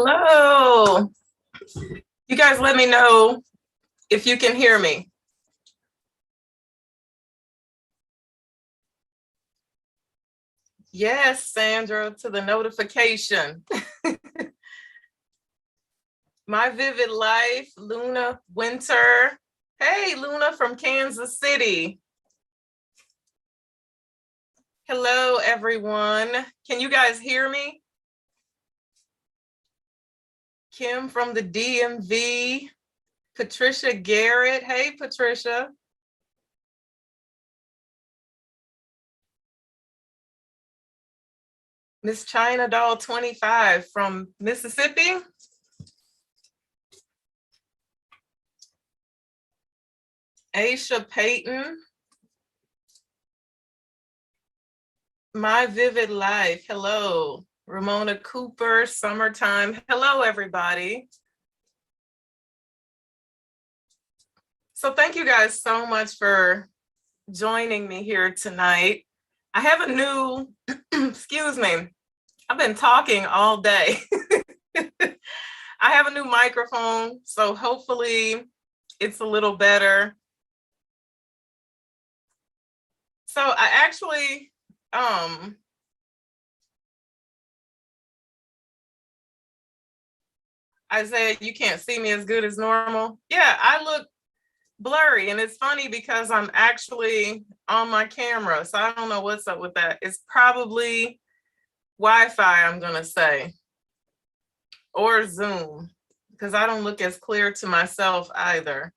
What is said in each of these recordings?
Hello. You guys let me know if you can hear me. Yes, Sandra, to the notification. My Vivid Life, Luna Winter. Hey, Luna from Kansas City. Hello, everyone. Can you guys hear me? Kim from the DMV. Patricia Garrett. Hey, Patricia. Miss China Doll 25 from Mississippi. Aisha Payton. My Vivid Life. Hello. Ramona Cooper, Summertime. Hello, everybody. So thank you guys so much for joining me here tonight. I have a new, excuse me, I've been talking all day. I have a new microphone, so hopefully it's a little better. So I actually, Isaiah, you can't see me as good as normal. Yeah, I look blurry, and it's funny because I'm actually on my camera, so I don't know what's up with that. It's probably Wi-Fi, I'm gonna say, or Zoom, because I don't look as clear to myself either.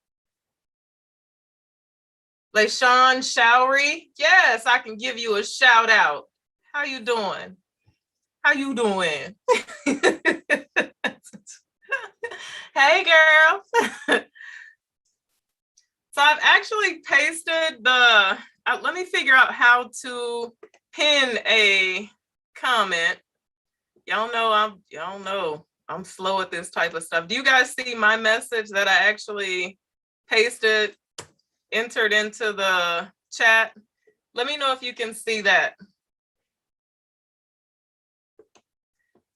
LaShawn Showery, yes, I can give you a shout out. How you doing? How you doing? Hey, girl. So I've actually pasted the, let me figure out how to pin a comment. Y'all know I'm slow at this type of stuff. Do you guys see my message that I actually pasted, entered into the chat? Let me know if you can see that.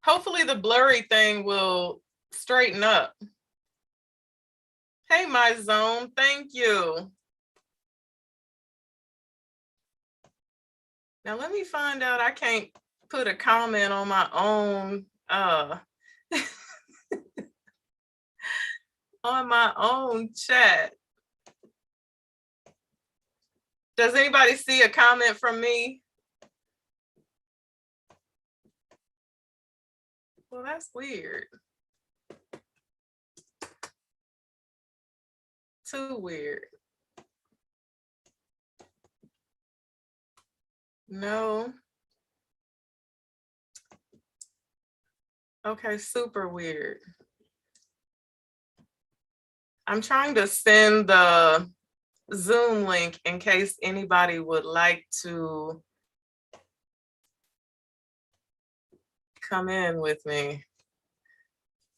Hopefully the blurry thing will straighten up. Hey, my zone, thank you. Now let me find out, I can't put a comment on my own, on my own chat. Does anybody see a comment from me? Well, that's weird. Too weird. No. Okay, super weird. I'm trying to send the Zoom link in case anybody would like to come in with me.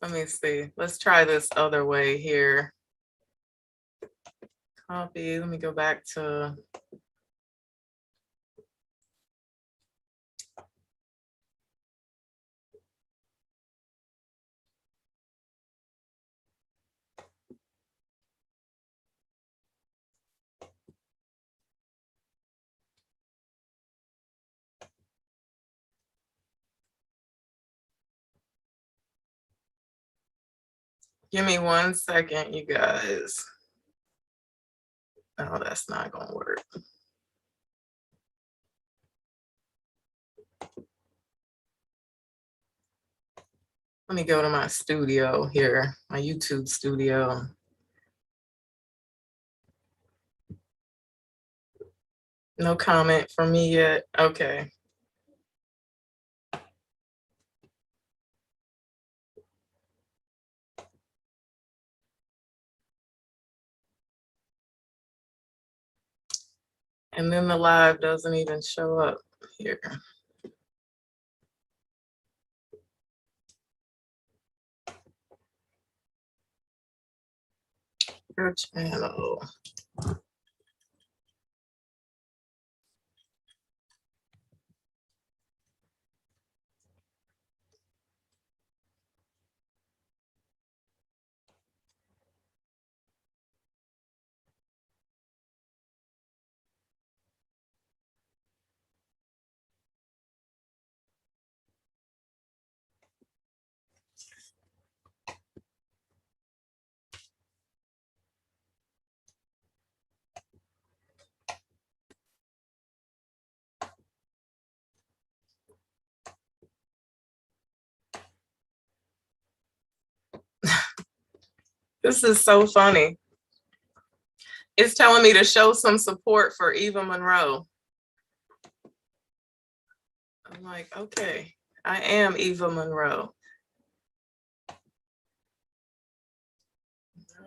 Let me see. Let's try this other way here. Copy. Let me go back to. Give me 1 second, you guys. Oh, that's not gonna work. Let me go to my studio here, my YouTube studio. No comment from me yet. Okay. And then the live doesn't even show up here. Your channel. This is so funny. It's telling me to show some support for Eva Monroe. I'm like, okay, I am Eva Monroe.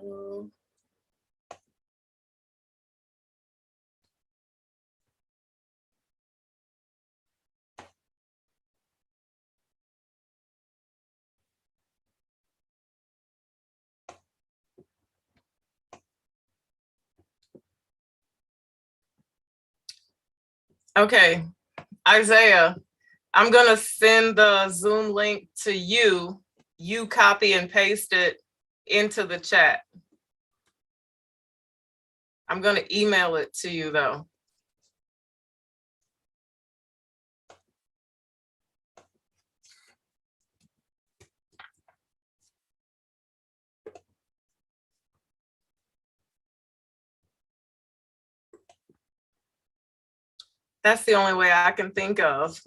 No. Okay, Isaiah, I'm gonna send the Zoom link to you. You copy and paste it into the chat. I'm gonna email it to you though. That's the only way I can think of.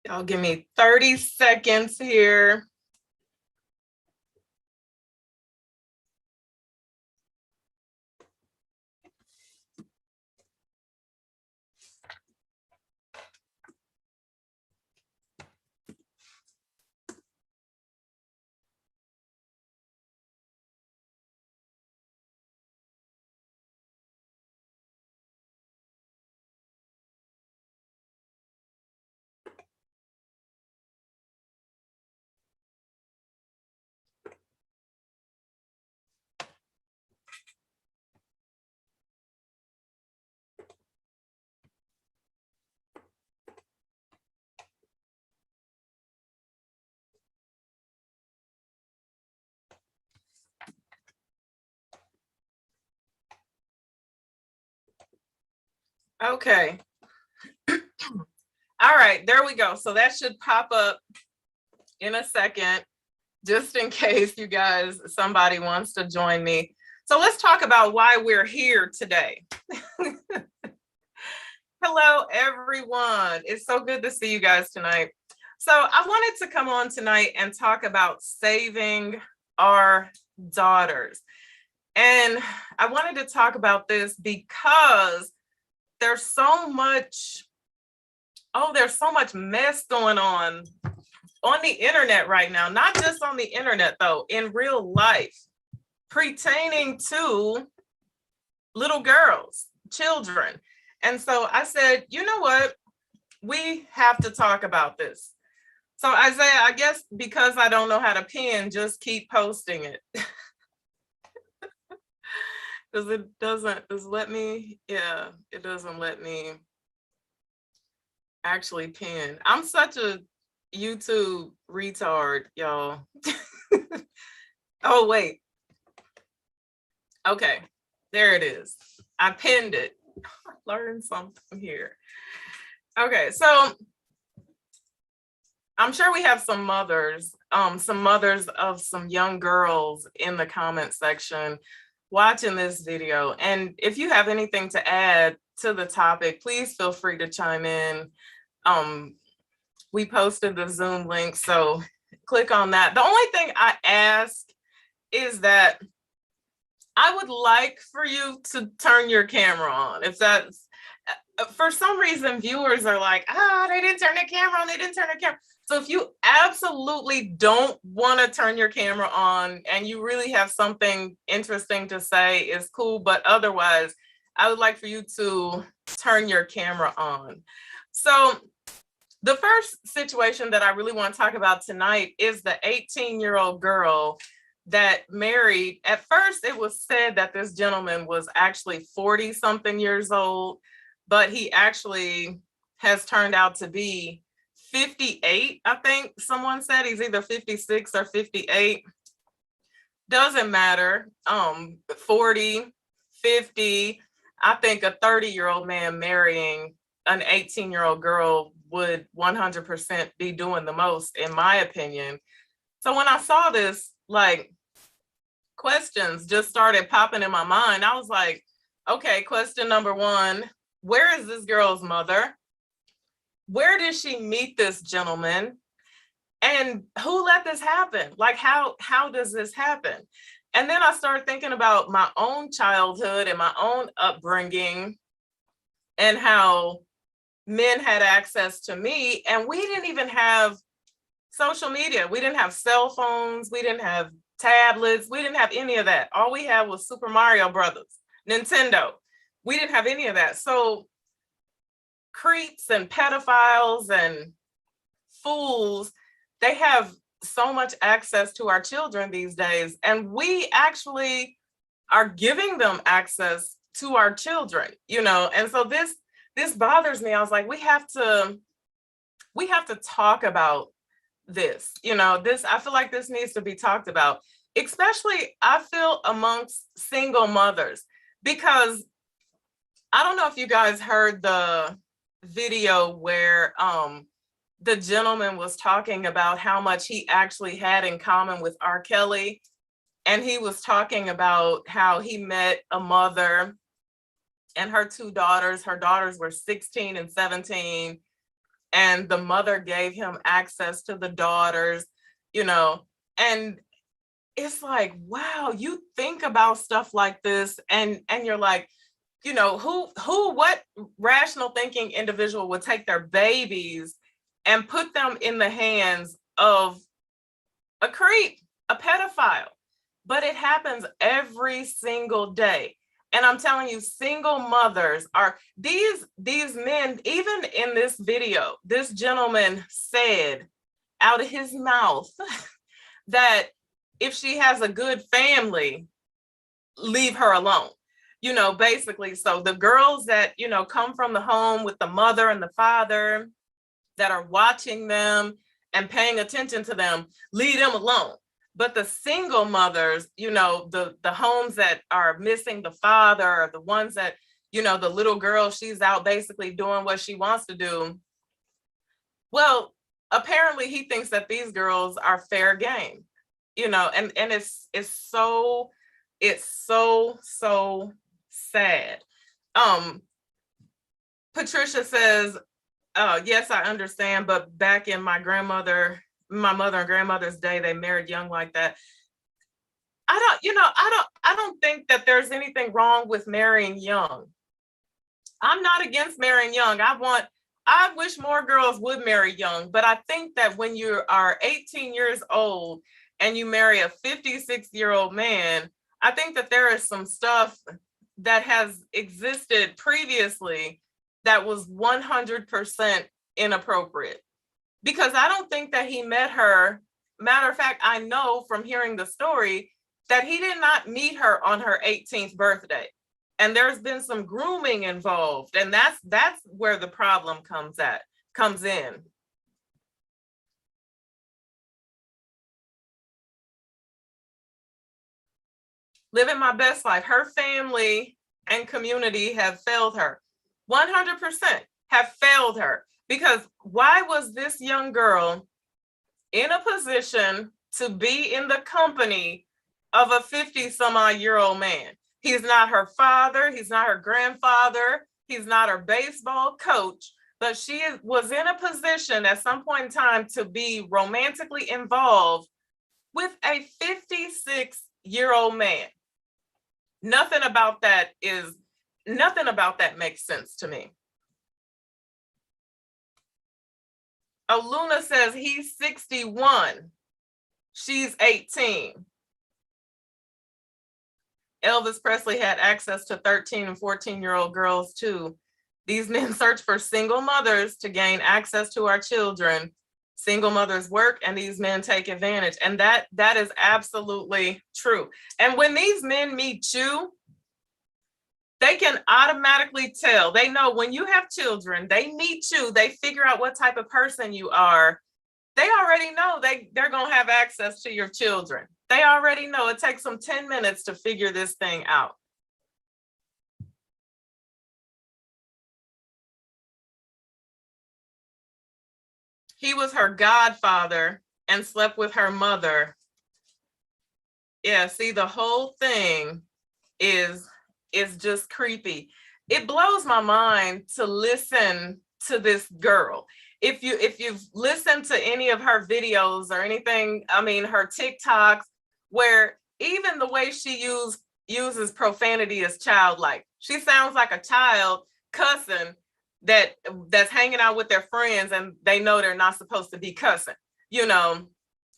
Y'all give me 30 seconds here. Okay. All right, there we go. So that should pop up in a second, just in case you guys, somebody wants to join me. So let's talk about why we're here today. Hello, everyone. It's so good to see you guys tonight. So I wanted to come on tonight and talk about saving our daughters. And I wanted to talk about this because there's so much mess going on the internet right now, not just on the internet though, in real life, pertaining to little girls, children. And so I said, you know what? We have to talk about this. So Isaiah, I guess because I don't know how to pin, just keep posting it. Because it doesn't let me actually pin. I'm such a YouTube retard, y'all. Oh, wait. Okay, there it is. I pinned it. I learned something here. Okay, so I'm sure we have some mothers of some young girls in the comment section watching this video. And if you have anything to add to the topic, please feel free to chime in. We posted the Zoom link, so click on that. The only thing I ask is that I would like for you to turn your camera on. If that's, for some reason, viewers are like, they didn't turn their camera on, they didn't turn their camera. So if you absolutely don't want to turn your camera on and you really have something interesting to say, is cool. But otherwise, I would like for you to turn your camera on. So the first situation that I really want to talk about tonight is the 18-year-old girl that married. At first, it was said that this gentleman was actually 40-something years old, but he actually has turned out to be 58, I think someone said. He's either 56 or 58. Doesn't matter. 40, 50. I think a 30-year-old man marrying an 18-year-old girl would 100% be doing the most, in my opinion. So when I saw this, like, questions just started popping in my mind. I was like, okay, question number one, where is this girl's mother? Where did she meet this gentleman? And who let this happen? Like, how does this happen? And then I started thinking about my own childhood and my own upbringing and how men had access to me, and we didn't even have social media. We didn't have cell phones. We didn't have tablets. We didn't have any of that. All we had was Super Mario Brothers, Nintendo. We didn't have any of that. So creeps and pedophiles and fools, they have so much access to our children these days, and we actually are giving them access to our children, you know. And so this bothers me. I was like, we have to talk about this, you know. This, I feel like this needs to be talked about, especially I feel amongst single mothers, because I don't know if you guys heard the video where the gentleman was talking about how much he actually had in common with R. Kelly. And he was talking about how he met a mother and her two daughters. Her daughters were 16 and 17. And the mother gave him access to the daughters, you know. And it's like, wow, you think about stuff like this and you're like, you know, what rational thinking individual would take their babies and put them in the hands of a creep, a pedophile? But it happens every single day. And I'm telling you, single mothers are these men. Even in this video, this gentleman said out of his mouth that if she has a good family, leave her alone. You know, basically. So the girls that, you know, come from the home with the mother and the father that are watching them and paying attention to them, leave them alone. But the single mothers, you know, the homes that are missing the father, or the ones that, you know, the little girl, she's out basically doing what she wants to do. Well, apparently he thinks that these girls are fair game, you know, and it's so sad. Patricia says, yes, I understand, but back in my mother and grandmother's day, they married young like that. I don't think that there's anything wrong with marrying young. I'm not against marrying young. I wish more girls would marry young, but I think that when you are 18 years old and you marry a 56-year-old man, I think that there is some stuff that has existed previously that was 100% inappropriate. Because I don't think that he met her. Matter of fact, I know from hearing the story that he did not meet her on her 18th birthday. And there's been some grooming involved. And that's where the problem comes in. Living my best life. Her family and community have failed her. 100% have failed her. Because why was this young girl in a position to be in the company of a 50-some-odd-year-old man? He's not her father. He's not her grandfather. He's not her baseball coach. But she was in a position at some point in time to be romantically involved with a 56-year-old man. Nothing about that makes sense to me. Luna says he's 61. She's 18. Elvis Presley had access to 13 and 14-year-old girls too. These men search for single mothers to gain access to our children. Single mothers work and these men take advantage. And that is absolutely true. And when these men meet you, they can automatically tell. They know when you have children, they meet you, they figure out what type of person you are. They already know they're going to have access to your children. They already know. It takes them 10 minutes to figure this thing out. He was her godfather and slept with her mother. Yeah, see, the whole thing is just creepy. It blows my mind to listen to this girl. If you've listened to any of her videos or anything, I mean, her TikToks, where even the way she uses profanity is childlike. She sounds like a child cussing that's hanging out with their friends and they know they're not supposed to be cussing. You know,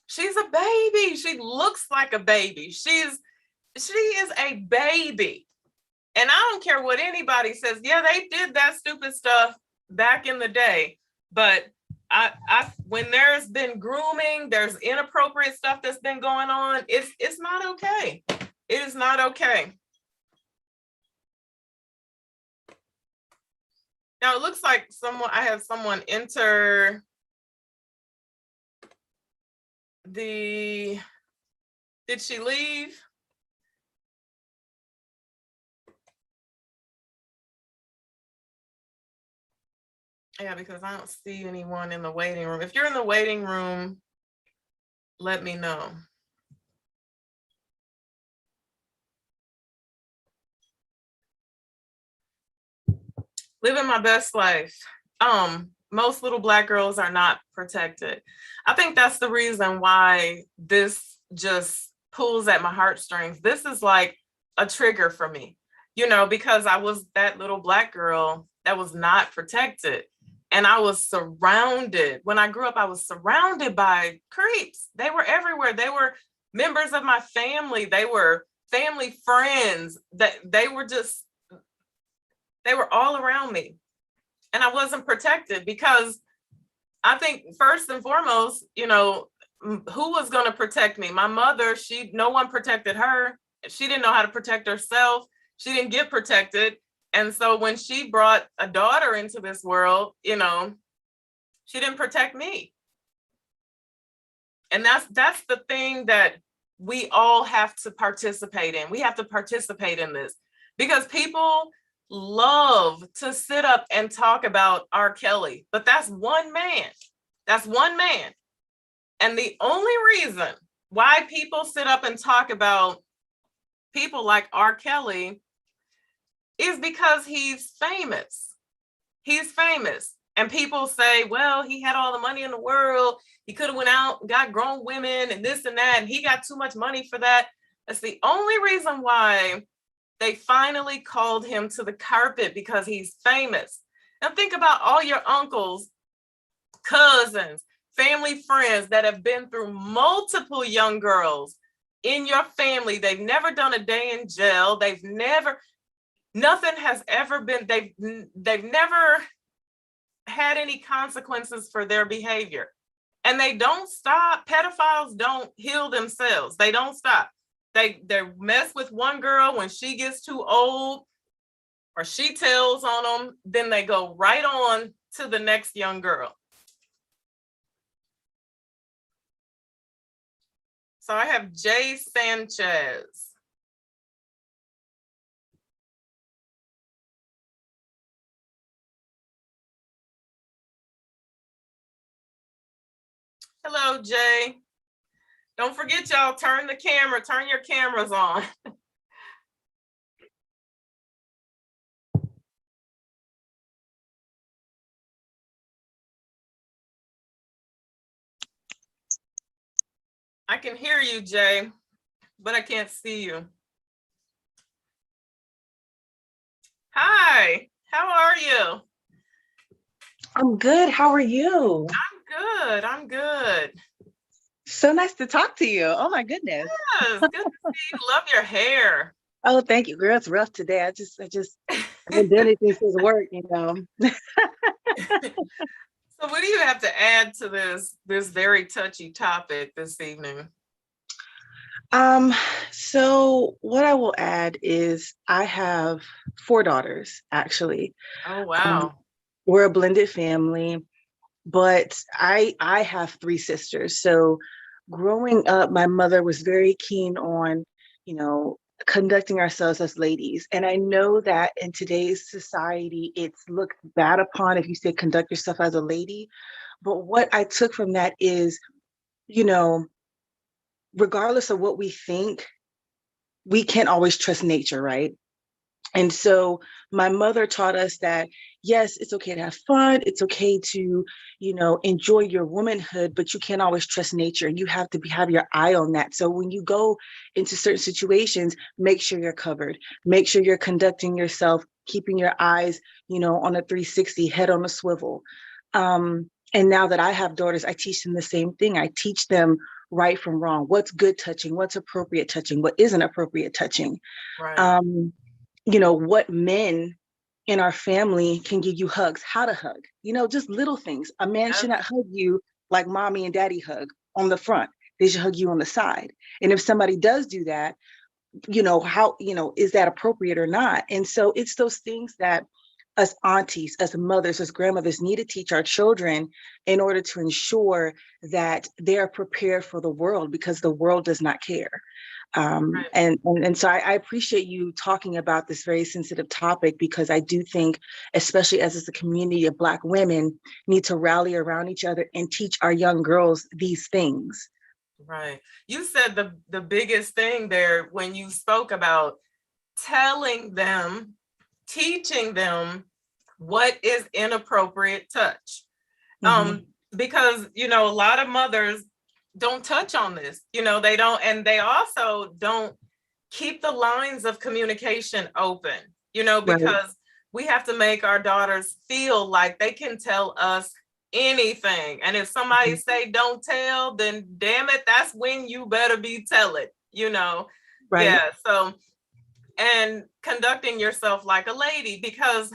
she's a baby. She looks like a baby. She is a baby. And I don't care what anybody says. Yeah, they did that stupid stuff back in the day. But I when there's been grooming, there's inappropriate stuff that's been going on. It's not okay. It is not okay. Now it looks like I have someone enter did she leave? Yeah, because I don't see anyone in the waiting room. If you're in the waiting room, let me know. Living my best life. Most little Black girls are not protected. I think that's the reason why this just pulls at my heartstrings. This is like a trigger for me, you know, because I was that little Black girl that was not protected. And I was surrounded. When I grew up, I was surrounded by creeps. They were everywhere. They were members of my family. They were family friends. They were all around me. And I wasn't protected because I think first and foremost, you know, who was going to protect me? My mother, no one protected her. She didn't know how to protect herself. She didn't get protected. And so when she brought a daughter into this world, you know, she didn't protect me. And that's the thing that we all have to participate in. We have to participate in this because people love to sit up and talk about R. Kelly, but that's one man. That's one man. And the only reason why people sit up and talk about people like R. Kelly is because he's famous. He's famous. And people say, well, he had all the money in the world. He could have went out and got grown women and this and that. And he got too much money for that. That's the only reason why they finally called him to the carpet, because he's famous. Now think about all your uncles, cousins, family friends that have been through multiple young girls in your family. They've never done a day in jail. Nothing has ever been, they've never had any consequences for their behavior. And they don't stop. Pedophiles don't heal themselves. They don't stop. They mess with one girl when she gets too old or she tells on them, then they go right on to the next young girl. So I have Jay Sanchez. Hello, Jay. Don't forget, y'all, turn your cameras on. I can hear you, Jay, but I can't see you. Hi, how are you? I'm good. How are you? I'm good. So nice to talk to you. Oh my goodness. Yes, good to see you. Love your hair. Oh, thank you, girl. It's rough today. I haven't done anything since work, you know. So what do you have to add to this very touchy topic this evening? So what I will add is I have 4 daughters, actually. Oh, wow. We're a blended family, but I have 3 sisters. So growing up, my mother was very keen on, you know, conducting ourselves as ladies. And I know that in today's society, it's looked bad upon if you say conduct yourself as a lady. But what I took from that is, you know, regardless of what we think, we can't always trust nature, right? And so my mother taught us that, yes, it's okay to have fun. It's okay to, enjoy your womanhood, but you can't always trust nature. You have to have your eye on that. So when you go into certain situations, make sure you're covered. Make sure you're conducting yourself, keeping your eyes, on a 360, head on a swivel. And now that I have daughters, I teach them the same thing. I teach them right from wrong, what's good touching, what's appropriate touching, what isn't appropriate touching. Right. What men in our family can give you hugs, how to hug, just little things. A man should That's not hug you like mommy and daddy hug on the front. They should hug you on the side. And if somebody does do that, how, is that appropriate or not? And so it's those things that us aunties, us mothers, us grandmothers need to teach our children in order to ensure that they're prepared for the world, because the world does not care. right. And so I appreciate you talking about this very sensitive topic, because I do think, especially as a community of Black women, need to rally around each other and teach our young girls these things. Right. You said the biggest thing there when you spoke about telling them, teaching them what is inappropriate touch. Mm-hmm. Because, a lot of mothers don't touch on this, they don't, and they also don't keep the lines of communication open, Right. because we have to make our daughters feel like they can tell us anything. And if somebody Mhm. say don't tell, then damn it, that's when you better be telling, Right. Yeah. So, and conducting yourself like a lady, because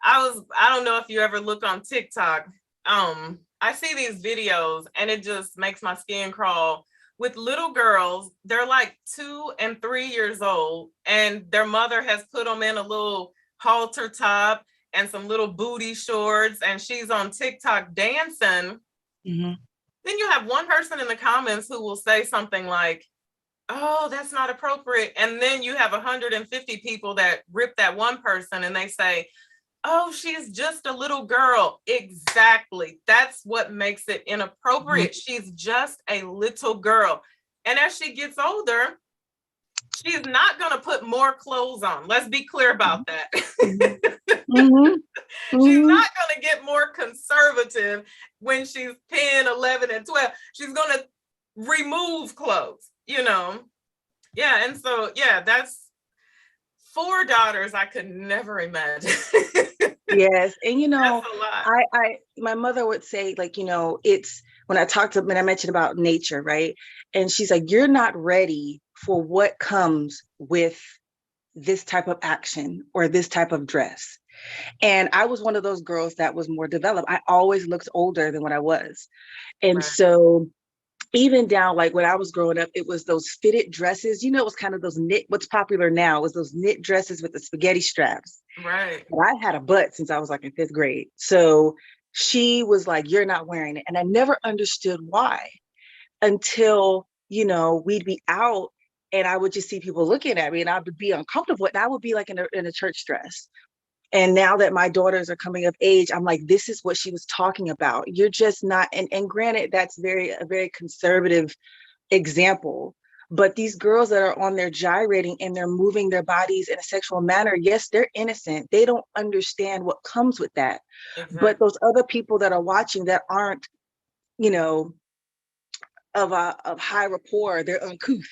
I don't know if you ever look on TikTok. I see these videos and it just makes my skin crawl with little girls. They're like 2 and 3 years old, and their mother has put them in a little halter top and some little booty shorts, and she's on TikTok dancing. Mm-hmm. Then you have one person in the comments who will say something like, "Oh, that's not appropriate." And then you have 150 people that rip that one person and they say, "Oh, she's just a little girl." Exactly. That's what makes it inappropriate. She's just a little girl. And as she gets older, she's not going to put more clothes on. Let's be clear about that. Mm-hmm. Mm-hmm. She's Mm-hmm. not going to get more conservative when she's 10, 11, and 12. She's going to remove clothes. Yeah. And so, yeah, that's 4 daughters. I could never imagine. Yes. And That's a lot. my mother would say, like, it's when I mentioned about nature, right? And she's like, you're not ready for what comes with this type of action or this type of dress. And I was one of those girls that was more developed. I always looked older than what I was. And Right. so even down, like when I was growing up, it was those fitted dresses. It was kind of those knit, what's popular now is those knit dresses with the spaghetti straps. Right. But I had a butt since I was like in 5th grade. So she was like, you're not wearing it. And I never understood why until, we'd be out and I would just see people looking at me and I would be uncomfortable. And I would be like in a church dress. And now that my daughters are coming of age, I'm like, this is what she was talking about. You're just not, and granted, that's a very conservative example. But these girls that are on there gyrating and they're moving their bodies in a sexual manner, yes, they're innocent. They don't understand what comes with that. But Exactly. those other people that are watching that aren't, you know, of high rapport, they're uncouth.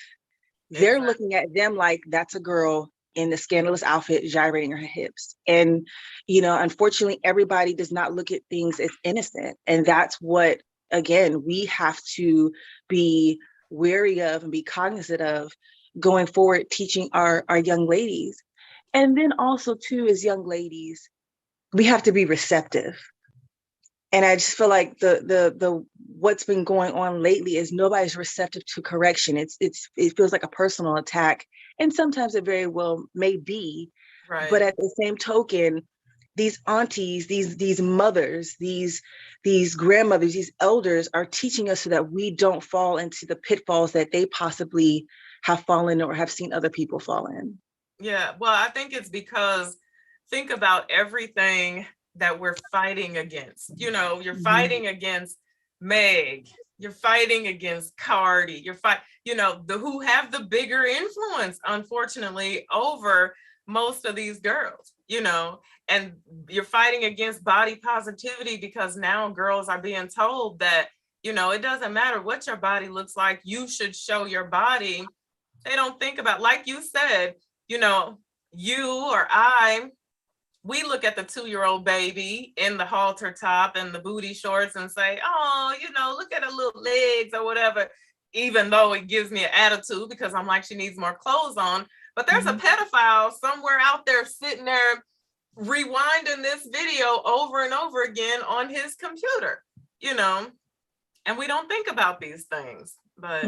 They're Exactly. looking at them like that's a girl in the scandalous outfit gyrating her hips. And, unfortunately, everybody does not look at things as innocent. And that's what, again, we have to be wary of and be cognizant of going forward, teaching our young ladies. And then also, too, as young ladies, we have to be receptive. And I just feel like the what's been going on lately is nobody's receptive to correction. It feels like a personal attack, and sometimes it very well may be. But Right. at the same token, these aunties, these mothers, these grandmothers, these elders are teaching us so that we don't fall into the pitfalls that they possibly have fallen or have seen other people fall in. Yeah. Well, I think it's because think about everything that we're fighting against. You're Mhm. fighting against Meg. You're fighting against Cardi. You're the who have the bigger influence, unfortunately, over most of these girls, and you're fighting against body positivity because now girls are being told that, it doesn't matter what your body looks like, you should show your body. They don't think about, like you said, you or I, we look at the 2-year-old baby in the halter top and the booty shorts and say, oh, look at her little legs or whatever, even though it gives me an attitude because I'm like, she needs more clothes on. But there's a pedophile somewhere out there sitting there rewinding this video over and over again on his computer, and we don't think about these things. But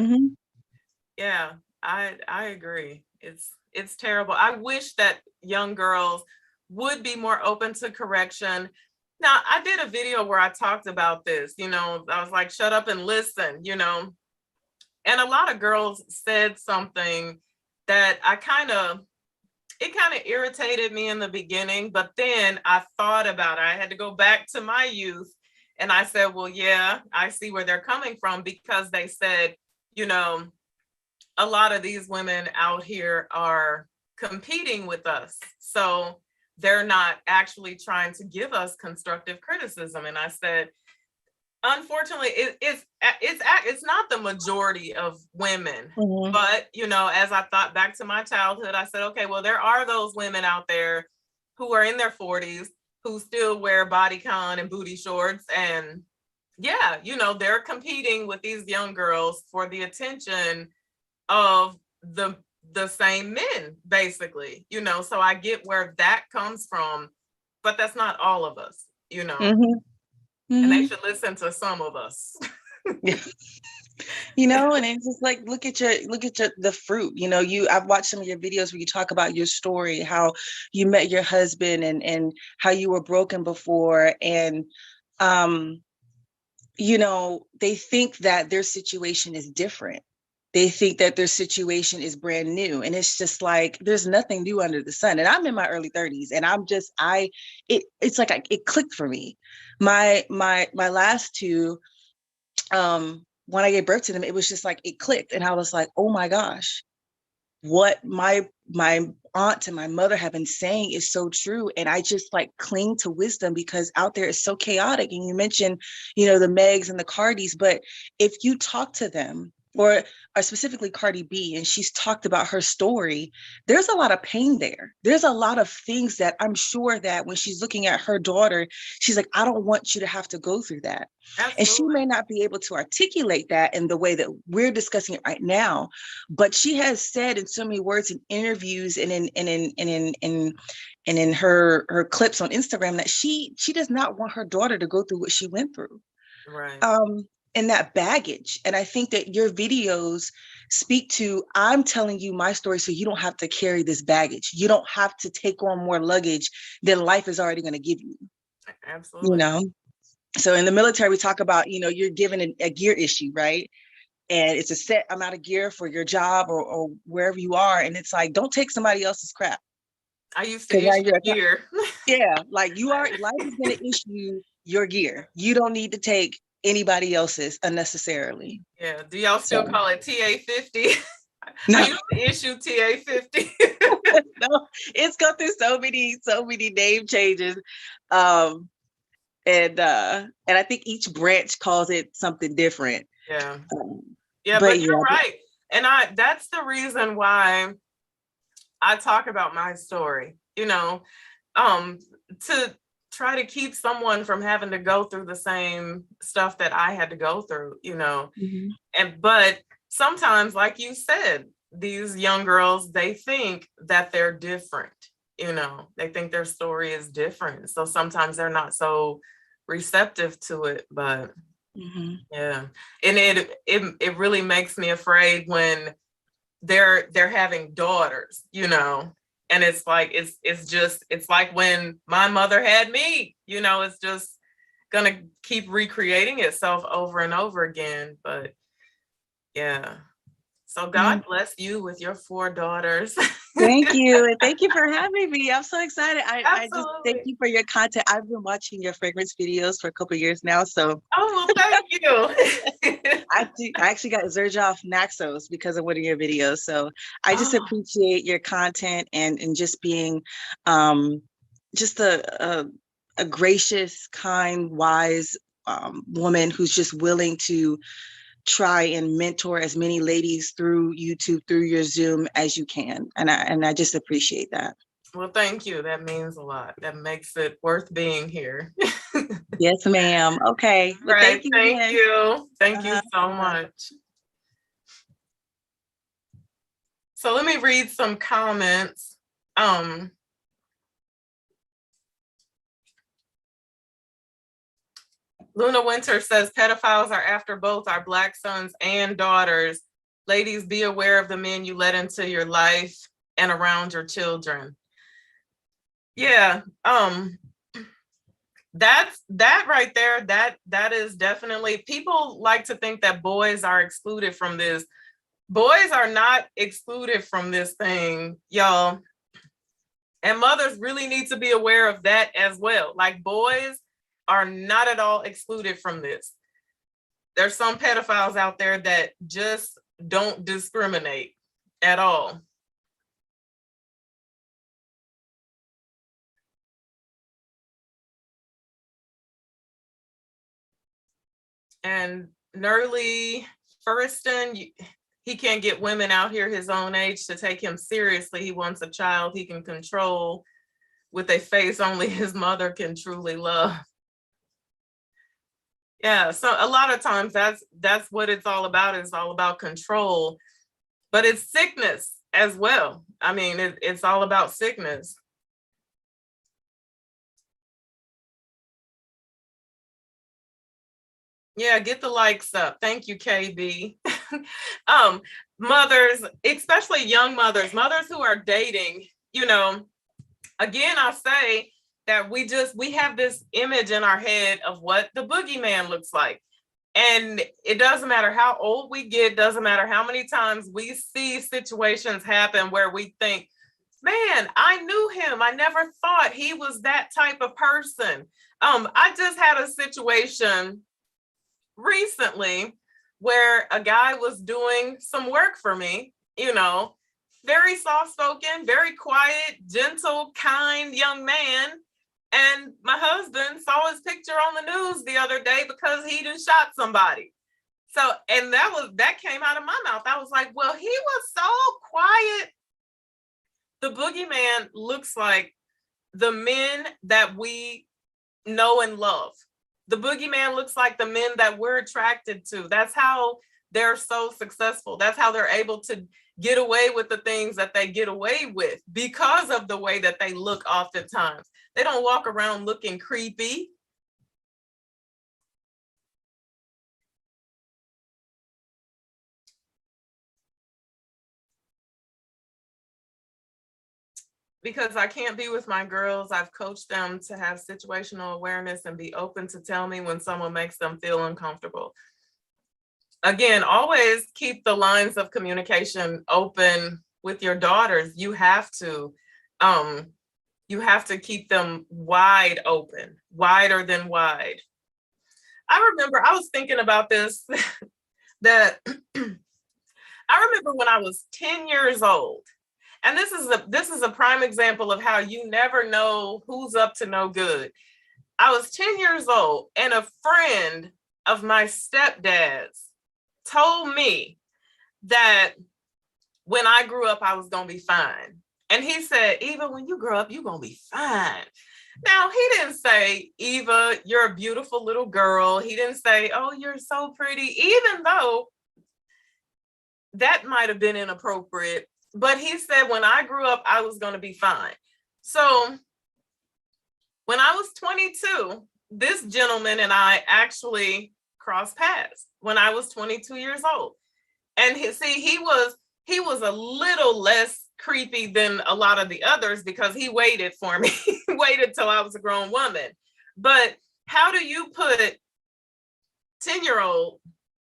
yeah, I agree. It's terrible. I wish that young girls would be more open to correction. Now, I did a video where I talked about this, I was like, shut up and listen, and a lot of girls said something that it kind of irritated me in the beginning, but then I thought about it. I had to go back to my youth and I said, well, yeah, I see where they're coming from, because they said, a lot of these women out here are competing with us. So they're not actually trying to give us constructive criticism. And I said, unfortunately, it's not the majority of women, but as I thought back to my childhood, I said, okay, well, there are those women out there who are in their 40s who still wear bodycon and booty shorts, and yeah, they're competing with these young girls for the attention of the same men, basically, so I get where that comes from, but that's not all of us, and they should listen to some of us. And it's just like, look at the fruit. I've watched some of your videos where you talk about your story, how you met your husband and how you were broken before, and they think that their situation is different. They think that their situation is brand new, and it's just like, there's nothing new under the sun. And I'm in my early 30s, and it's like it clicked for me. My last two, when I gave birth to them, it was just like it clicked, and I was like, oh my gosh, what my aunt and my mother have been saying is so true. And I just like cling to wisdom, because out there is so chaotic. And you mentioned, the Megs and the Cardis, but if you talk to them, or specifically Cardi B, and she's talked about her story, there's a lot of pain there. There's a lot of things that I'm sure that when she's looking at her daughter, she's like, I don't want you to have to go through that. Absolutely. And she may not be able to articulate that in the way that we're discussing it right now, but she has said in so many words in interviews and in her clips on Instagram that she does not want her daughter to go through what she went through. Right. And that baggage. And I think that your videos speak to, I'm telling you my story so you don't have to carry this baggage. You don't have to take on more luggage than life is already going to give you. Absolutely. So in the military, we talk about, you're given a gear issue, right? And it's a set amount of gear for your job or wherever you are. And it's like, don't take somebody else's crap. I used to issue gear. Yeah, like life is going to issue your gear. You don't need to take anybody else's unnecessarily. Yeah. Do y'all still call it TA-50? No. I used to issue TA-50. No, it's gone through so many name changes. And I think each branch calls it something different. Yeah. But you're right. And that's the reason why I talk about my story, to try to keep someone from having to go through the same stuff that I had to go through, but sometimes, like you said, these young girls, they think that they're different, they think their story is different. So sometimes they're not so receptive to it, but yeah. And it really makes me afraid when they're having daughters, and it's like, it's like when my mother had me, it's just gonna keep recreating itself over and over again. But yeah, So God bless you with your 4 daughters. Thank you. And thank you for having me. I'm so excited. I just thank Absolutely. you for your content. I've been watching your fragrance videos for a couple of years now. So Oh, well, thank you. I actually got Zerjoff Naxos because of one of your videos. So I just Oh, appreciate your content and just being um, just a gracious, kind, wise woman who's just willing to try and mentor as many ladies through YouTube, through your Zoom as you can. And I just appreciate that. well, thank you. That means a lot. That makes it worth being here. Yes, ma'am. Okay. Well, Right. thank you Thank again. you. Thank you Uh-huh. so much. So let me read some comments. Luna Winter says pedophiles are after both our Black sons and daughters. Ladies, be aware of the men you let into your life and around your children. Yeah, that right there, that is definitely, people like to think that boys are excluded from this. Boys are not excluded from this thing, y'all. And mothers really need to be aware of that as well. Like, boys are not at all excluded from this. There's some pedophiles out there that just don't discriminate at all. And Nerly Furston, he can't get women out here his own age to take him seriously. He wants a child he can control with a face only his mother can truly love. Yeah, so a lot of times that's what it's all about. It's all about control, but it's sickness as well. I mean, it's all about sickness. Yeah, get the likes up. Thank you, KB. Mothers, especially young mothers, mothers who are dating, you know, again, I'll say that we have this image in our head of what the boogeyman looks like. And it doesn't matter how old we get, doesn't matter how many times we see situations happen where we think, man, I knew him. I never thought he was that type of person. I just had a situation recently where a guy was doing some work for me, you know, very soft spoken, very quiet, gentle, kind young man. And my husband saw his picture on the news the other day because he just shot somebody. So, and that came out of my mouth. I was like, well, he was so quiet. The boogeyman looks like the men that we know and love. The boogeyman looks like the men that we're attracted to. That's how they're so successful. That's how they're able to get away with the things that they get away with because of the way that they look oftentimes. They don't walk around looking creepy. Because I can't be with my girls, I've coached them to have situational awareness and be open to tell me when someone makes them feel uncomfortable. Again, always keep the lines of communication open with your daughters. You have to keep them wide open, wider than wide. I remember I was thinking about this that I remember when I was 10 years old. And this is a prime example of how you never know who's up to no good. I was 10 years old and a friend of my stepdad's told me that when I grew up, I was going to be fine. And he said, Eva, when you grow up, you're going to be fine. Now, he didn't say, Eva, you're a beautiful little girl. He didn't say, oh, you're so pretty, even though that might have been inappropriate. But he said, when I grew up, I was going to be fine. So when I was 22, this gentleman and I actually crossed paths when I was 22 years old. And he was a little less creepy than a lot of the others because he waited for me. He waited till I was a grown woman. But how do you put 10-year-old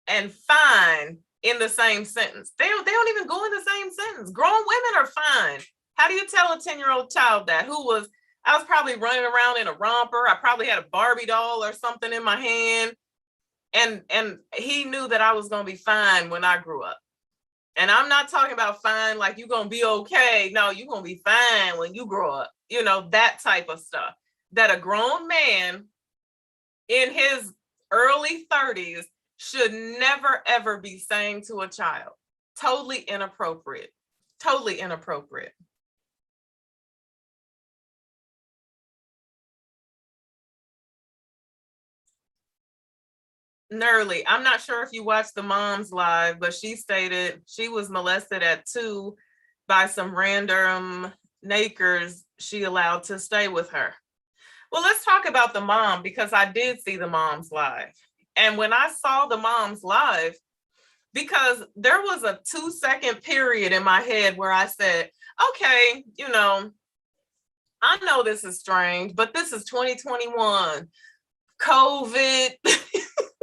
and fine in the same sentence. They don't even go in the same sentence. Grown women are fine. How do you tell a 10-year-old child that I was probably running around in a romper. I probably had a Barbie doll or something in my hand. And he knew that I was going to be fine when I grew up. And I'm not talking about fine like you're going to be okay. No, you're going to be fine when you grow up. You know, that type of stuff. That a grown man in his early 30s should never, ever be saying to a child. Totally inappropriate. Totally inappropriate. Nerly, I'm not sure if you watched the mom's live, but she stated she was molested at 2 by some random nakers she allowed to stay with her. Well, let's talk about the mom, because I did see the mom's live. And when I saw the mom's live, because there was a 2-second period in my head where I said, okay, you know, I know this is strange, but this is 2021, COVID,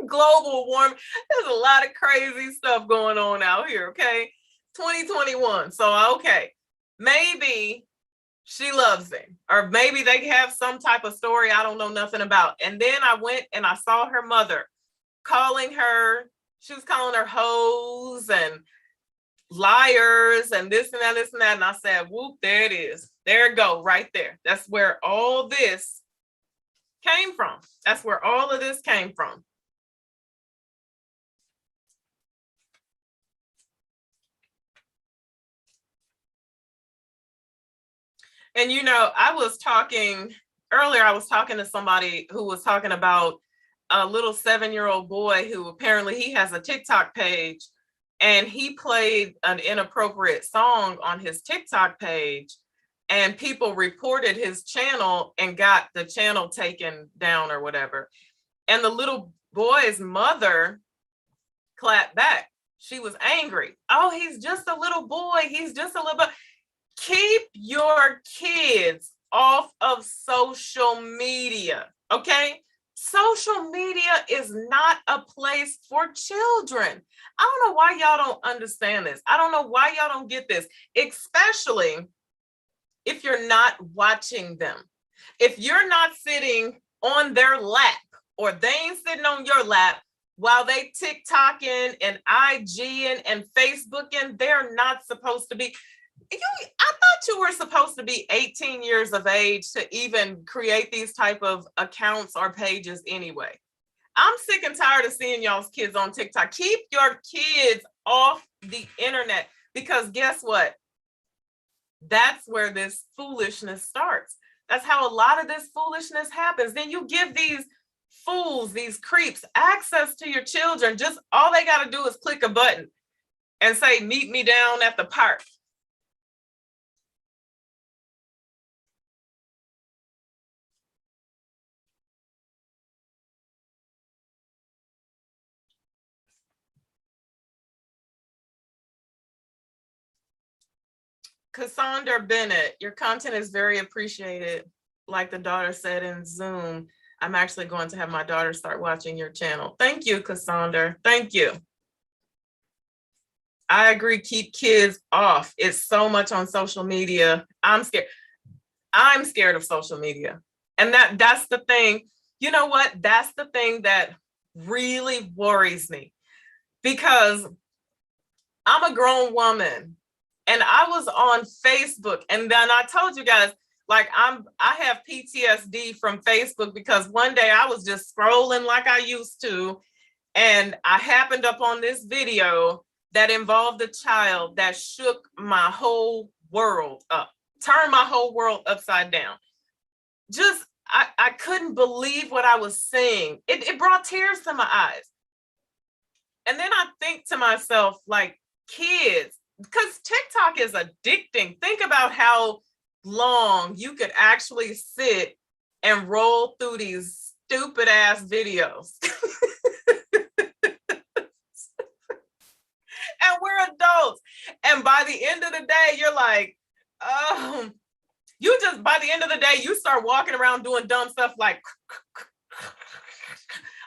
global warming. There's a lot of crazy stuff going on out here, okay? 2021. So, okay, maybe she loves him, or maybe they have some type of story I don't know nothing about. And then I went and I saw her mother calling her, she was calling her hoes and liars and this and that, this and that. And I said, whoop, there it is. There it go, right there. That's where all this came from. That's where all of this came from. And, you know, I was talking to somebody who was talking about a little 7-year-old boy who apparently he has a TikTok page, and he played an inappropriate song on his TikTok page, and people reported his channel and got the channel taken down or whatever. And the little boy's mother clapped back. She was angry. Oh, he's just a little boy. He's just a little boy. Keep your kids off of social media, okay? Social media is not a place for children. I don't know why y'all don't understand this. I don't know why y'all don't get this, especially if you're not watching them. If you're not sitting on their lap, or they ain't sitting on your lap while they TikToking and IGing and Facebooking, they're not supposed to be. I thought you were supposed to be 18 years of age to even create these type of accounts or pages anyway. I'm sick and tired of seeing y'all's kids on TikTok. Keep your kids off the internet, because guess what? That's where this foolishness starts. That's how a lot of this foolishness happens. Then you give these fools, these creeps, access to your children. Just all they got to do is click a button and say, meet me down at the park. Cassandra Bennett, your content is very appreciated. Like the daughter said in Zoom, I'm actually going to have my daughter start watching your channel. Thank you, Cassandra. Thank you. I agree. Keep kids off. It's so much on social media. I'm scared. I'm scared of social media. And that's the thing. You know what? That's the thing that really worries me, because I'm a grown woman. And I was on Facebook, and then I told you guys, like, I have PTSD from Facebook, because one day I was just scrolling like I used to, and I happened up on this video that involved a child that shook my whole world up, turned my whole world upside down. Just, I couldn't believe what I was seeing. It brought tears to my eyes. And then I think to myself, like, kids, because TikTok is addicting. Think about how long you could actually sit and roll through these stupid ass videos. And we're adults. And by the end of the day, you're like, by the end of the day, you start walking around doing dumb stuff like,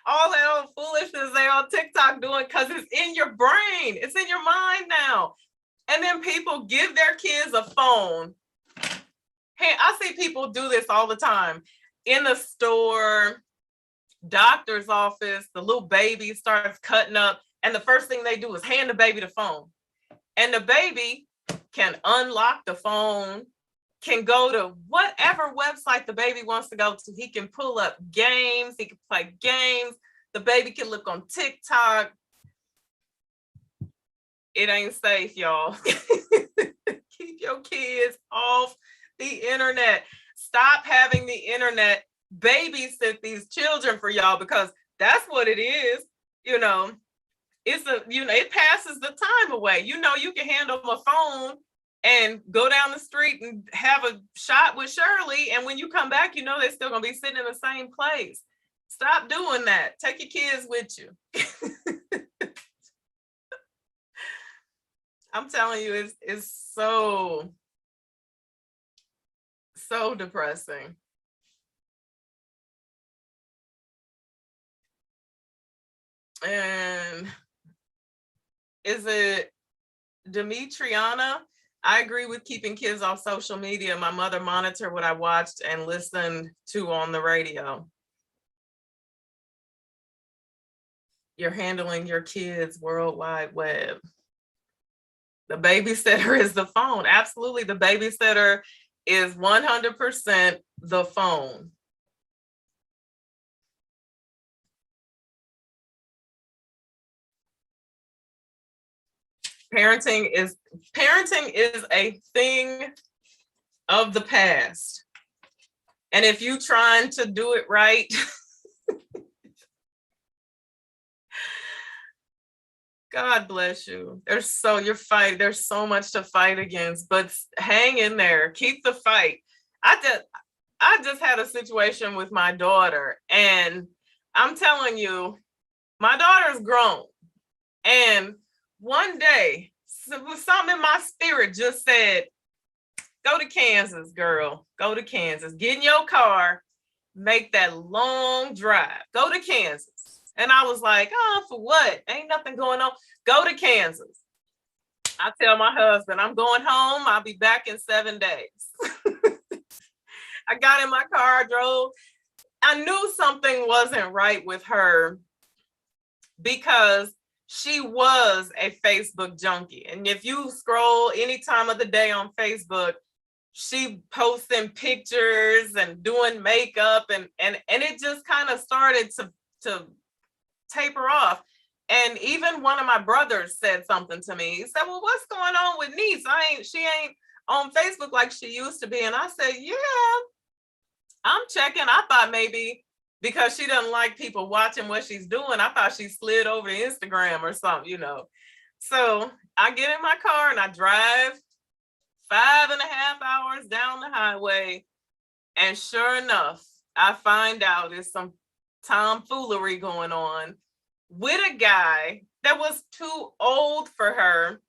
all that old foolishness they on TikTok doing, because it's in your brain. It's in your mind now. And then people give their kids a phone. Hey, I see people do this all the time in the store, doctor's office. The little baby starts cutting up, and the first thing they do is hand the baby the phone. And the baby can unlock the phone, can go to whatever website the baby wants to go to. He can pull up games, he can play games. The baby can look on TikTok. It ain't safe, y'all. Keep your kids off the internet. Stop having the internet babysit these children for y'all, because that's what it is. You know, it passes the time away. You know, you can hand them a phone and go down the street and have a shot with Shirley, and when you come back, you know they're still gonna be sitting in the same place. Stop doing that. Take your kids with you. I'm telling you, it's so depressing. And is it Demetriana? I agree with keeping kids off social media. My mother monitored what I watched and listened to on the radio. You're handling your kids' World Wide Web. The babysitter is the phone. Absolutely. The babysitter is 100% the phone. Parenting is a thing of the past. And if you're trying to do it right, God bless you. There's so much to fight against, but hang in there. Keep the fight. I just had a situation with my daughter, and I'm telling you, my daughter's grown. And one day, something in my spirit just said, go to Kansas, girl. Go to Kansas. Get in your car, make that long drive. Go to Kansas. And I was like, oh, for what? Ain't nothing going on. Go to Kansas. I tell my husband, I'm going home. I'll be back in 7 days. I got in my car, drove. I knew something wasn't right with her because she was a Facebook junkie. And if you scroll any time of the day on Facebook, she posting pictures and doing makeup, and it just kind of started to taper off. And even one of my brothers said something to me. He said, well, what's going on with niece? She ain't on Facebook like she used to be. And I said, yeah, I'm checking. I thought maybe because she doesn't like people watching what she's doing, I thought she slid over to Instagram or something, you know. So I get in my car and I drive 5.5 hours down the highway. And sure enough, I find out there's some tomfoolery going on with a guy that was too old for her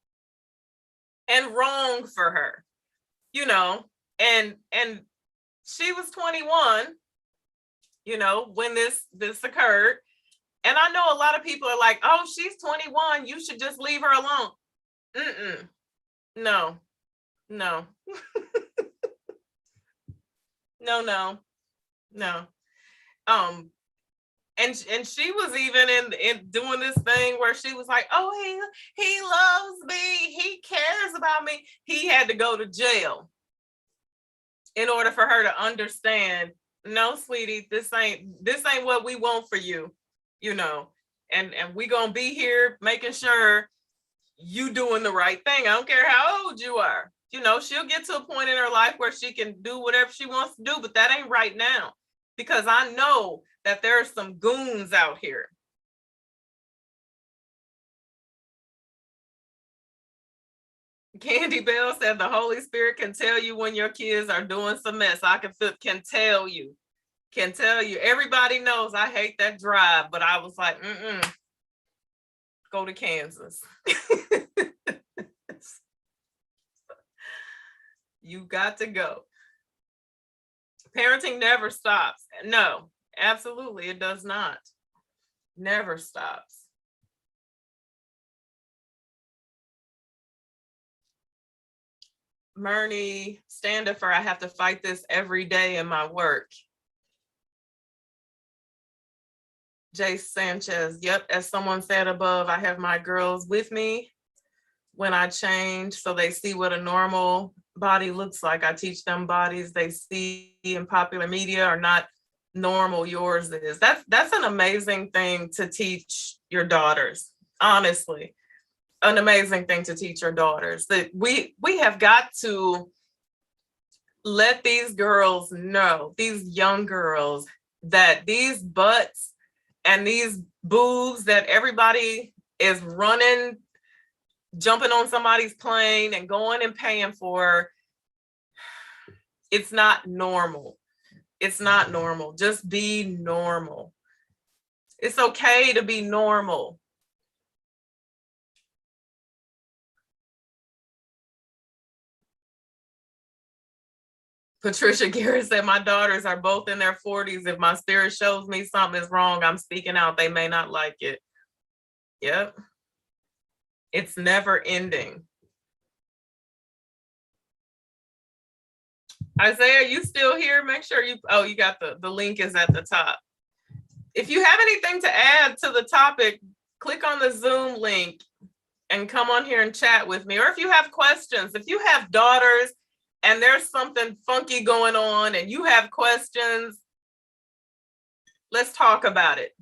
and wrong for her, you know, and she was 21, you know, when this occurred. And I know a lot of people are like, oh, she's 21, you should just leave her alone. No. No. No. And she was even in doing this thing where she was like, oh, he loves me, he cares about me. He had to go to jail in order for her to understand, no, sweetie, this ain't what we want for you, you know, and we gonna be here making sure you doing the right thing. I don't care how old you are. You know, she'll get to a point in her life where she can do whatever she wants to do, but that ain't right now, because I know that there are some goons out here. Candy Bell said the Holy Spirit can tell you when your kids are doing some mess. I can tell you. Everybody knows I hate that drive, but I was like, go to Kansas. You got to go. Parenting never stops. No, absolutely, it does not. Never stops. Myrnie, stand up for I have to fight this every day in my work. Jace Sanchez, yep, as someone said above, I have my girls with me when I change so they see what a normal body looks like. I teach them bodies they see in popular media are not normal, yours is. That's an amazing thing to teach your daughters, honestly. An amazing thing to teach your daughters, that we have got to let these girls know, these young girls, that these butts and these boobs that everybody is running, jumping on somebody's plane and going and paying for, it's not normal. It's not normal. Just be normal. It's okay to be normal. Patricia Garrett said, my daughters are both in their 40s. If my spirit shows me something is wrong, I'm speaking out. They may not like it. Yep. It's never ending. Isaiah, you still here? Make sure you got the link is at the top. If you have anything to add to the topic, click on the Zoom link and come on here and chat with me. Or if you have questions, if you have daughters and there's something funky going on and you have questions, let's talk about it.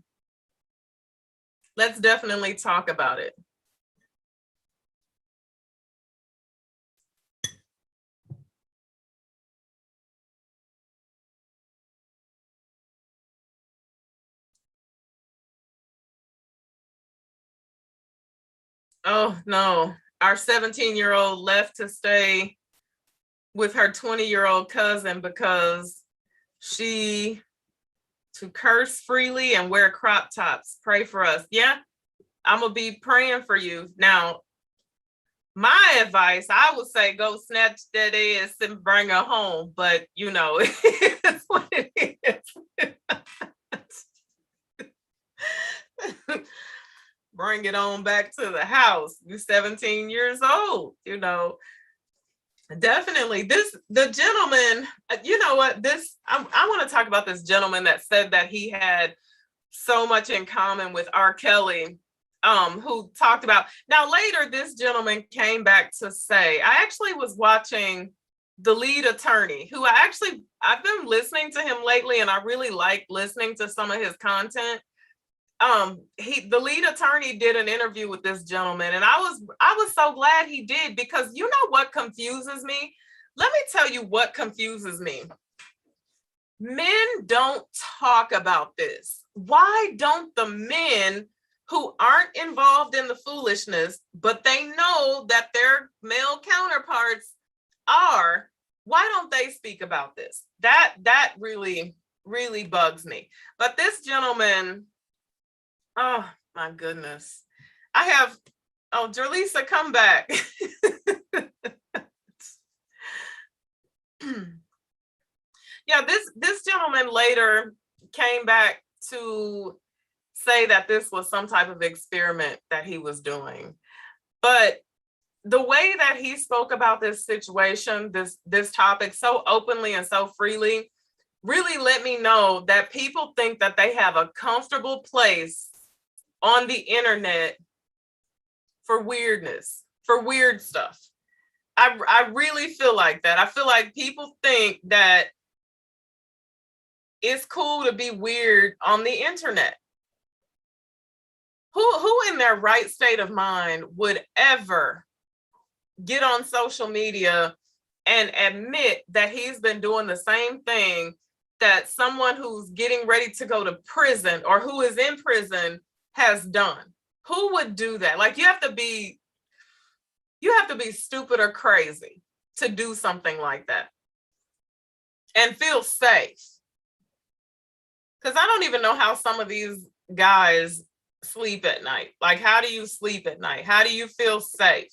Let's definitely talk about it. Oh no, our 17-year-old left to stay with her 20-year-old cousin because she to curse freely and wear crop tops. Pray for us. Yeah, I'm gonna be praying for you. Now, my advice, I would say go snatch that ass and bring her home, but you know, it's what it is. Bring it on back to the house. You're 17 years old, you know. Definitely. The gentleman, you know what, I want to talk about this gentleman that said that he had so much in common with R. Kelly, who talked about, now later this gentleman came back to say, I actually was watching the lead attorney, who I've been listening to him lately, and I really like listening to some of his content. The lead attorney did an interview with this gentleman, and I was so glad he did, because you know what confuses me? Let me tell you what confuses me. Men don't talk about this. Why don't the men who aren't involved in the foolishness, but they know that their male counterparts are, why don't they speak about this? That really, really bugs me. But this gentleman, oh my goodness. Jerlisa, come back. Yeah, this gentleman later came back to say that this was some type of experiment that he was doing. But the way that he spoke about this situation, this topic so openly and so freely, really let me know that people think that they have a comfortable place on the internet for weirdness, for weird stuff. I really feel like that. I feel like people think that it's cool to be weird on the internet. Who in their right state of mind would ever get on social media and admit that he's been doing the same thing that someone who's getting ready to go to prison or who is in prison has done? Who would do that? Like, you have to be stupid or crazy to do something like that and feel safe. Because I don't even know how some of these guys sleep at night. Like, how do you sleep at night? How do you feel safe?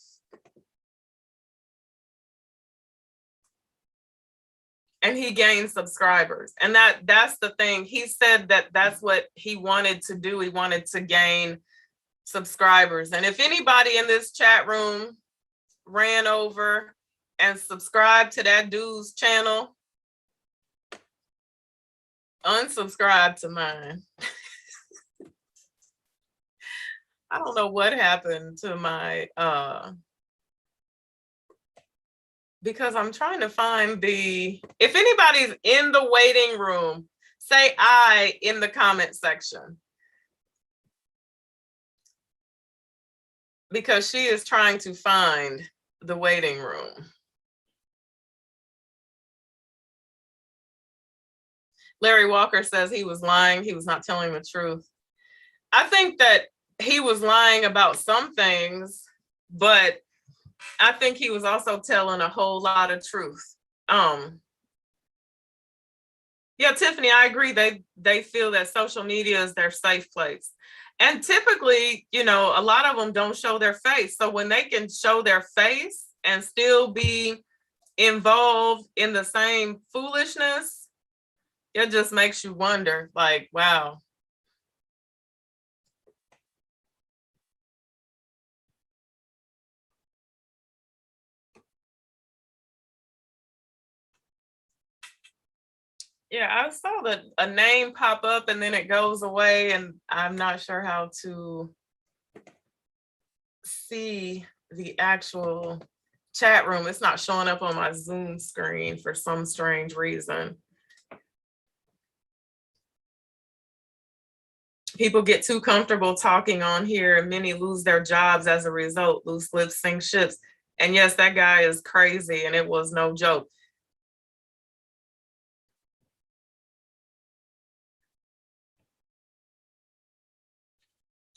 and he gained subscribers. And that's the thing. He said that that's what he wanted to do. He wanted to gain subscribers. And if anybody in this chat room ran over and subscribed to that dude's channel, unsubscribe to mine. I don't know what happened to my because I'm trying to find if anybody's in the waiting room, say I in the comment section. Because she is trying to find the waiting room. Larry Walker says he was lying. He was not telling the truth. I think that he was lying about some things, but I think he was also telling a whole lot of truth. Yeah, Tiffany, I agree. They feel that social media is their safe place. And typically, you know, a lot of them don't show their face. So when they can show their face and still be involved in the same foolishness, it just makes you wonder, like, wow. Yeah, I saw that a name pop up and then it goes away, and I'm not sure how to see the actual chat room. It's not showing up on my Zoom screen for some strange reason. People get too comfortable talking on here, and many lose their jobs as a result. Loose lips sink ships. And yes, that guy is crazy, and it was no joke.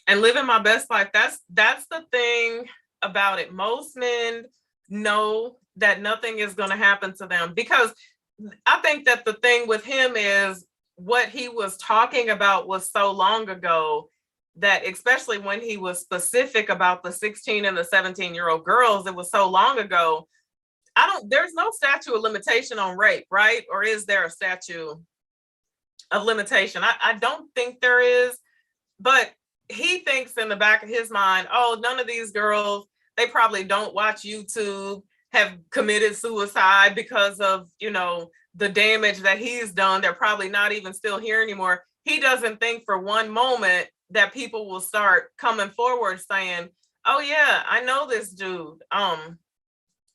And living my best life, that's the thing about it. Most men know that nothing is going to happen to them, because I think that the thing with him is what he was talking about was so long ago that, especially when he was specific about the 16 and the 17-year-old girls, it was so long ago. There's no statute of limitation on rape, right? Or is there a statute of limitation? I don't think there is, but he thinks in the back of his mind, oh, none of these girls, they probably don't watch YouTube, have committed suicide because of, you know, the damage that he's done. They're probably not even still here anymore. He doesn't think for one moment that people will start coming forward saying, oh yeah, I know this dude.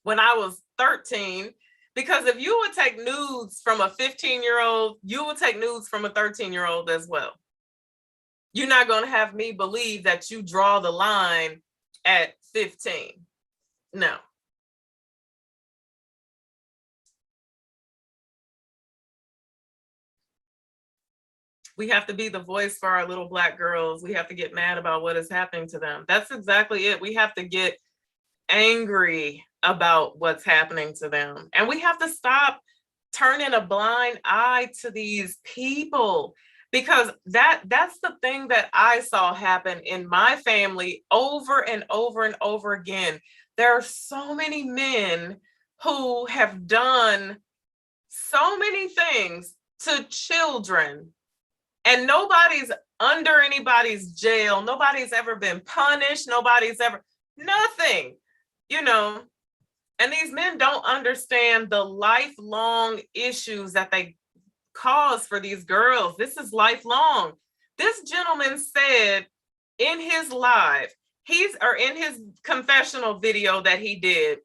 When I was 13, because if you would take nudes from a 15-year-old, you would take nudes from a 13-year-old as well. You're not going to have me believe that you draw the line at 15. No. We have to be the voice for our little Black girls. We have to get mad about what is happening to them. That's exactly it. We have to get angry about what's happening to them. And we have to stop turning a blind eye to these people, because that's the thing that I saw happen in my family over and over and over again. There are so many men who have done so many things to children, and nobody's under anybody's jail. Nobody's ever been punished. Nobody's ever, nothing, you know. And these men don't understand the lifelong issues that they cause for these girls. This is lifelong. This gentleman said in his live, in his confessional video that he did,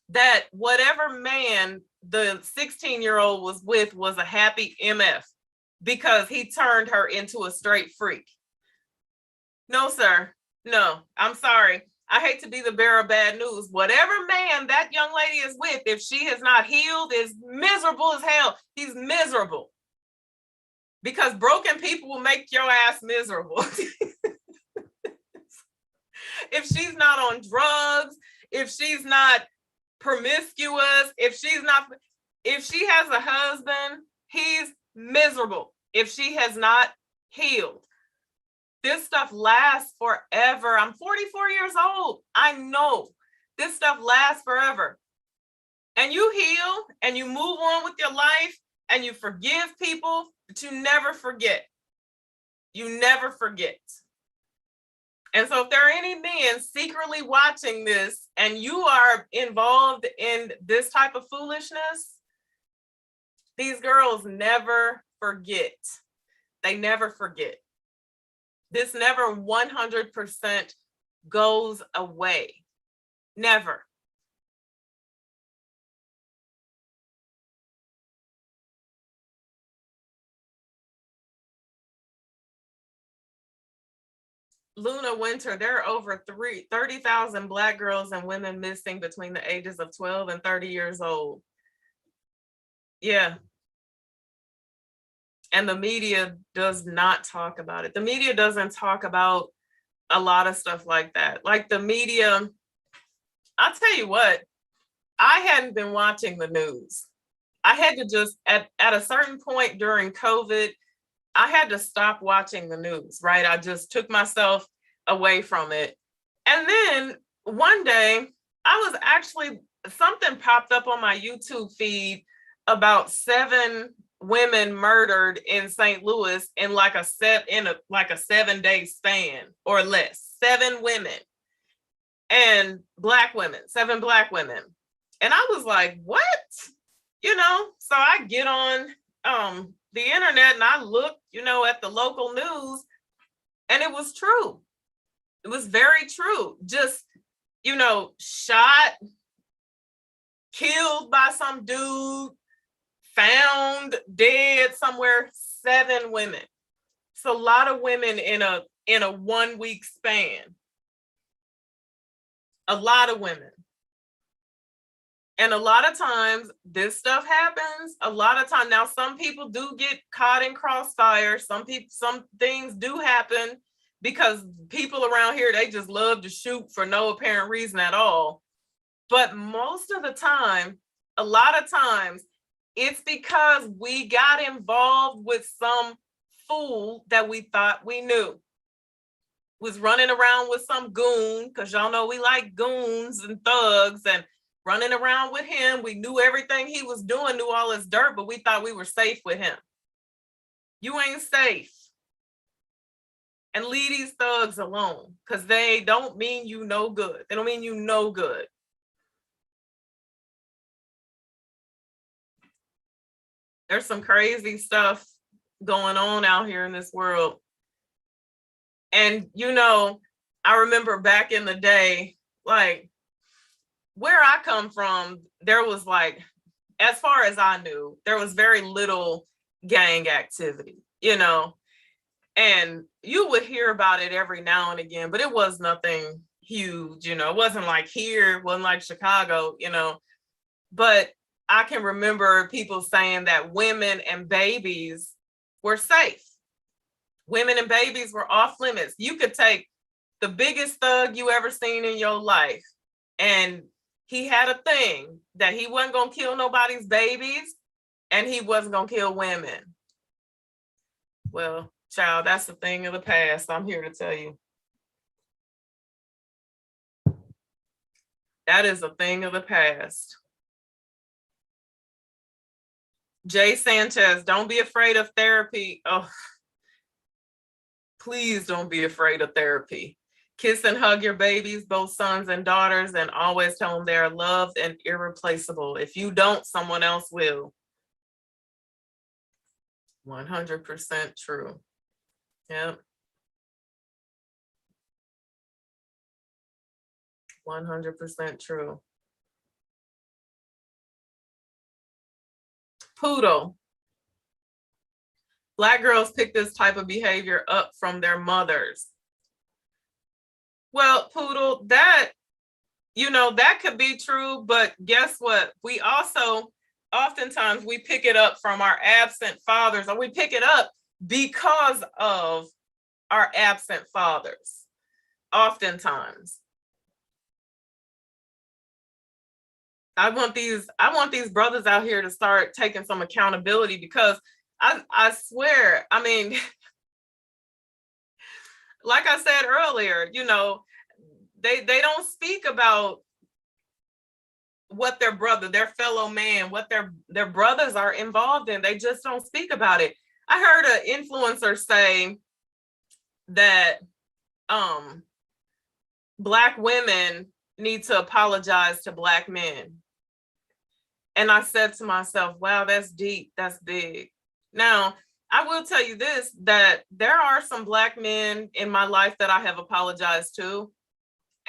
that whatever man the 16-year-old was with was a happy MF because he turned her into a straight freak. No, sir. No, I'm sorry. I hate to be the bearer of bad news. Whatever man that young lady is with, if she has not healed, is miserable as hell. He's miserable. Because broken people will make your ass miserable. If she's not on drugs, if she's not promiscuous, if she has a husband, he's miserable. If she has not healed. This stuff lasts forever. I'm 44 years old. I know this stuff lasts forever. and you heal and you move on with your life and you forgive people, but you never forget. You never forget. And so if there are any men secretly watching this and you are involved in this type of foolishness, these girls never forget. They never forget. This never 100% goes away. Never. Luna Winter, there are over 30,000 Black girls and women missing between the ages of 12 and 30 years old. Yeah. And the media does not talk about it. The media doesn't talk about a lot of stuff like that. Like the media, I'll tell you what, I hadn't been watching the news. I had to just, at a certain point during COVID, I had to stop watching the news, right? I just took myself away from it. And then one day, I was actually, something popped up on my YouTube feed about 7 women murdered in St. Louis in like a 7-day span or less. 7 women and Black women, 7 Black women. And I was like, what? So I get on the internet and I look, at the local news, and it was true. It was very true. Just, shot, killed by some dude, found dead somewhere, 7 women. It's a lot of women in a 1-week span. A lot of women. And a lot of times this stuff happens. A lot of time now, some people do get caught in crossfire. Some things do happen because people around here, they just love to shoot for no apparent reason at all. But most of the time, a lot of times, it's because we got involved with some fool that we thought we knew. Was running around with some goon, because y'all know we like goons and thugs, and running around with him. We knew everything he was doing, knew all his dirt, but we thought we were safe with him. You ain't safe. And leave these thugs alone, because they don't mean you no good. They don't mean you no good. There's some crazy stuff going on out here in this world. And, I remember back in the day, like, where I come from, there was like, as far as I knew, there was very little gang activity, and you would hear about it every now and again, but it was nothing huge, it wasn't like here, it wasn't like Chicago, but I can remember people saying that women and babies were safe. Women and babies were off limits. You could take the biggest thug you ever seen in your life, and he had a thing that he wasn't going to kill nobody's babies, and he wasn't going to kill women. Well, child, that's a thing of the past. I'm here to tell you. That is a thing of the past. Jay Sanchez, don't be afraid of therapy. Oh, please don't be afraid of therapy. Kiss and hug your babies, both sons and daughters, and always tell them they're loved and irreplaceable. If you don't, someone else will. 100% true. Yep. 100% true. Poodle. Black girls pick this type of behavior up from their mothers. Well, Poodle, that could be true, but guess what? We also, oftentimes we pick it up from our absent fathers, or we pick it up because of our absent fathers, oftentimes. I want these brothers out here to start taking some accountability, because I swear, I mean, like I said earlier, they don't speak about what their fellow man, what their brothers are involved in. They just don't speak about it. I heard an influencer say that Black women need to apologize to Black men. And I said to myself, wow, that's deep, that's big. Now, I will tell you this, that there are some Black men in my life that I have apologized to.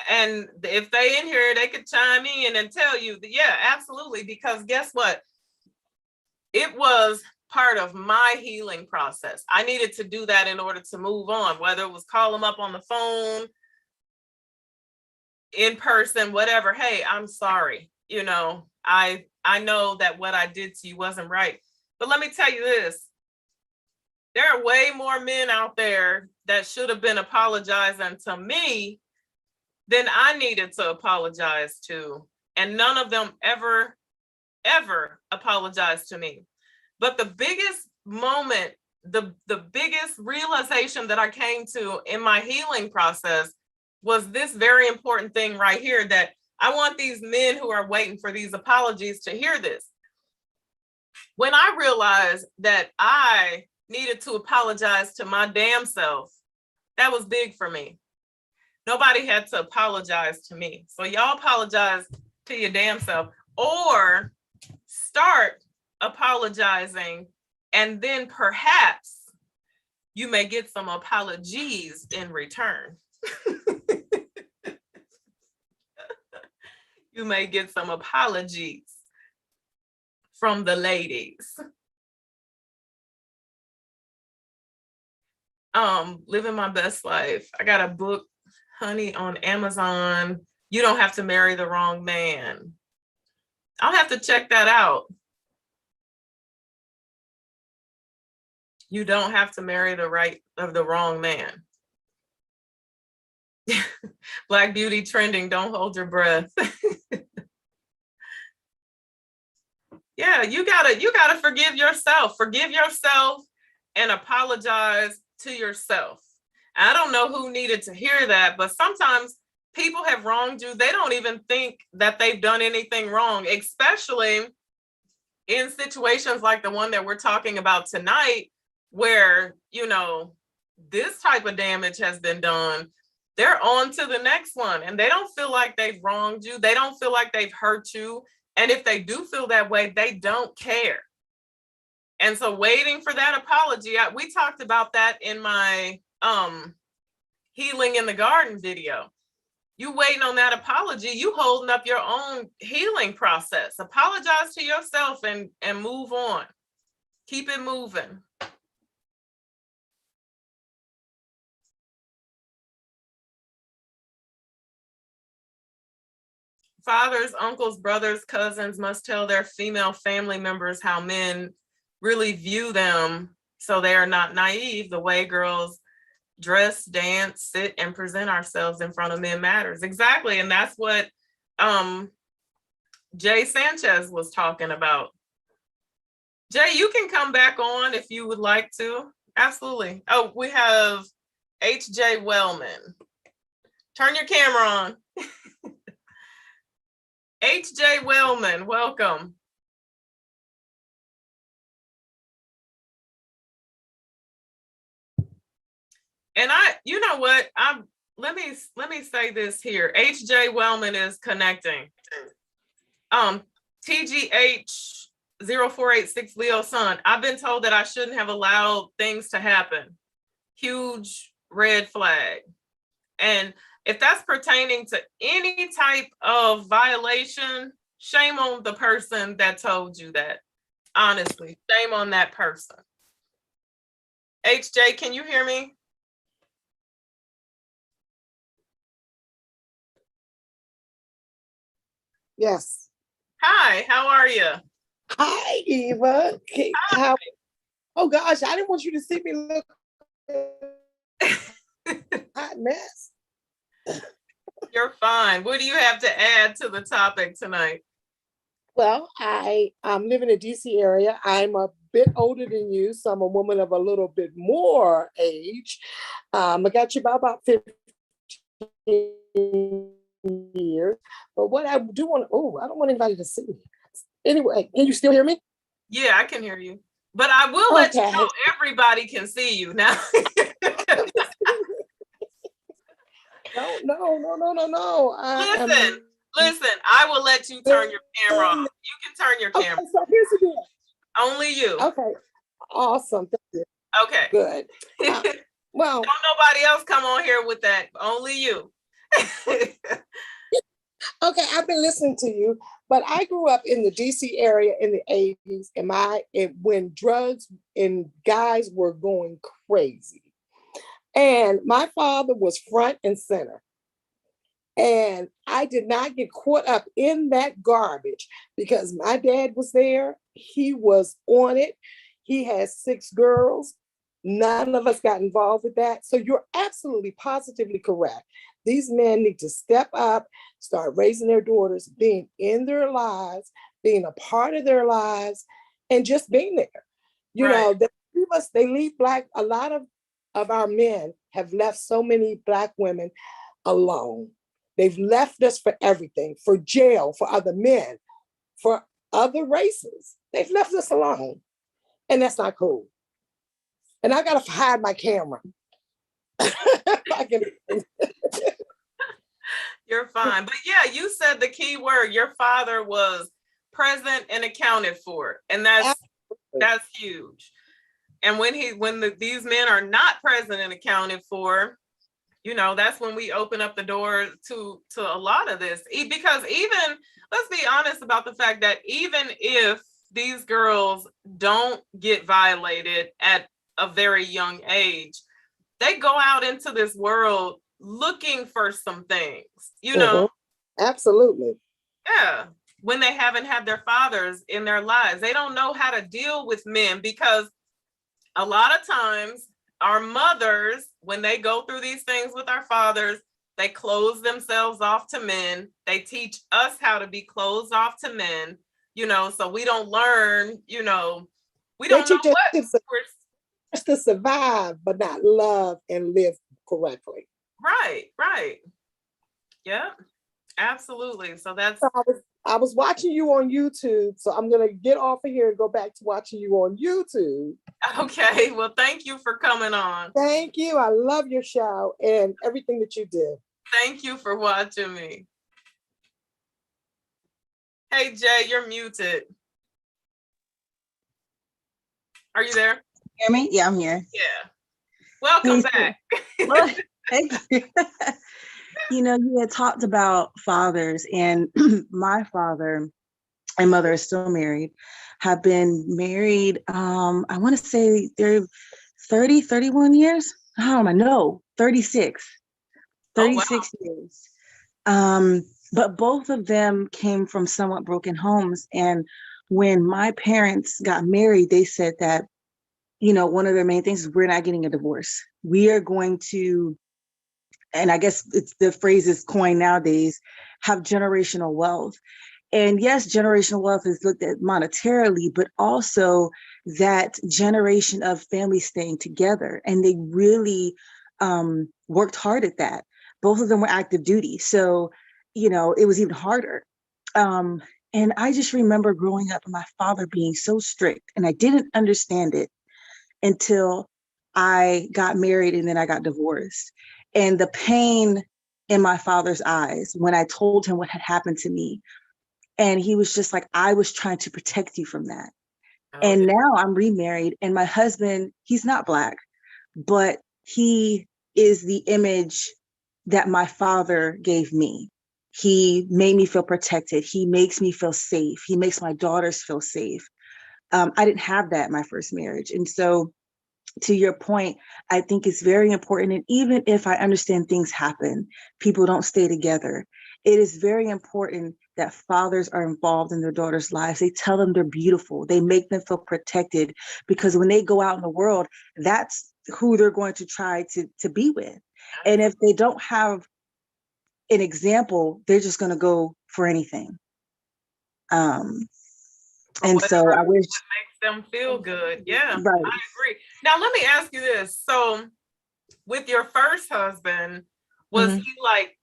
And if they in here, they could chime in and tell you that, yeah, absolutely. Because guess what? It was part of my healing process. I needed to do that in order to move on, whether it was call them up on the phone, in person, whatever. Hey, I'm sorry. You know, I know that what I did to you wasn't right. But let me tell you this. There are way more men out there that should have been apologizing to me than I needed to apologize to. And none of them ever apologized to me. But the biggest moment, the biggest realization that I came to in my healing process was this very important thing right here, that I want these men who are waiting for these apologies to hear this. When I realized that I needed to apologize to my damn self, that was big for me. Nobody had to apologize to me. So y'all apologize to your damn self, or start apologizing, and then perhaps you may get some apologies in return. You may get some apologies from the ladies. Living my best life. I got a book, honey, on Amazon. You Don't Have to Marry the Wrong Man. I'll have to check that out. You don't have to marry the wrong man. Black beauty trending, don't hold your breath. Yeah, you gotta forgive yourself. Forgive yourself and apologize to yourself. I don't know who needed to hear that, but sometimes people have wronged you. They don't even think that they've done anything wrong, especially in situations like the one that we're talking about tonight, where, you know, this type of damage has been done. They're on to the next one, and they don't feel like they've wronged you. They don't feel like they've hurt you. And if they do feel that way, they don't care. And so waiting for that apology, we talked about that in my healing in the garden video. You waiting on that apology, you holding up your own healing process. Apologize to yourself and move on. Keep it moving. Fathers, uncles, brothers, cousins must tell their female family members how men really view them, so they are not naive. The way girls dress, dance, sit, and present ourselves in front of men matters. Exactly. And that's what Jay Sanchez was talking about. Jay, you can come back on if you would like to. Absolutely. Oh, we have H.J. Wellman. Turn your camera on. H.J. Wellman, welcome. And you know what? Let me say this here. H.J. Wellman is connecting. TGH 0486 Leo Sun. I've been told that I shouldn't have allowed things to happen. Huge red flag. And if that's pertaining to any type of violation, shame on the person that told you that. Honestly, shame on that person. HJ, can you hear me? Yes. Hi, how are you? Hi, Eva. Hi. Oh gosh, I didn't want you to see me look hot mess. You're fine. What do you have to add to the topic tonight? Well, I live in the DC area. I'm a bit older than you, so I'm a woman of a little bit more age. I got you by about 15 years. But what I do want, I don't want anybody to see me. Anyway, can you still hear me? Yeah, I can hear you. But I will let you Okay. know everybody can see you now. No. Listen, I will let you turn your camera off. You can turn your Okay, camera. so here's the deal. Only you. Okay, awesome. Thank you. Okay. Good. Well, don't nobody else come on here with that. Only you. okay, I've been listening to you, but I grew up in the DC area in the 80s, when drugs and guys were going crazy. And my father was front and center. And I did not get caught up in that garbage because my dad was there. He was on it. He had 6 girls. None of us got involved with that. So you're absolutely positively correct. These men need to step up, start raising their daughters, being in their lives, being a part of their lives, and just being there. You know, they leave Black, a lot of our men have left so many Black women alone. They've left us for everything, for jail, for other men, for other races. They've left us alone. And that's not cool. And I got to hide my camera. You're fine. But yeah, you said the key word. Your father was present and accounted for. And that's huge. And when these men are not present and accounted for, you know, that's when we open up the door to a lot of this. Because even, let's be honest about the fact that even if these girls don't get violated at a very young age, they go out into this world looking for some things, you know? Absolutely. Yeah. When they haven't had their fathers in their lives, they don't know how to deal with men, because a lot of times our mothers, when they go through these things with our fathers, they close themselves off to men. They teach us how to be closed off to men, you know, so we don't learn, you know, we don't know what just to survive, but not love and live correctly. Right. Yeah, absolutely. So that's. So I was watching you on YouTube, so I'm gonna get off of here and go back to watching you on YouTube. Okay, well, thank you for coming on. Thank you. I love your show and everything that you did. Thank you for watching me. Hey, Jay, you're muted. Are you there? Hear me? Yeah, I'm here. Yeah. Welcome back. Thank you. You know, you had talked about fathers, and my father and mother are still married, have been married, I want to say they're 31 years. How am I? No, 36 years. But both of them came from somewhat broken homes. And when my parents got married, they said that, you know, one of their main things is we're not getting a divorce. We are going to, and I guess it's the phrase is coined nowadays, have generational wealth. And yes, generational wealth is looked at monetarily, but also that generation of families staying together. And they really worked hard at that. Both of them were active duty. So, you know, it was even harder. And I just remember growing up and my father being so strict, and I didn't understand it until I got married and then I got divorced. And the pain in my father's eyes when I told him what had happened to me. And he was just like, I was trying to protect you from that. And now I'm remarried, and my husband, he's not Black, but he is the image that my father gave me. He made me feel protected. He makes me feel safe. He makes my daughters feel safe. I didn't have that in my first marriage. And so to your point, I think it's very important. And even if I understand things happen, people don't stay together, it is very important that fathers are involved in their daughters' lives. They tell them they're beautiful. They make them feel protected, because when they go out in the world, that's who they're going to try to be with. And if they don't have an example, they're just going to go for anything. And so I wish makes them feel good. Yeah, right. I agree. Now, let me ask you this. So with your first husband, was he like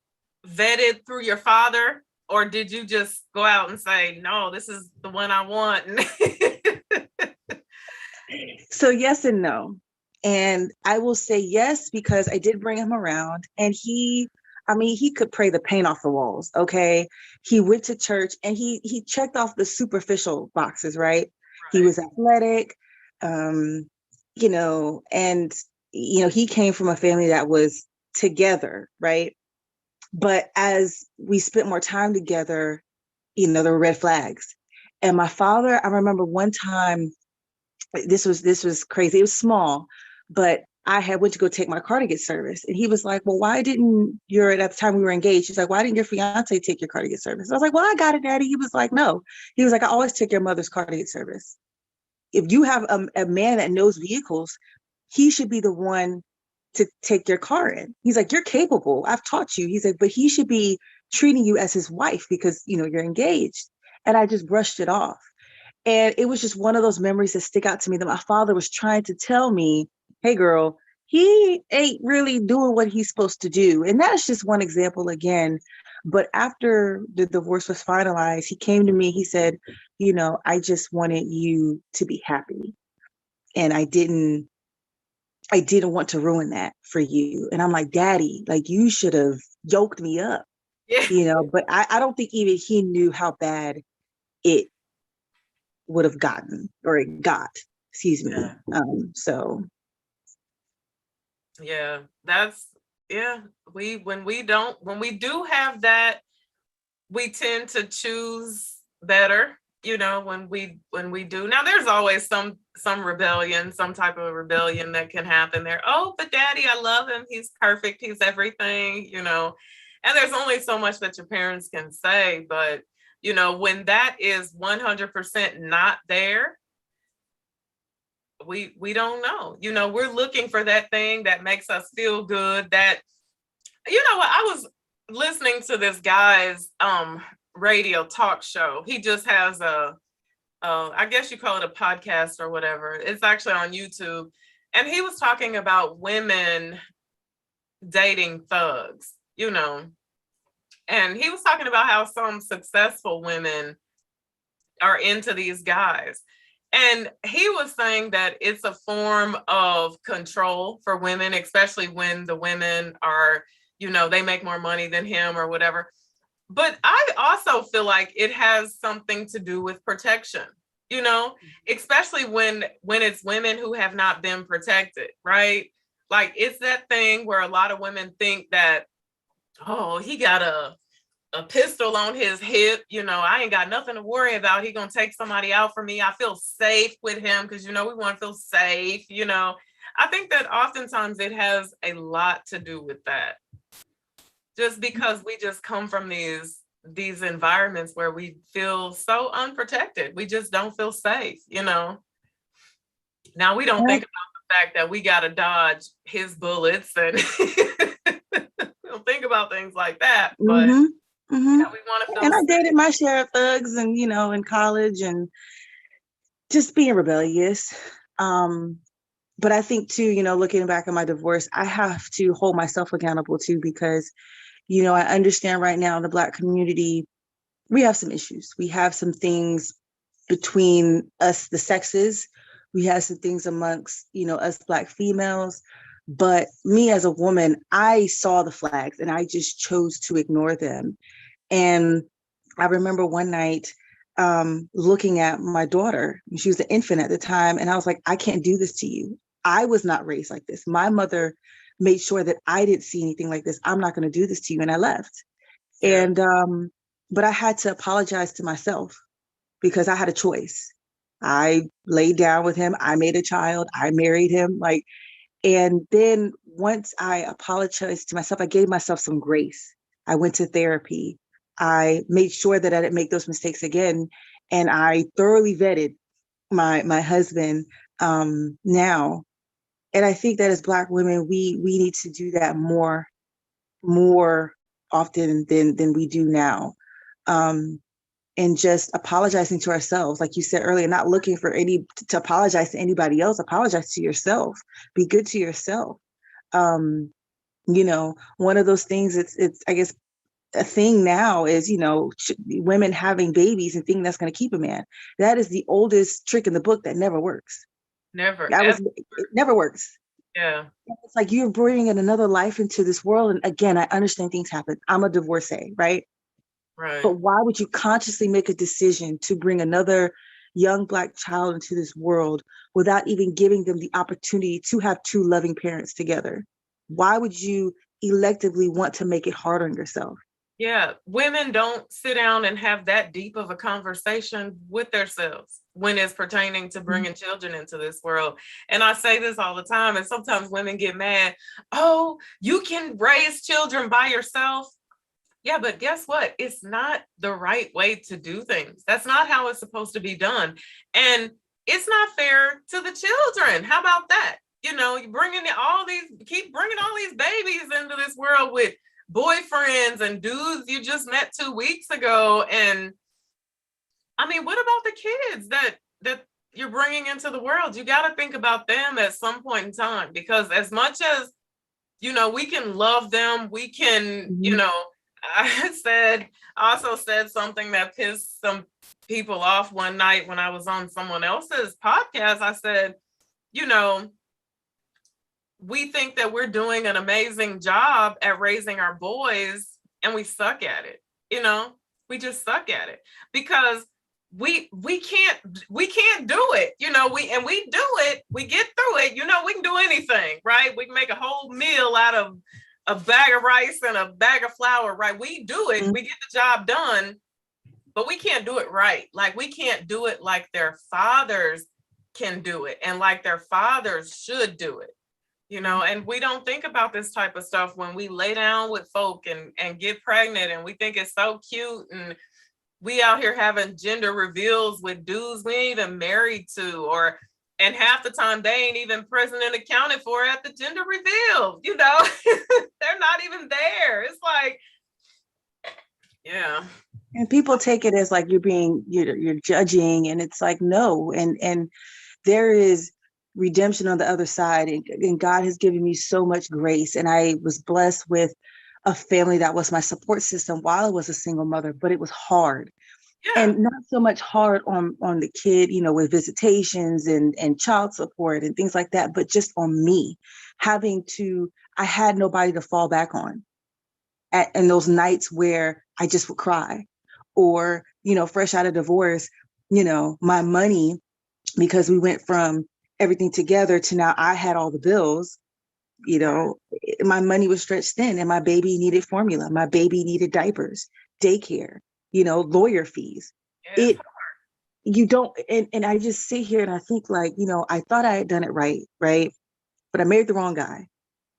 vetted through your father, or did you just go out and say, no, this is the one I want? So yes and no. And I will say yes, because I did bring him around, and he could pray the paint off the walls. Okay. He went to church, and he checked off the superficial boxes, right? He was athletic, um, and he came from a family that was together, right? But as we spent more time together, there were red flags. And my father, I remember one time, this was crazy. It was small, but I had went to go take my car to get service. And he was like, well, why didn't at the time we were engaged, he's like, why didn't your fiance take your car to get service? I was like, well, I got it, Daddy. He was like, no. He was like, I always take your mother's car to get service. If you have a man that knows vehicles, he should be the one to take your car in. He's like, you're capable. I've taught you. He's like, but he should be treating you as his wife because, you're engaged. And I just brushed it off. And it was just one of those memories that stick out to me, that my father was trying to tell me, hey, girl, he ain't really doing what he's supposed to do. And that's just one example again. But after the divorce was finalized, he came to me, he said, I just wanted you to be happy. And I didn't want to ruin that for you. And I'm like, Daddy, like, you should have yoked me up, but I don't think even he knew how bad it would have gotten, or it got, excuse me. So Yeah, when we do have that, we tend to choose better, when we do. Now there's always some rebellion, some type of rebellion that can happen there. Oh, but Daddy, I love him, he's perfect, he's everything, and there's only so much that your parents can say. But when that is 100% not there, we don't know. We're looking for that thing that makes us feel good. That, what, I was listening to this guy's radio talk show. He just has I guess you call it a podcast or whatever. It's actually on YouTube. And he was talking about women dating thugs, and he was talking about how some successful women are into these guys. And he was saying that it's a form of control for women, especially when the women are, they make more money than him or whatever. But I also feel like it has something to do with protection, especially when it's women who have not been protected, right? Like, it's that thing where a lot of women think that, oh, he got a pistol on his hip, I ain't got nothing to worry about. He gonna take somebody out for me. I feel safe with him because, we want to feel safe, I think that oftentimes it has a lot to do with that. Just because we just come from these environments where we feel so unprotected. We just don't feel safe, Now we don't think about the fact that we gotta dodge his bullets, and we don't think about things like that. But we want to feel and I safe. dated my share of thugs, and in college, and just being rebellious. But I think too, looking back at my divorce, I have to hold myself accountable too, because I understand right now in the Black community, we have some issues. We have some things between us, the sexes. We have some things amongst, us Black females. But me as a woman, I saw the flags and I just chose to ignore them. And I remember one night looking at my daughter. She was an infant at the time. And I was like, I can't do this to you. I was not raised like this. My mother made sure that I didn't see anything like this. I'm not going to do this to you. And I left. Yeah. And, but I had to apologize to myself because I had a choice. I laid down with him. I made a child. I married him. And then once I apologized to myself, I gave myself some grace. I went to therapy. I made sure that I didn't make those mistakes again. And I thoroughly vetted my husband now. And I think that as Black women, we need to do that more often than we do now. And just apologizing to ourselves, like you said earlier, not looking for to apologize to anybody else. Apologize to yourself. Be good to yourself. One of those things. It's I guess a thing now is, women having babies and thinking that's going to keep a man. That is the oldest trick in the book that never works. Never. It never works. Yeah. It's like you're bringing another life into this world. And again, I understand things happen. I'm a divorcee, right? Right. But why would you consciously make a decision to bring another young Black child into this world without even giving them the opportunity to have two loving parents together? Why would you electively want to make it hard on yourself? Yeah, women don't sit down and have that deep of a conversation with themselves when it's pertaining to bringing children into this world. And I say this all the time, and sometimes women get mad. Oh, you can raise children by yourself. Yeah, but guess what? It's not the right way to do things. That's not how it's supposed to be done. And it's not fair to the children. How about that? You keep bringing all these babies into this world with boyfriends and dudes you just met 2 weeks ago. And I mean, what about the kids that you're bringing into the world? You got to think about them at some point in time, because as much as, we can love them, we can, I also said something that pissed some people off one night when I was on someone else's podcast. I said, we think that we're doing an amazing job at raising our boys, and we suck at it. We just suck at it because we can't do it. We do it. We get through it. We can do anything, right? We can make a whole meal out of a bag of rice and a bag of flour, right? We do it. We get the job done, but we can't do it right. Like, we can't do it like their fathers can do it and like their fathers should do it. And we don't think about this type of stuff when we lay down with folk and get pregnant, and we think it's so cute, and we out here having gender reveals with dudes we ain't even married to, and half the time they ain't even present and accounted for at the gender reveal. They're not even there. It's like, yeah. And people take it as like you're judging, and it's like, no. And there is redemption on the other side, and God has given me so much grace, and I was blessed with a family that was my support system while I was a single mother, but it was hard. Yeah. And not so much hard on the kid, with visitations and child support and things like that, but just on me I had nobody to fall back on and those nights where I just would cry, or, fresh out of divorce, my money, because we went from everything together to now I had all the bills, my money was stretched thin, and my baby needed formula. My baby needed diapers, daycare, lawyer fees. Yeah. You don't, and I just sit here and I think like, I thought I had done it right. But I married the wrong guy.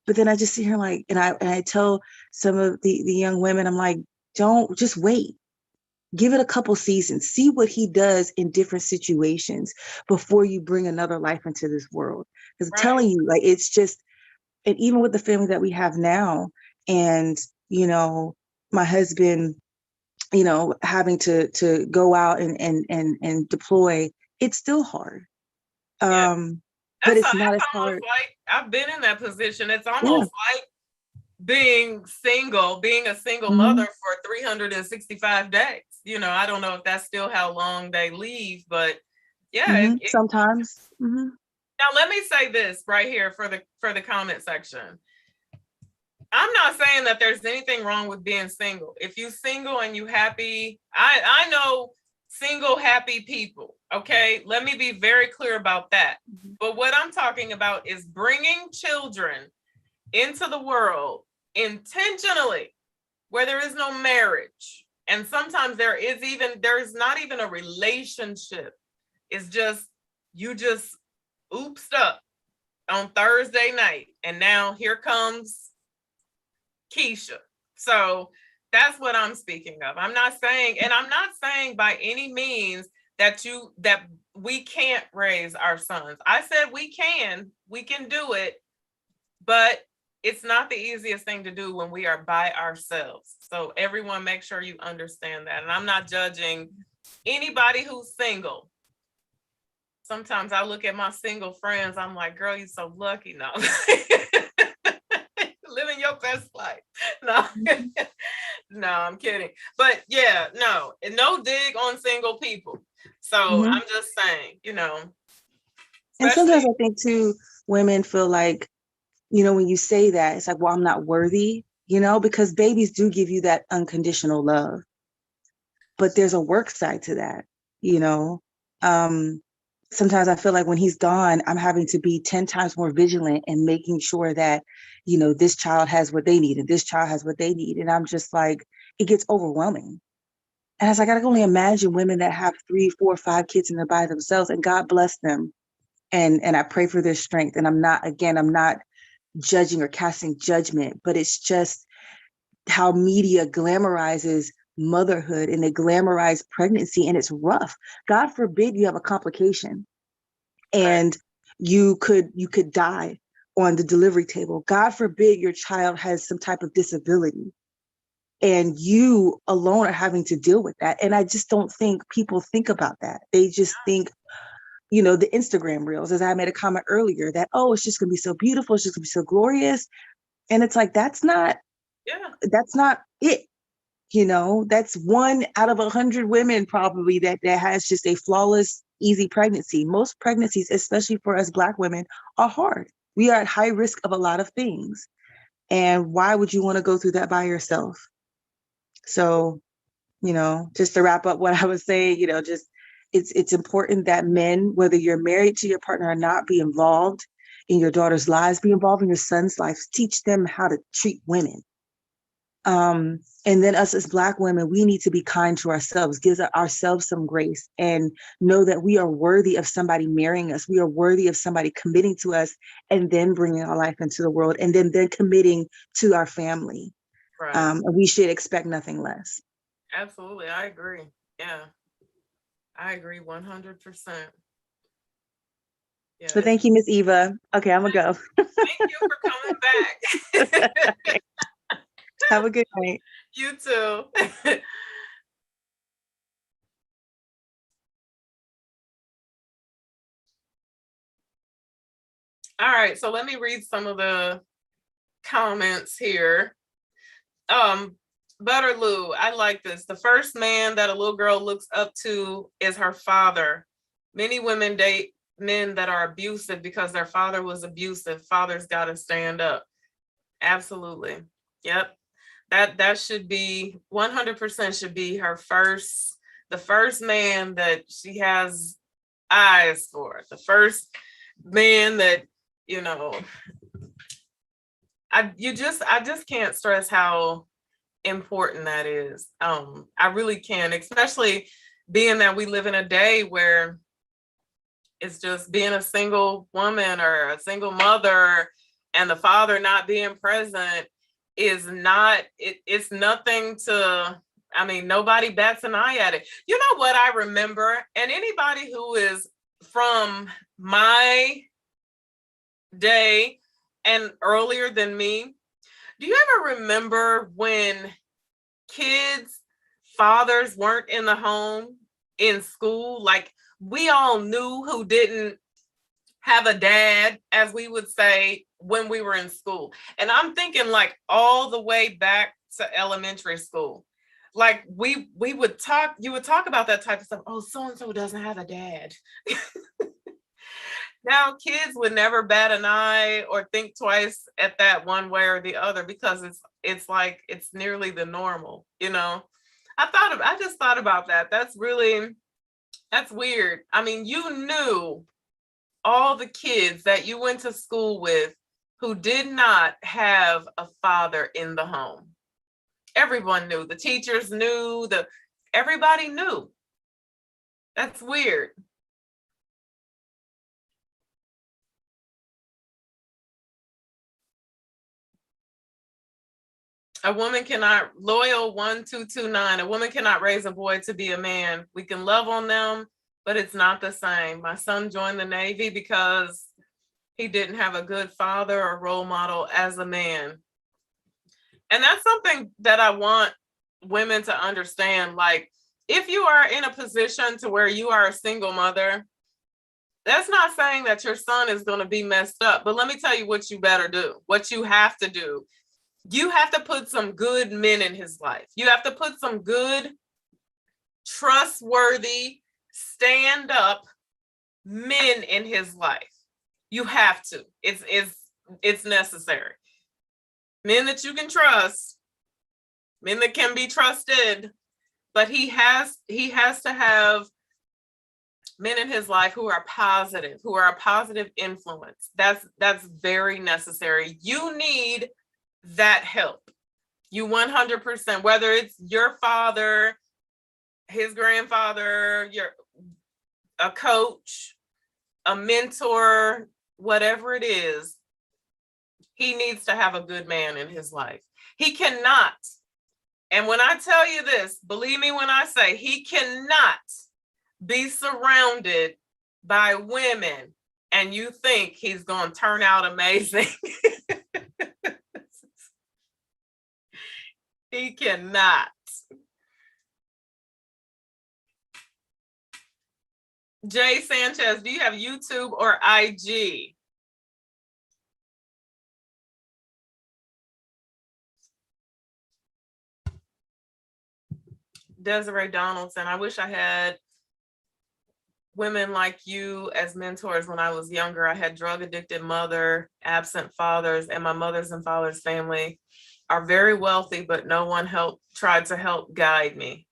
But then I just sit here like, and I tell some of the young women, I'm like, don't, just wait. Give it a couple seasons, see what he does in different situations before you bring another life into this world. Because I'm telling you, like, it's just, and even with the family that we have now, and, my husband, having to go out and deploy, it's still hard. Yeah. But it's not as hard. Like, I've been in that position. It's almost like being a single mother for 365 days. I don't know if that's still how long they leave, but yeah. Sometimes. Mm-hmm. Now, let me say this right here for the comment section. I'm not saying that there's anything wrong with being single. If you're single and you happy, I know single happy people. Okay, let me be very clear about that. But what I'm talking about is bringing children into the world intentionally, where there is no marriage, and sometimes there is not even a relationship. It's just you just oopsed up on Thursday night, and now here comes Keisha. So that's what I'm speaking of. I'm not saying by any means that we can't raise our sons. I said we can do it, but it's not the easiest thing to do when we are by ourselves. So everyone, make sure you understand that. And I'm not judging anybody who's single. Sometimes I look at my single friends, I'm like, girl, you're so lucky. No. Living your best life. No. No, I'm kidding. But yeah, no, and no dig on single people. So Mhm. I'm just saying, And sometimes especially, I think too, women feel like, when you say that, it's like, well, I'm not worthy, because babies do give you that unconditional love. But there's a work side to that, you know. Um, Sometimes I feel like when he's gone, I'm having to be 10 times more vigilant and making sure that, this child has what they need and this child has what they need. And I'm just like, it gets overwhelming. And I can only imagine women that have 3, 4, 5 kids and they're by themselves, and God bless them. And I pray for their strength. And I'm not judging or casting judgment, but it's just how media glamorizes motherhood and they glamorize pregnancy, and it's rough. God forbid you have a complication right, and you could die on the delivery table. God forbid your child has some type of disability and you alone are having to deal with that. And I just don't think people think about that. They just think, the Instagram reels, as I made a comment earlier, that, oh, it's just going to be so beautiful, it's just going to be so glorious. And it's like, that's not it. That's 1 out of 100 women probably that has just a flawless, easy pregnancy. Most pregnancies, especially for us Black women, are hard. We are at high risk of a lot of things. And why would you want to go through that by yourself? So, just to wrap up what I was saying, just it's important that men, whether you're married to your partner or not, be involved in your daughter's lives, be involved in your son's life, teach them how to treat women. And then us as Black women, we need to be kind to ourselves, give ourselves some grace, and know that we are worthy of somebody marrying us. We are worthy of somebody committing to us and then bringing our life into the world and then committing to our family. right. And we should expect nothing less. Absolutely. I agree. Yeah. I agree 100%. Yeah. So thank you, Miss Eva. Okay, I'm gonna go. Thank you for coming back. Have a good night. You too. All right, so let me read some of the comments here. Butterloo, I like this. The first man that a little girl looks up to is her father. Many women date men that are abusive because their father was abusive. Father's got to stand up. Absolutely. Yep. That should be 100% should be the first man that she has eyes for. The first man that, I just can't stress how important that is. I really can, especially being that we live in a day where it's just being a single woman or a single mother and the father not being present is not, it's nothing to, nobody bats an eye at it. You know what I remember, and anybody who is from my day and earlier than me, do you ever remember when kids' fathers weren't in the home in school? Like, we all knew who didn't have a dad, as we would say, when we were in school. And I'm thinking like all the way back to elementary school. Like we would talk, you would talk about that type of stuff. Oh, so-and-so doesn't have a dad. Now kids would never bat an eye or think twice at that one way or the other, because it's like it's nearly the normal, I just thought about that. That's weird. You knew all the kids that you went to school with who did not have a father in the home. Everyone knew. The teachers knew. Everybody knew. That's weird. A woman cannot, loyal 1229, a woman cannot raise a boy to be a man. We can love on them, but it's not the same. My son joined the Navy because he didn't have a good father or role model as a man. And that's something that I want women to understand. Like, if you are in a position to where you are a single mother, that's not saying that your son is going to be messed up. But let me tell you what you better do, what you have to do. You have to put some good men in his life. You have to put some good, trustworthy, stand up men in his life. You have to. It's necessary. Men that you can trust, men that can be trusted, but he has to have men in his life who are positive, who are a positive influence. That's very necessary. You need that help. You 100%, whether it's your father, his grandfather, a coach, a mentor, whatever it is, he needs to have a good man in his life. He cannot, and when I tell you this, believe me when I say he cannot be surrounded by women and you think he's going to turn out amazing. He cannot. Jay Sanchez, do you have YouTube or IG? Desiree Donaldson, I wish I had women like you as mentors when I was younger. I had drug addicted mother, absent fathers, and my mother's and father's family are very wealthy, but no one tried to help guide me.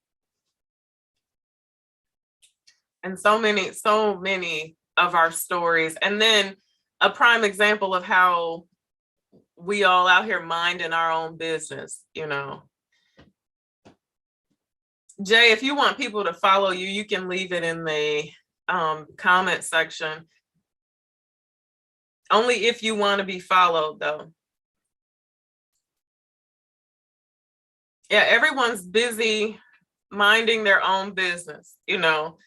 And so many of our stories. And then a prime example of how we all out here minding our own business, you know. Jay, if you want people to follow you, you can leave it in the comment section. Only if you want to be followed, though. Yeah, everyone's busy minding their own business, you know,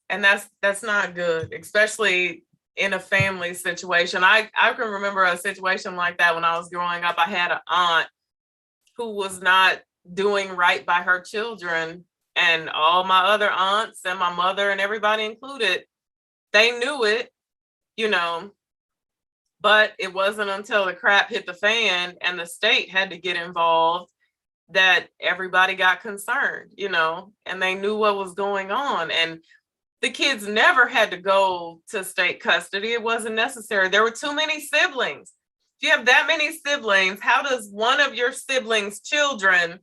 and that's not good, especially in a family situation. I can remember a situation like that when I was growing up. I had an aunt who was not doing right by her children, and all my other aunts and my mother and everybody included, they knew it, you know, but it wasn't until the crap hit the fan and the state had to get involved that everybody got concerned, you know, and they knew what was going on. And the kids never had to go to state custody. It wasn't necessary. There were too many siblings. If you have that many siblings, how does one of your siblings' children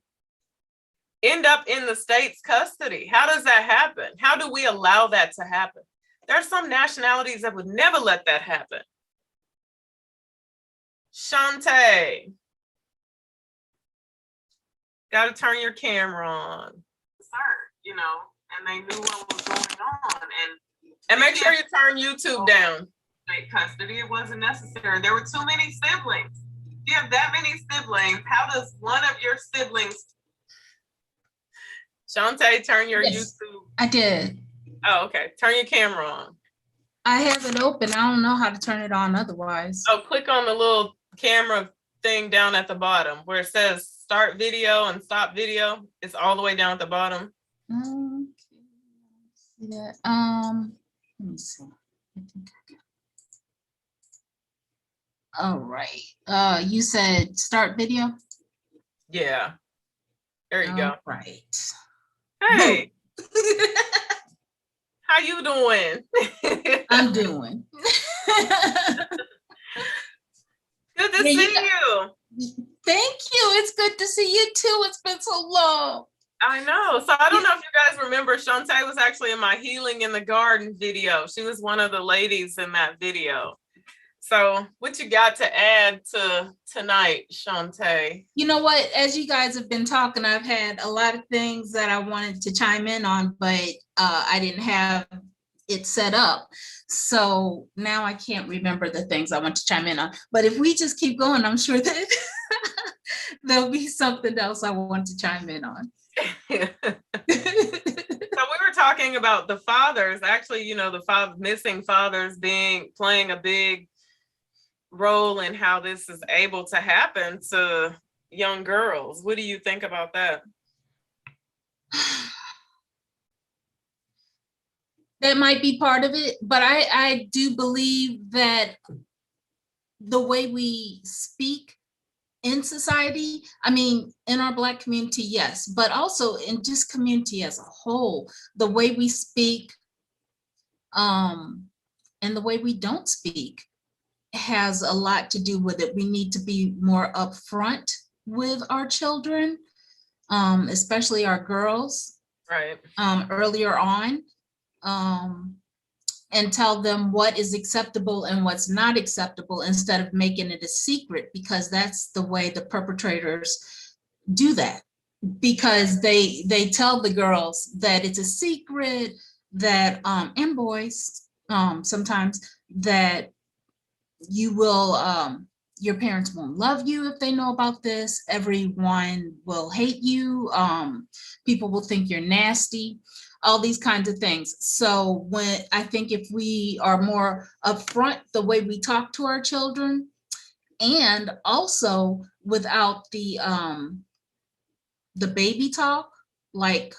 end up in the state's custody? How does that happen? How do we allow that to happen? There are some nationalities that would never let that happen. Shantae, got to turn your camera on. Sir, you know, and they knew what was going on. And make sure you turn YouTube down. State custody, it wasn't necessary. There were too many siblings. If you have that many siblings, how does one of your siblings... Shantae, turn your YouTube. I did. Oh, okay. Turn your camera on. I have it open. I don't know how to turn it on otherwise. Oh, click on the little camera thing down at the bottom where it says start video and stop video. It's all the way down at the bottom. Okay. See that? Let me see. All right. You said start video? Yeah. There you go. Right. Hey. How you doing? I'm doing. Good to see you. Thank you. It's good to see you too. It's been so long. I know. So I don't know if you guys remember, Shantae was actually in my Healing in the Garden video. She was one of the ladies in that video. So what you got to add to tonight, Shantae? You know what? As you guys have been talking, I've had a lot of things that I wanted to chime in on, but I didn't have it set up. So now I can't remember the things I want to chime in on. But if we just keep going, I'm sure that there'll be something else I want to chime in on. So we were talking about the fathers, actually, you know, the missing fathers playing a big role in how this is able to happen to young girls. What do you think about that? That might be part of it, but I do believe that the way we speak in society, I mean, in our Black community, yes, but also in just community as a whole, the way we speak and the way we don't speak has a lot to do with it. We need to be more upfront with our children, especially our girls, Right. earlier on, and tell them what is acceptable and what's not acceptable instead of making it a secret, because that's the way the perpetrators do that. Because they tell the girls that it's a secret, that and boys sometimes, that you will your parents won't love you if they know about this. Everyone will hate you. People will think you're nasty, all these kinds of things. So when I think if we are more upfront the way we talk to our children, and also without the baby talk, like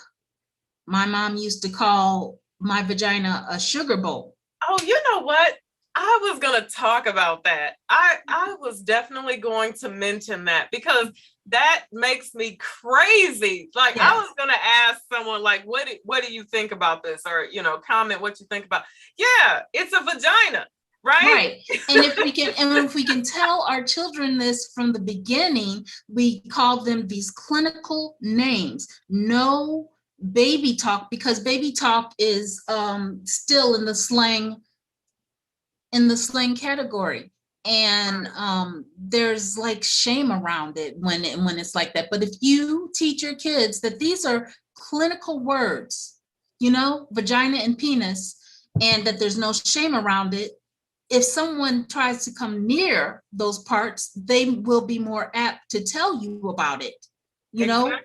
my mom used to call my vagina a sugar bowl. Oh, you know what? I was going to talk about that. I was definitely going to mention that because that makes me crazy. Like, Yes. I was going to ask someone, like, what do you think about this? Or, comment what you think about. Yeah, it's a vagina, right? Right. And if we can tell our children this from the beginning, we call them these clinical names. No baby talk, because baby talk is still in the slang category. And there's like shame around it when it's like that. But if you teach your kids that these are clinical words, vagina and penis, and that there's no shame around it, if someone tries to come near those parts, they will be more apt to tell you about it. Exactly.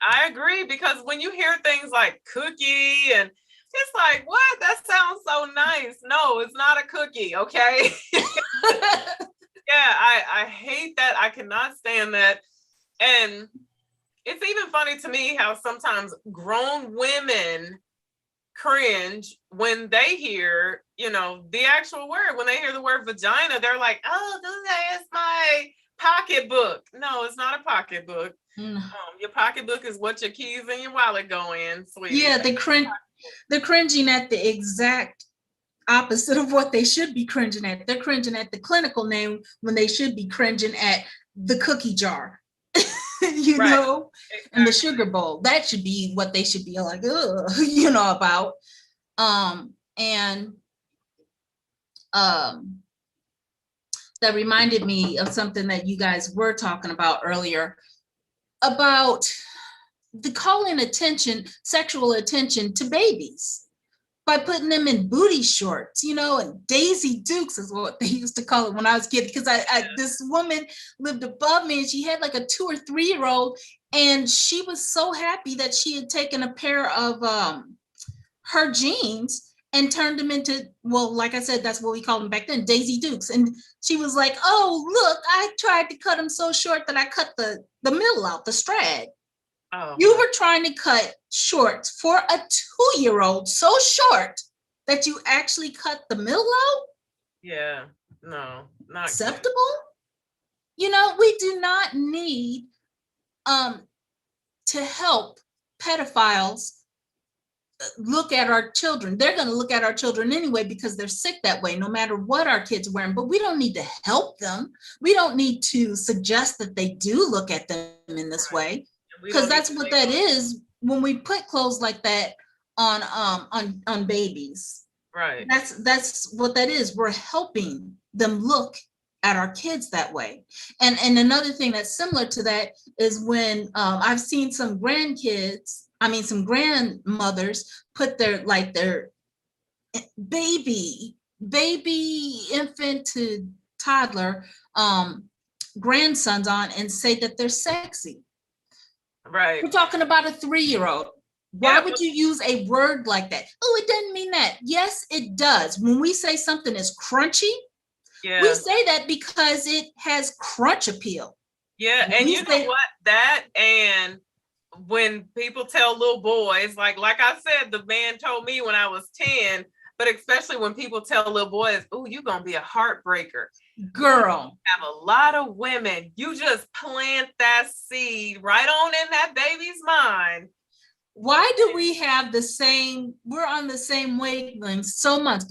I agree, because when you hear things like cookie, and it's like, what? That sounds so nice. No, it's not a cookie, okay? Yeah, I hate that. I cannot stand that. And it's even funny to me how sometimes grown women cringe when they hear, the actual word. When they hear the word vagina, they're like, oh, that's my pocketbook. No, it's not a pocketbook. Your pocketbook is what your keys and your wallet go in, sweetie. Yeah, they're cringing at the exact opposite of what they should be cringing at. They're cringing at the clinical name when they should be cringing at the cookie jar, Exactly. And the sugar bowl. That should be what they should be like, ugh, about. That reminded me of something that you guys were talking about earlier, about the calling sexual attention to babies by putting them in booty shorts, and Daisy Dukes is what they used to call it when I was a kid, because this woman lived above me and she had like a 2 or 3 year old, and she was so happy that she had taken a pair of her jeans and turned them into, well, like I said, that's what we called them back then, Daisy Dukes. And she was like, oh, look, I tried to cut them so short that I cut the middle out, the strad. Oh. You were trying to cut shorts for a 2-year-old so short that you actually cut the middle out? Yeah, no, not acceptable. We do not need to help pedophiles look at our children. They're going to look at our children anyway because they're sick that way, no matter what our kids are wearing. But we don't need to help them. We don't need to suggest that they do look at them in this way, because that's what that is when we put clothes like that on babies. Right. That's what that is. We're helping them look at our kids that way. And another thing that's similar to that is when I've seen some grandmothers put their baby, infant to toddler grandsons on and say that they're sexy. Right. We're talking about a 3-year-old. Why would you use a word like that? Oh, it doesn't mean that. Yes, it does. When we say something is crunchy, we say that because it has crunch appeal. Yeah, and you know what? That, and when people tell little boys, like I said, the man told me when I was 10, but especially when people tell little boys, oh, you're gonna be a heartbreaker. Girl. Have a lot of women. You just plant that seed right on in that baby's mind. Why do we have we're on the same wavelength so much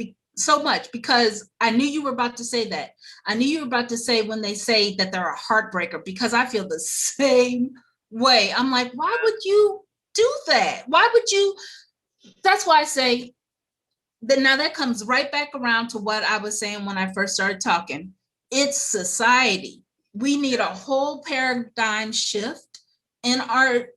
because I knew you were about to say that. I knew you were about to say when they say that they're a heartbreaker, because I feel the same way. I'm like, why would you do that? Why would you? That's why I say that. Now that comes right back around to what I was saying when I first started talking. It's society. We need a whole paradigm shift in our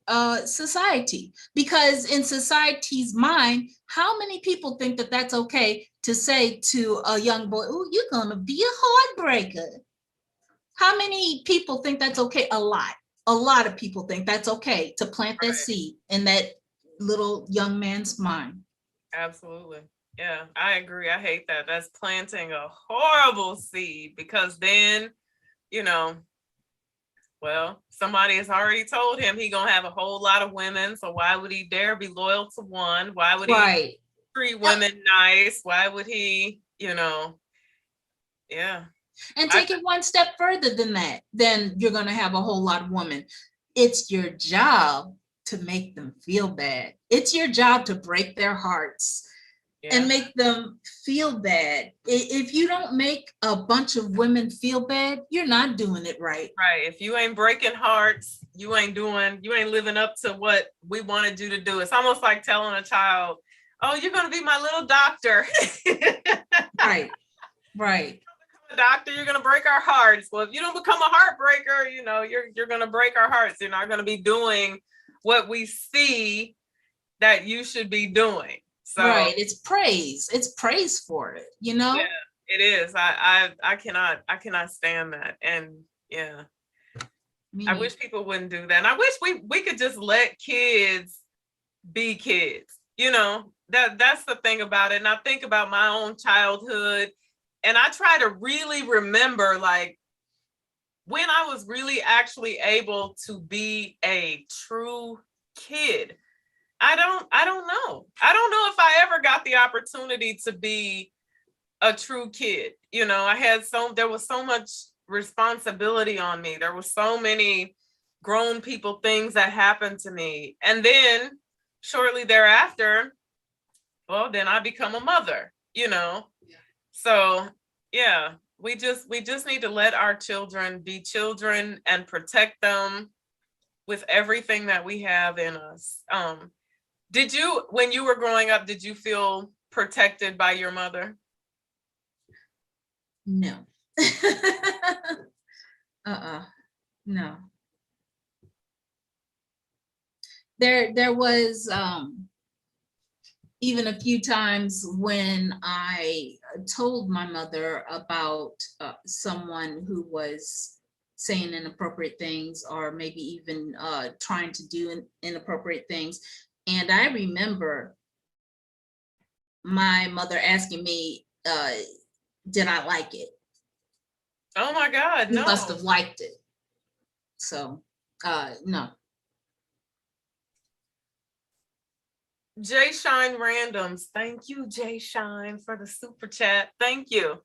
society, because in society's mind, how many people think that that's okay to say to a young boy, oh, you're gonna be a heartbreaker? How many people think that's okay? A lot of people think that's okay to plant that seed in that little young man's mind. Absolutely. Yeah, I agree. I hate that. That's planting a horrible seed, because then, well, somebody has already told him he gonna have a whole lot of women. So why would he dare be loyal to one? Why would he treat women nice? Why would he, yeah. And take it one step further than that, then you're gonna have a whole lot of women. It's your job to make them feel bad. It's your job to break their hearts and make them feel bad. If you don't make a bunch of women feel bad, you're not doing it right. Right. If you ain't breaking hearts, you ain't living up to what we wanted you to do. It's almost like telling a child, oh, you're going to be my little doctor. Right. Right. A doctor, you're going to break our hearts. Well, if you don't become a heartbreaker, you're going to break our hearts. You're not going to be doing what we see that you should be doing. So, right. It's praise for it, Yeah, it is. I cannot stand that. And yeah, I wish people wouldn't do that. And I wish we could just let kids be kids. That's the thing about it. And I think about my own childhood, and I try to really remember, like, when I was really actually able to be a true kid. I don't know. I don't know if I ever got the opportunity to be a true kid. There was so much responsibility on me. There were so many grown people things that happened to me. And then shortly thereafter, well, then I become a mother, So yeah, we just need to let our children be children and protect them with everything that we have in us. When you were growing up, did you feel protected by your mother? No. No. There was even a few times when I told my mother about someone who was saying inappropriate things, or maybe even trying to do inappropriate things. And I remember my mother asking me, did I like it? Oh my God, You no. must have liked it. So, no. Jay Shine Randoms. Thank you, Jay Shine, for the super chat. Thank you.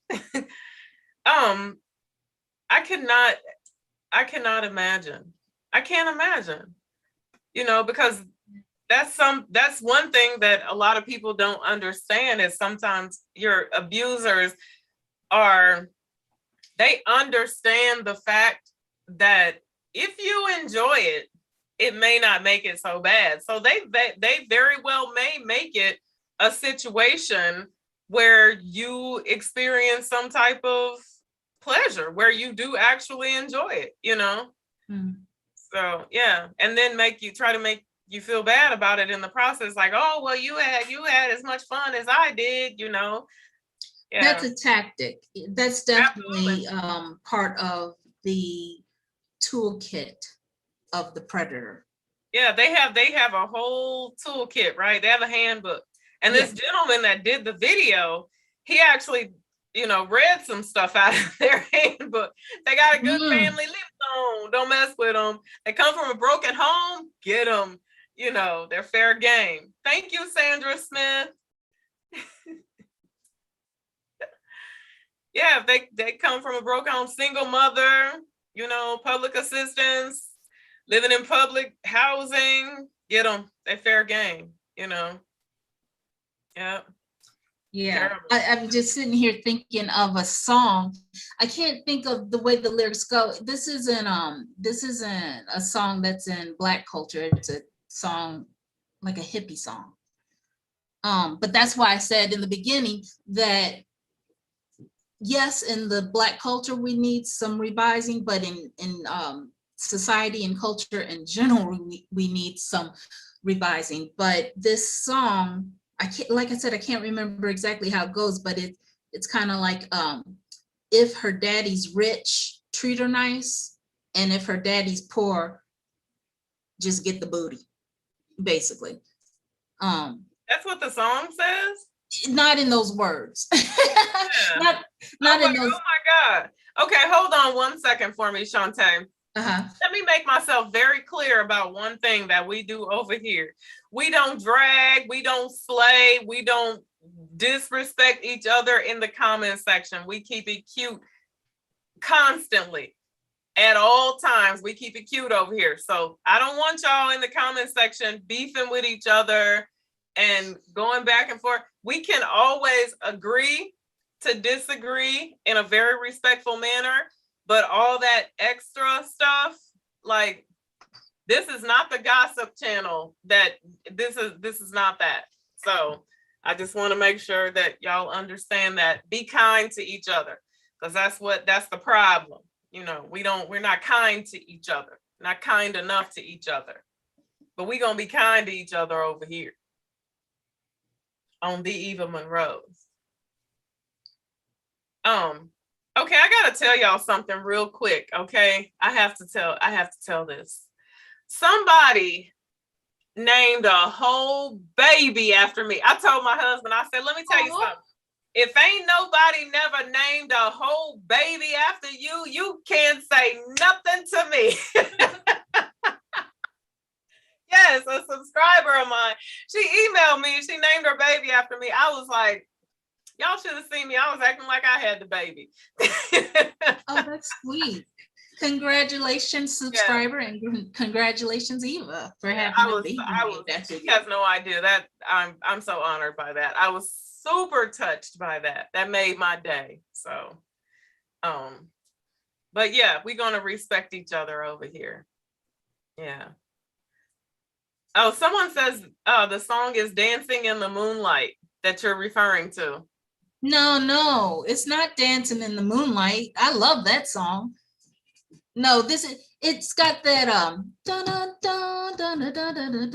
I cannot imagine. I can't imagine. Because that's one thing that a lot of people don't understand, is sometimes your abusers they understand the fact that if you enjoy it, it may not make it so bad. So they very well may make it a situation where you experience some type of pleasure, where you do actually enjoy it, So yeah, and then try to make you feel bad about it in the process, like, oh, well, you had as much fun as I did, Yeah. That's a tactic. That's definitely part of the toolkit of the predator. Yeah, they have a whole toolkit, right? They have a handbook. And this gentleman that did the video, he actually, read some stuff out of their handbook. They got a good family, leave them alone. Don't mess with them. They come from a broken home, get them. They're fair game. Thank you, Sandra Smith. yeah, if they come from a broken home, single mother, public assistance, living in public housing, get them, they fair game, Yeah. Yeah, I'm just sitting here thinking of a song. I can't think of the way the lyrics go. This isn't a song that's in Black culture. It's a song like a hippie song. But that's why I said in the beginning that yes, in the Black culture we need some revising, but in society and culture in general we need some revising. But this song, I can't, like I said, I can't remember exactly how it goes, but it's kind of like if her daddy's rich, treat her nice, and if her daddy's poor, just get the booty, basically. That's what the song says? Not in those words. Yeah. not in those. Oh my God. Okay, hold on 1 second for me, Shantae. Let me make myself very clear about one thing that we do over here. We don't drag, we don't slay, we don't disrespect each other in the comment section. We keep it cute constantly. At all times, we keep it cute over here. So I don't want y'all in the comment section beefing with each other and going back and forth. We can always agree to disagree in a very respectful manner. But all that extra stuff, like, this is not the gossip channel. This is not that. So I just want to make sure that y'all understand that. Be kind to each other, because that's the problem. We're not kind to each other, not kind enough to each other. But we're gonna be kind to each other over here on the Eva Monroe's. Okay, I gotta tell y'all something real quick. Okay, I have to tell this. Somebody named a whole baby after me. I told my husband, I said, let me tell you something. If ain't nobody never named a whole baby after you, you can't say nothing to me. Yes, a subscriber of mine. She emailed me. She named her baby after me. I was like, y'all should have seen me. I was acting like I had the baby. Oh, that's sweet. Congratulations, subscriber, and congratulations, Eva, for having a baby. She has no idea that I'm so honored by that. I was super touched by that. That made my day. So, but yeah, we're gonna respect each other over here. Yeah. Oh, someone says the song is "Dancing in the Moonlight" that you're referring to. No, it's not "Dancing in the Moonlight." I love that song. No, it's got that dun dun dun dun dun dun dun dun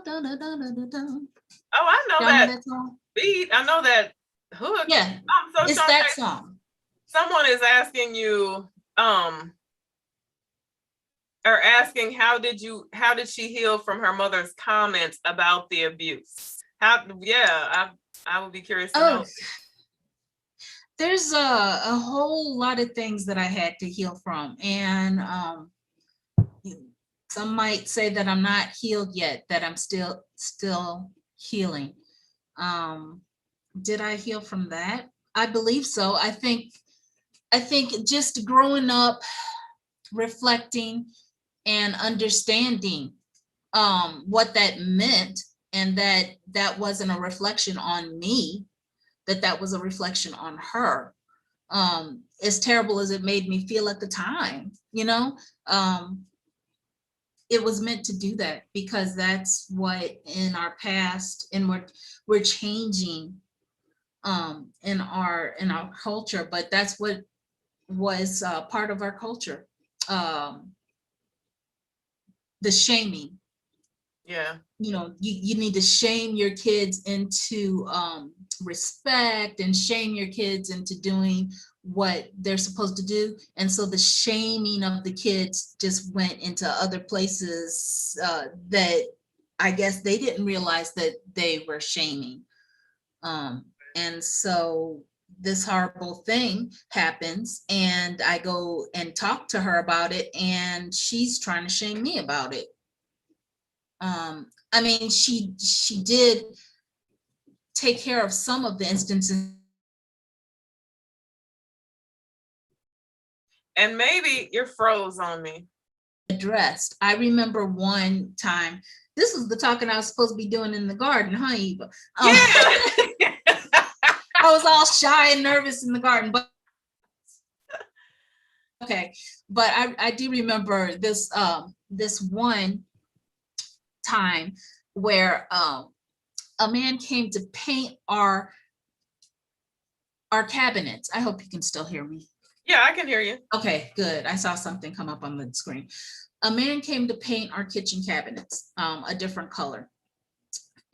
dun dun dun. Oh, I know that beat. I know that hook. Yeah, it's that song. Someone is asking you, or asking how did she heal from her mother's comments about the abuse? I would be curious to know. There's a whole lot of things that I had to heal from, and some might say that I'm not healed yet, that I'm still healing. Did I heal from that? I believe so. I think just growing up, reflecting and understanding what that meant, and that wasn't a reflection on me, that was a reflection on her. As terrible as it made me feel at the time, it was meant to do that, because that's what in our past, and we're changing in our culture, but that's what was part of our culture. The shaming. Yeah. You need to shame your kids into respect, and shame your kids into doing what they're supposed to do. And so the shaming of the kids just went into other places that I guess they didn't realize that they were shaming. And so this horrible thing happens, and I go and talk to her about it, and she's trying to shame me about it. I mean, she did take care of some of the instances and maybe you're froze on me. Addressed. I remember one time, this was the talking I was supposed to be doing in the garden, huh, Eva? Yeah. I was all shy and nervous in the garden, but okay. But I do remember this this one time where a man came to paint our cabinets. I hope you can still hear me. Yeah, I can hear you. Okay, good. I saw something come up on the screen. A man came to paint our kitchen cabinets a different color.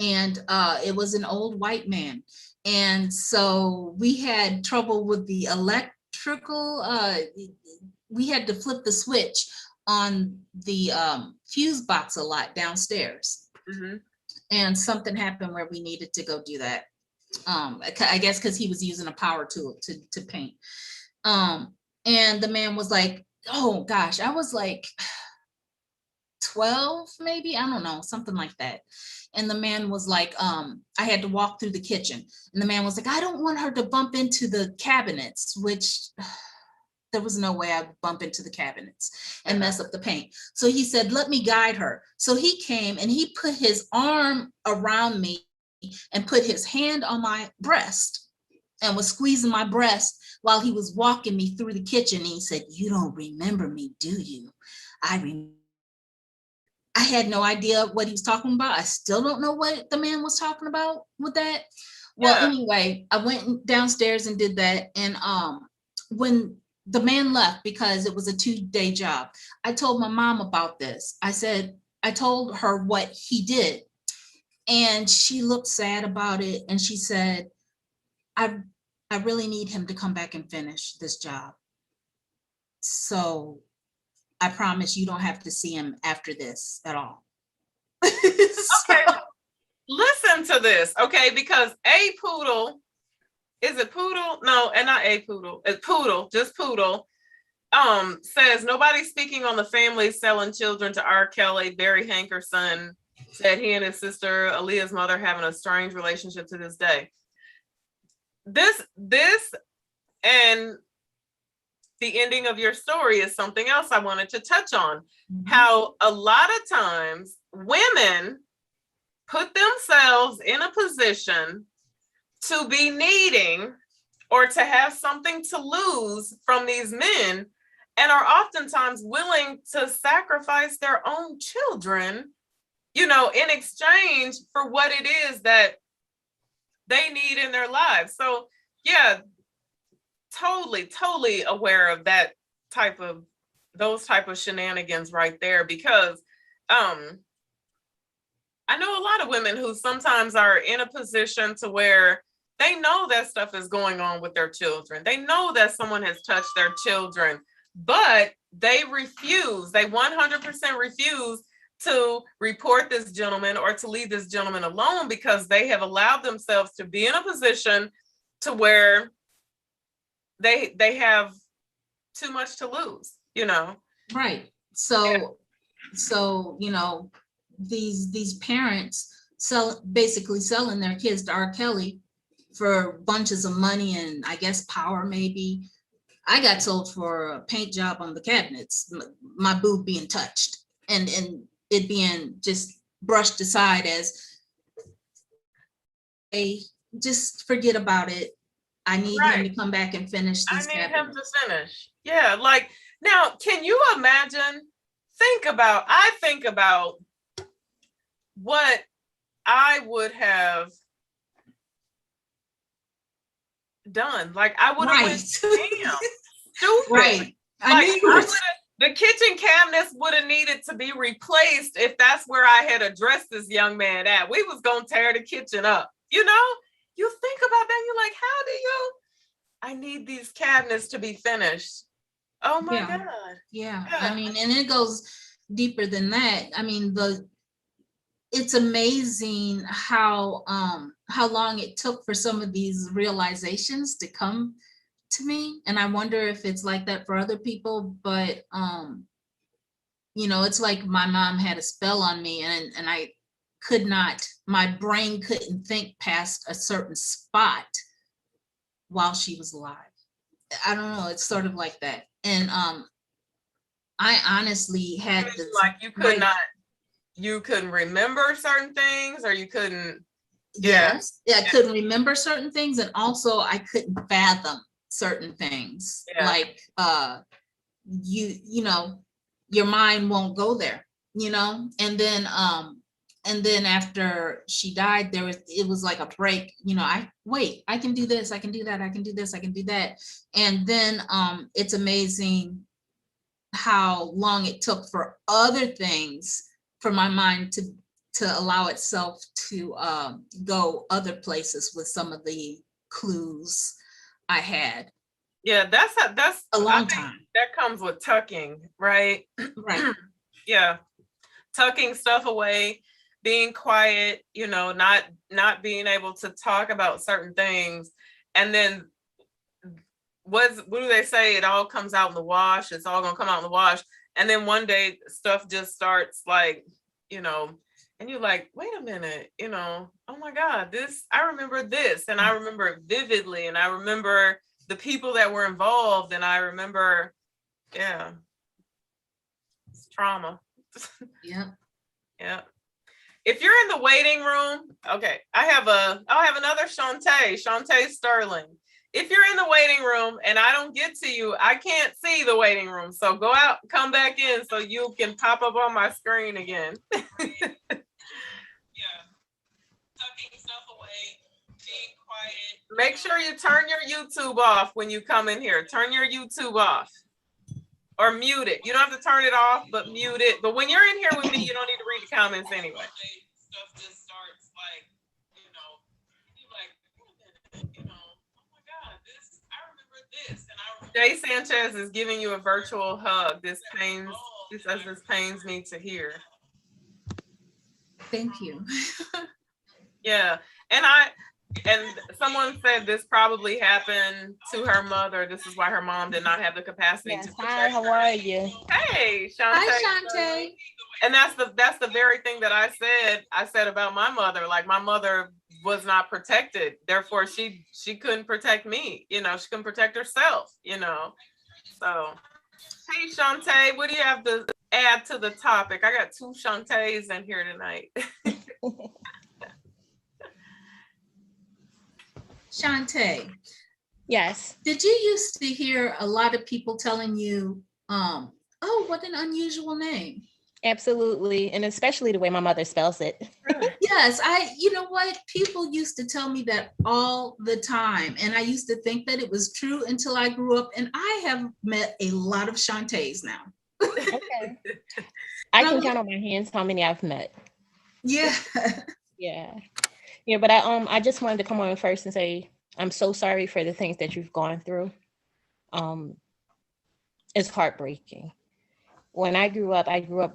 And it was an old white man. And so we had trouble with the electrical. We had to flip the switch on the fuse box a lot downstairs. Mm-hmm. And something happened where we needed to go do that. I guess because he was using a power tool to paint. And the man was like, oh gosh, I was like 12, maybe, I don't know, something like that. And the man was like, I had to walk through the kitchen, and the man was like, I don't want her to bump into the cabinets, which there was no way I'd bump into the cabinets and mess up the paint. So he said, let me guide her. So he came and he put his arm around me and put his hand on my breast and was squeezing my breast while he was walking me through the kitchen. And he said, you don't remember me, do you? I had no idea what he was talking about. I still don't know what the man was talking about with that. Well, anyway, I went downstairs and did that. And when the man left, because it was a 2-day job, I told my mom about this. I told her what he did. And she looked sad about it. And she said, I really need him to come back and finish this job. So I promise you don't have to see him after this at all. Okay, listen to this, okay? Because a poodle, is it poodle? No, and not a poodle. It's poodle, just poodle. Says nobody speaking on the family selling children to R. Kelly. Barry Hankerson said he and his sister Aaliyah's mother having a strange relationship to this day. This and the ending of your story is something else I wanted to touch on. Mm-hmm. How a lot of times women put themselves in a position to be needing or to have something to lose from these men, and are oftentimes willing to sacrifice their own children, in exchange for what it is that they need in their lives. So yeah, totally aware of those type of shenanigans right there, because I know a lot of women who sometimes are in a position to where they know that stuff is going on with their children. They know that someone has touched their children, but they 100% refuse to report this gentleman or to leave this gentleman alone, because they have allowed themselves to be in a position to where they have too much to lose, Right. So these parents basically selling their kids to R. Kelly for bunches of money and I guess power maybe. I got sold for a paint job on the cabinets, my boob being touched and it being just brushed aside as, hey, just forget about it. I need him to come back and finish these cabinets. I need him to finish. Yeah, like, now, can you imagine? I think about what I would have done. Like, I would have went, damn, stupid. Right. The kitchen cabinets would have needed to be replaced if that's where I had addressed this young man at. We was going to tear the kitchen up. You think about that. You're like, how do you? I need these cabinets to be finished. Oh my God. Yeah. I mean, and it goes deeper than that. I mean, it's amazing how long it took for some of these realizations to come to me. And I wonder if it's like that for other people, but it's like my mom had a spell on me and I my brain couldn't think past a certain spot while she was alive. I don't know, it's sort of like that. And I honestly had It's this, like you couldn't remember certain things, or you couldn't. yes, I couldn't remember certain things, and also I couldn't fathom certain things. Yeah. Like you know, your mind won't go there, you know. And then after she died, it was like a break, you know. I can do this, I can do that, I can do this, I can do that. And then it's amazing how long it took for other things, for my mind to allow itself to go other places with some of the clues I had. Yeah, that's A long time. That comes with tucking, right? Right. Yeah, tucking stuff away, being quiet, you know, not being able to talk about certain things, and then what do they say? It all comes out in the wash. It's all gonna come out in the wash, and then one day stuff just starts, like, you know, and you're like, wait a minute, you know, oh my God, I remember this, and I remember it vividly, and I remember the people that were involved, and I remember, yeah, it's trauma. Yeah. Yeah. If you're in the waiting room, okay, I'll have another Shantae Sterling. If you're in the waiting room and I don't get to you, I can't see the waiting room. So go out, come back in so you can pop up on my screen again. Yeah. Tucking stuff away, being quiet. Make sure you turn your YouTube off when you come in here. Turn your YouTube off. Or mute it. You don't have to turn it off, but mute it. But when you're in here with me, you don't need to read the comments anyway. Stuff just starts, like, you know, you're like, you know, oh my God, I remember this. And Jay Sanchez is giving you a virtual hug. This pains me to hear. Thank you. Yeah. And someone said this probably happened to her mother. This is why her mom did not have the capacity to protect her. Hi, how are you? Hey, Shantae. Hi, Shantae. And that's the very thing that I said about my mother. Like, my mother was not protected. Therefore, she couldn't protect me. You know, she couldn't protect herself, you know. So, hey, Shantae, what do you have to add to the topic? I got two Shantaes in here tonight. Shantae. Yes. Did you used to hear a lot of people telling you, oh, what an unusual name? Absolutely. And especially the way my mother spells it. Yes, you know what? People used to tell me that all the time. And I used to think that it was true until I grew up. And I have met a lot of Shantaes now. Okay. I can count on my hands how many I've met. Yeah. Yeah. Yeah, but I just wanted to come on first and say I'm so sorry for the things that you've gone through. It's heartbreaking. When I grew up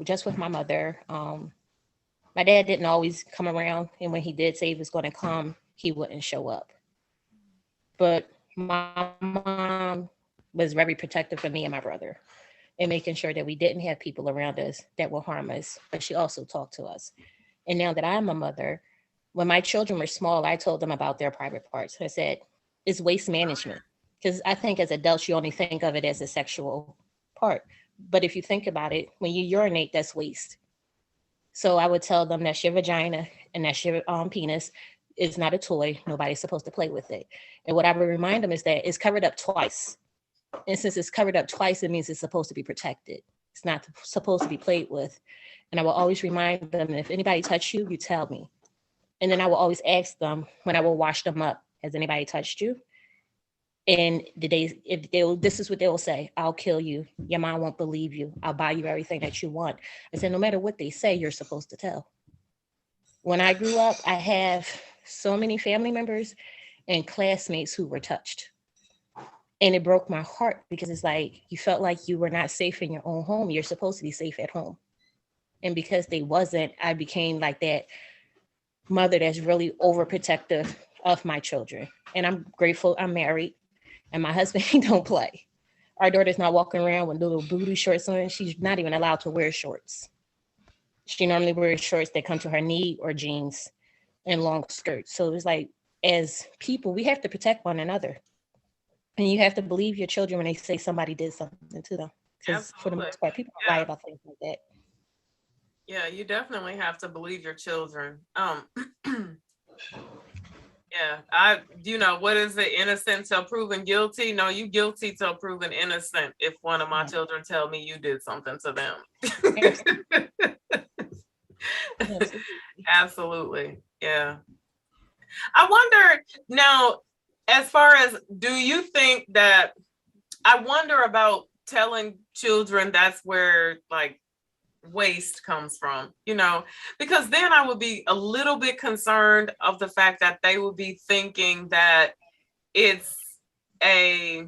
just with my mother. My dad didn't always come around, and when he did say he was going to come, he wouldn't show up. But my mom was very protective of me and my brother, and making sure that we didn't have people around us that will harm us, but she also talked to us. And now that I'm a mother, when my children were small, I told them about their private parts. I said, it's waste management. Because I think as adults, you only think of it as a sexual part. But if you think about it, when you urinate, that's waste. So I would tell them that's your vagina and that's your penis. It's not a toy. Nobody's supposed to play with it. And what I would remind them is that it's covered up twice. And since it's covered up twice, it means it's supposed to be protected. It's not supposed to be played with. And I will always remind them, if anybody touch you, you tell me. And then I will always ask them when I will wash them up, has anybody touched you? And this is what they will say, I'll kill you. Your mom won't believe you. I'll buy you everything that you want. I said, no matter what they say, you're supposed to tell. When I grew up, I have so many family members and classmates who were touched. And it broke my heart because it's like, you felt like you were not safe in your own home. You're supposed to be safe at home. And because they wasn't, I became like that mother that's really overprotective of my children. And I'm grateful I'm married and my husband, he don't play. Our daughter's not walking around with little booty shorts on. She's not even allowed to wear shorts. She normally wears shorts that come to her knee or jeans and long skirts. So it's like, as people, we have to protect one another. And you have to believe your children when they say somebody did something to them. Because for the Absolutely. most part, people Yeah. lie about things like that. Yeah, you definitely have to believe your children. Yeah, what is it? Innocent till proven guilty? No, you guilty till proven innocent if one of my children tell me you did something to them. Absolutely. Absolutely. Absolutely. Yeah. I wonder now, as far as, do you think that, I wonder about telling children that's where like waste comes from, because then I would be a little bit concerned of the fact that they would be thinking that it's a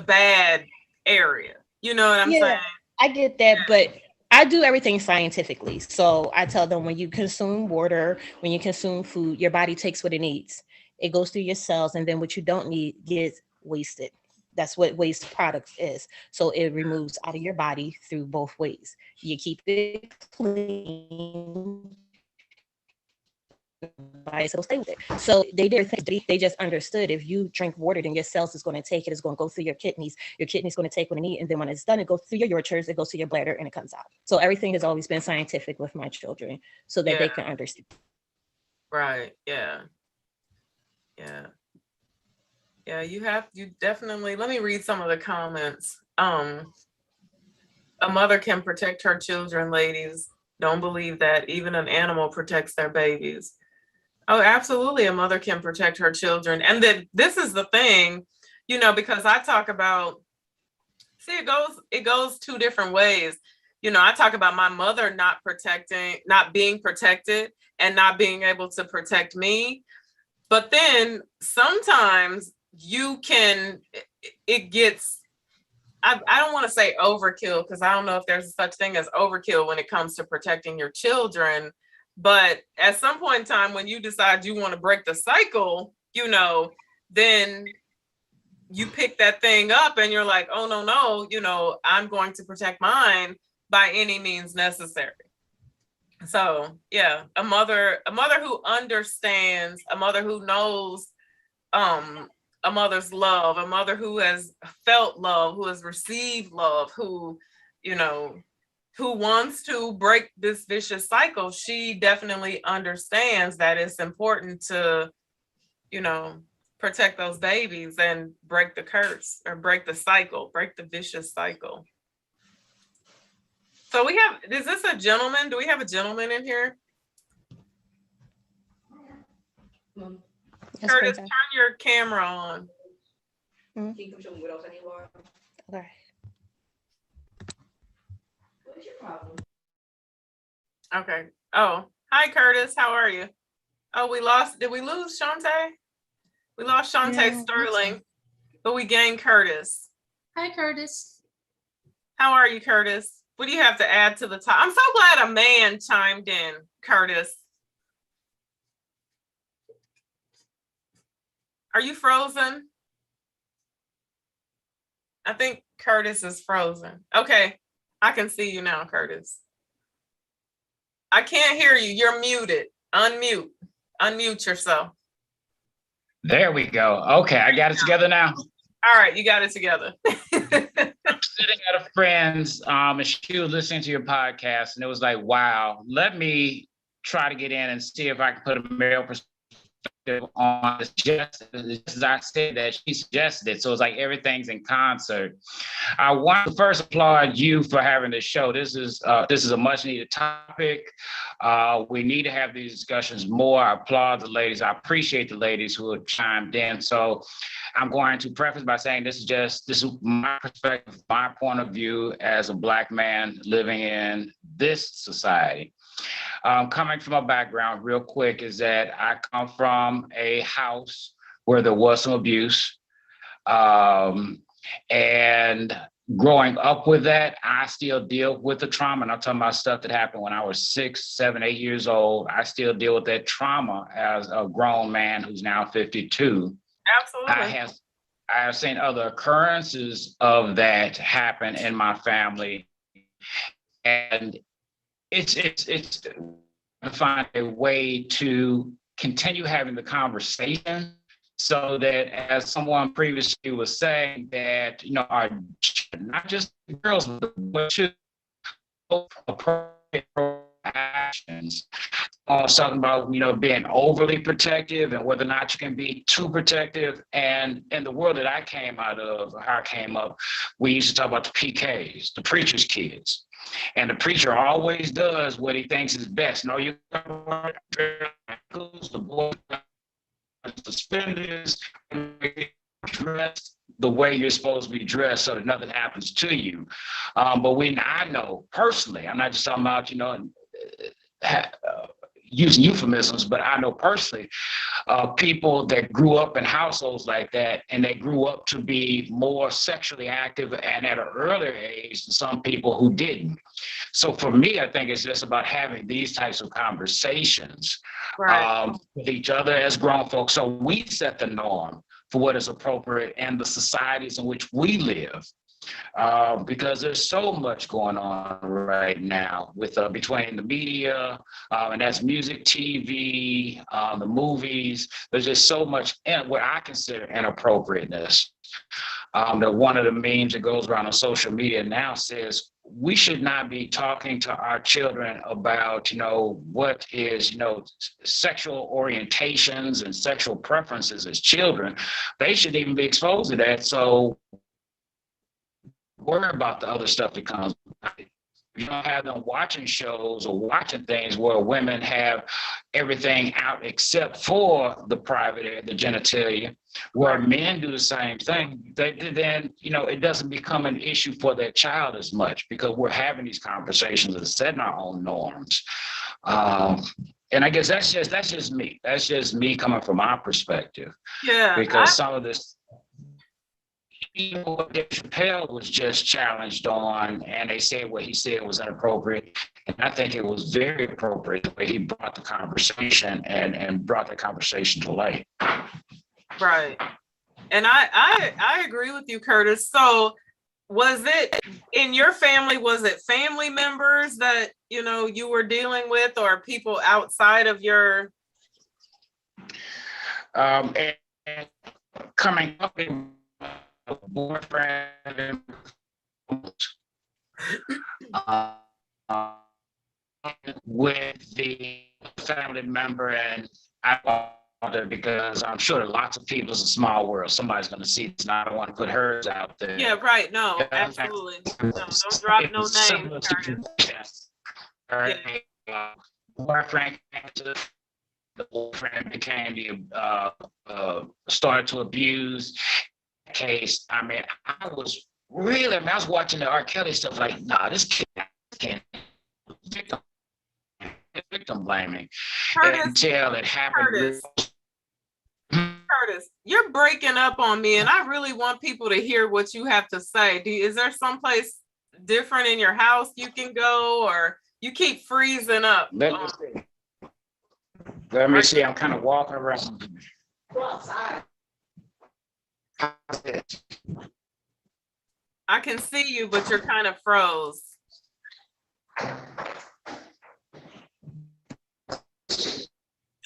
bad area. You know what I'm saying? I get that, but I do everything scientifically. So I tell them when you consume water, when you consume food, your body takes what it needs. It goes through your cells, and then what you don't need gets wasted. That's what waste products is. So it removes out of your body through both ways. You keep it clean, body, so it'll stay with it. So they did things, they just understood if you drink water, then your cells is going to take it, it's going to go through your kidneys going to take what it needs, and then when it's done, it goes through your ureters, it goes to your bladder, and it comes out. So everything has always been scientific with my children so that they can understand. Right. Yeah. You definitely, let me read some of the comments. A mother can protect her children, ladies. Don't believe that. Even an animal protects their babies. Oh, absolutely. A mother can protect her children. And then this is the thing, because I talk about, see, it goes two different ways. I talk about my mother not being protected and not being able to protect me. But then sometimes it gets, I don't want to say overkill, because I don't know if there's such thing as overkill when it comes to protecting your children. But at some point in time, when you decide you want to break the cycle, then you pick that thing up and you're like, oh, no, I'm going to protect mine by any means necessary. So yeah, a mother who understands, a mother who knows a mother's love, a mother who has felt love, who has received love, who wants to break this vicious cycle, she definitely understands that it's important to, protect those babies and break the curse, or break the cycle, break the vicious cycle. So is this a gentleman? Do we have a gentleman in here? Yes, Curtis, Princess. turn your camera on. Okay. Okay. Oh, hi, Curtis. How are you? Oh, did we lose Shantae? We lost Shantae Sterling, but we gained Curtis. Hi, Curtis. How are you, Curtis? What do you have to add to the top? I'm so glad a man chimed in, Curtis. Are you frozen? I think Curtis is frozen. Okay, I can see you now, Curtis. I can't hear you. You're muted. Unmute yourself. There we go. Okay, I got it together now. All right, you got it together. I'm sitting at a friend's, and she was listening to your podcast, and it was like, wow, let me try to get in and see if I can put a male perspective on this, just as I said that she suggested it. So it's like everything's in concert. I want to first applaud you for having this show. This is a much needed topic. We need to have these discussions more. I applaud the ladies. I appreciate the ladies who have chimed in. So I'm going to preface by saying this is my perspective, my point of view as a Black man living in this society. Coming from a background real quick is that I come from a house where there was some abuse. And growing up with that, I still deal with the trauma. And I'm talking about stuff that happened when I was 6, 7, 8 years old. I still deal with that trauma as a grown man who's now 52. Absolutely. I have seen other occurrences of that happen in my family. And it's to find a way to continue having the conversation So that, as someone previously was saying, that, you know, our, not just girls, but should appropriate actions. I was talking about, you know, being overly protective and whether or not you can be too protective. And in the world that I came out of, or how I came up, we used to talk about the PKs, the preacher's kids. And the preacher always does what he thinks is best. No, you got the boy suspenders, dressed the way you're supposed to be dressed so that nothing happens to you. But when I know personally, I'm not just talking about, you know, using euphemisms, but I know personally people that grew up in households like that, and they grew up to be more sexually active and at an earlier age than some people who didn't. So for me, I think it's just about having these types of conversations with each other as grown folks. So we set the norm for what is appropriate in the societies in which we live. Because there's so much going on right now with between the media, and that's music, TV, the movies. There's just so much what I consider inappropriateness. That one of the memes that goes around on social media now says we should not be talking to our children about, you know, what is, you know, sexual orientations and sexual preferences as children. They shouldn't even be exposed to that. So worry about the other stuff that comes. You don't have them watching shows or watching things where women have everything out except for the private area, the genitalia, where men do the same thing. Then, you know, it doesn't become an issue for that child as much because we're having these conversations and setting our own norms. And I guess that's just me. That's just me coming from my perspective. Yeah. Because some of this, even what Dave Chappelle was just challenged on, and they said what he said was inappropriate. And I think it was very appropriate the way he brought the conversation and brought the conversation to light. Right. And I agree with you, Curtis. So was it in your family, was it family members that, you know, you were dealing with, or people outside of your? And coming up in boyfriend, with the family member, and I because I'm sure lots of people, it's a small world. Somebody's going to see this, and I don't want to put hers out there. Yeah, right. No, absolutely. No, don't drop no names, Curtis. Yeah. Boyfriend, the boyfriend became the started to abuse. Case, I mean, I was watching the R. Kelly stuff like, nah, this kid can't victim blaming until it happened. Curtis, you're breaking up on me, and I really want people to hear what you have to say. Is there someplace different in your house you can go, or you keep freezing up? Let me see. Let me see. I'm kind of walking around. Go outside. I can see you, but you're kind of froze.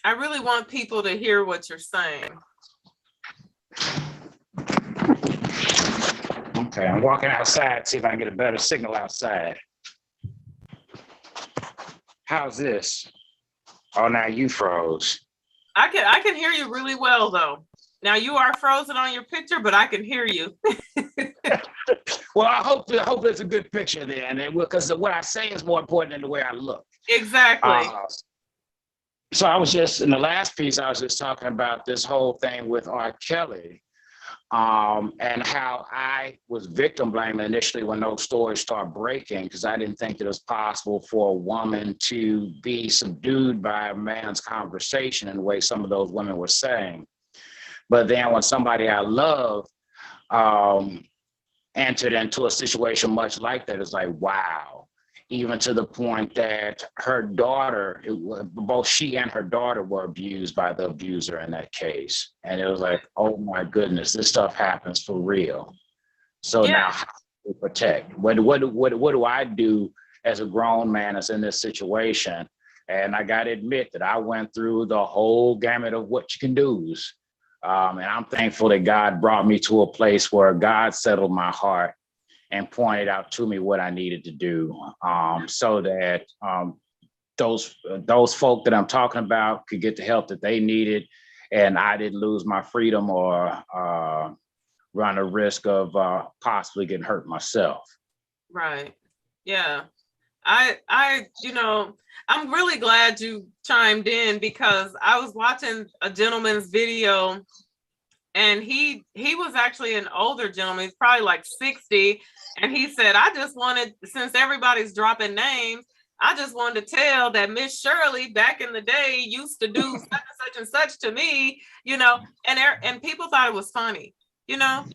I really want people to hear what you're saying. Okay, I'm walking outside, see if I can get a better signal outside. How's this? Oh, now you froze. I can hear you really well, though. Now you are frozen on your picture, but I can hear you. Well, I hope it's a good picture then, because what I say is more important than the way I look. Exactly. So I was just, in the last piece, I was just talking about this whole thing with R. Kelly, and how I was victim blaming initially when those stories started breaking, because I didn't think that it was possible for a woman to be subdued by a man's conversation in the way some of those women were saying. But then when somebody I love entered into a situation much like that, it's like, wow. Even to the point that her daughter, both she and her daughter were abused by the abuser in that case. And it was like, oh my goodness, this stuff happens for real. So now how do we protect? What do I do as a grown man that's in this situation? And I got to admit that I went through the whole gamut of what you can do's. And I'm thankful that God brought me to a place where God settled my heart and pointed out to me what I needed to do, so that those folk that I'm talking about could get the help that they needed, and I didn't lose my freedom or run a risk of possibly getting hurt myself. Right. Yeah. I'm really glad you chimed in, because I was watching a gentleman's video, and he was actually an older gentleman. He's probably like 60. And he said, I just wanted, since everybody's dropping names, I just wanted to tell that Miss Shirley back in the day used to do such and such to me, and people thought it was funny.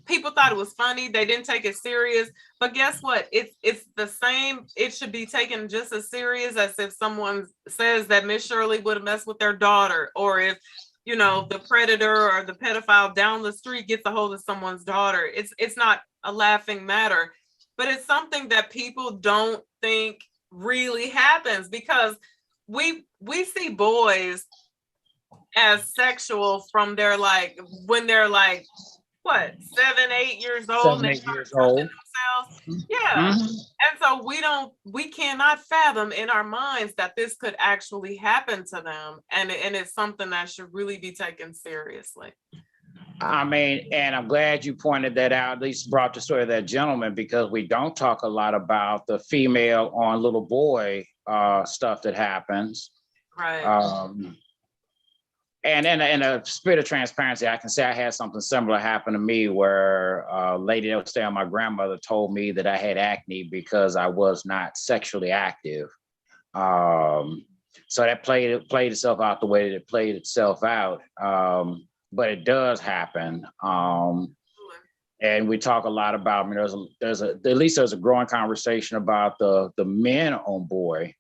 People thought it was funny. They didn't take it serious. But guess what? It's the same. It should be taken just as serious as if someone says that Miss Shirley would have messed with their daughter, or if the predator or the pedophile down the street gets a hold of someone's daughter. It's not a laughing matter, but it's something that people don't think really happens, because we see boys as sexual from their when they're what, 7, 8 years old, 7, 8 years old. Themselves. Yeah. And so we cannot fathom in our minds that this could actually happen to them. And it's something that should really be taken seriously. I mean, and I'm glad you pointed that out, at least brought the story of that gentleman, because we don't talk a lot about the female on little boy stuff that happens. Right. And in a spirit of transparency, I can say I had something similar happen to me, where a lady that was staying with my grandmother told me that I had acne because I was not sexually active. So that played itself out the way that it played itself out. But it does happen. And we talk a lot about, I mean, there's a growing conversation about the men on boy.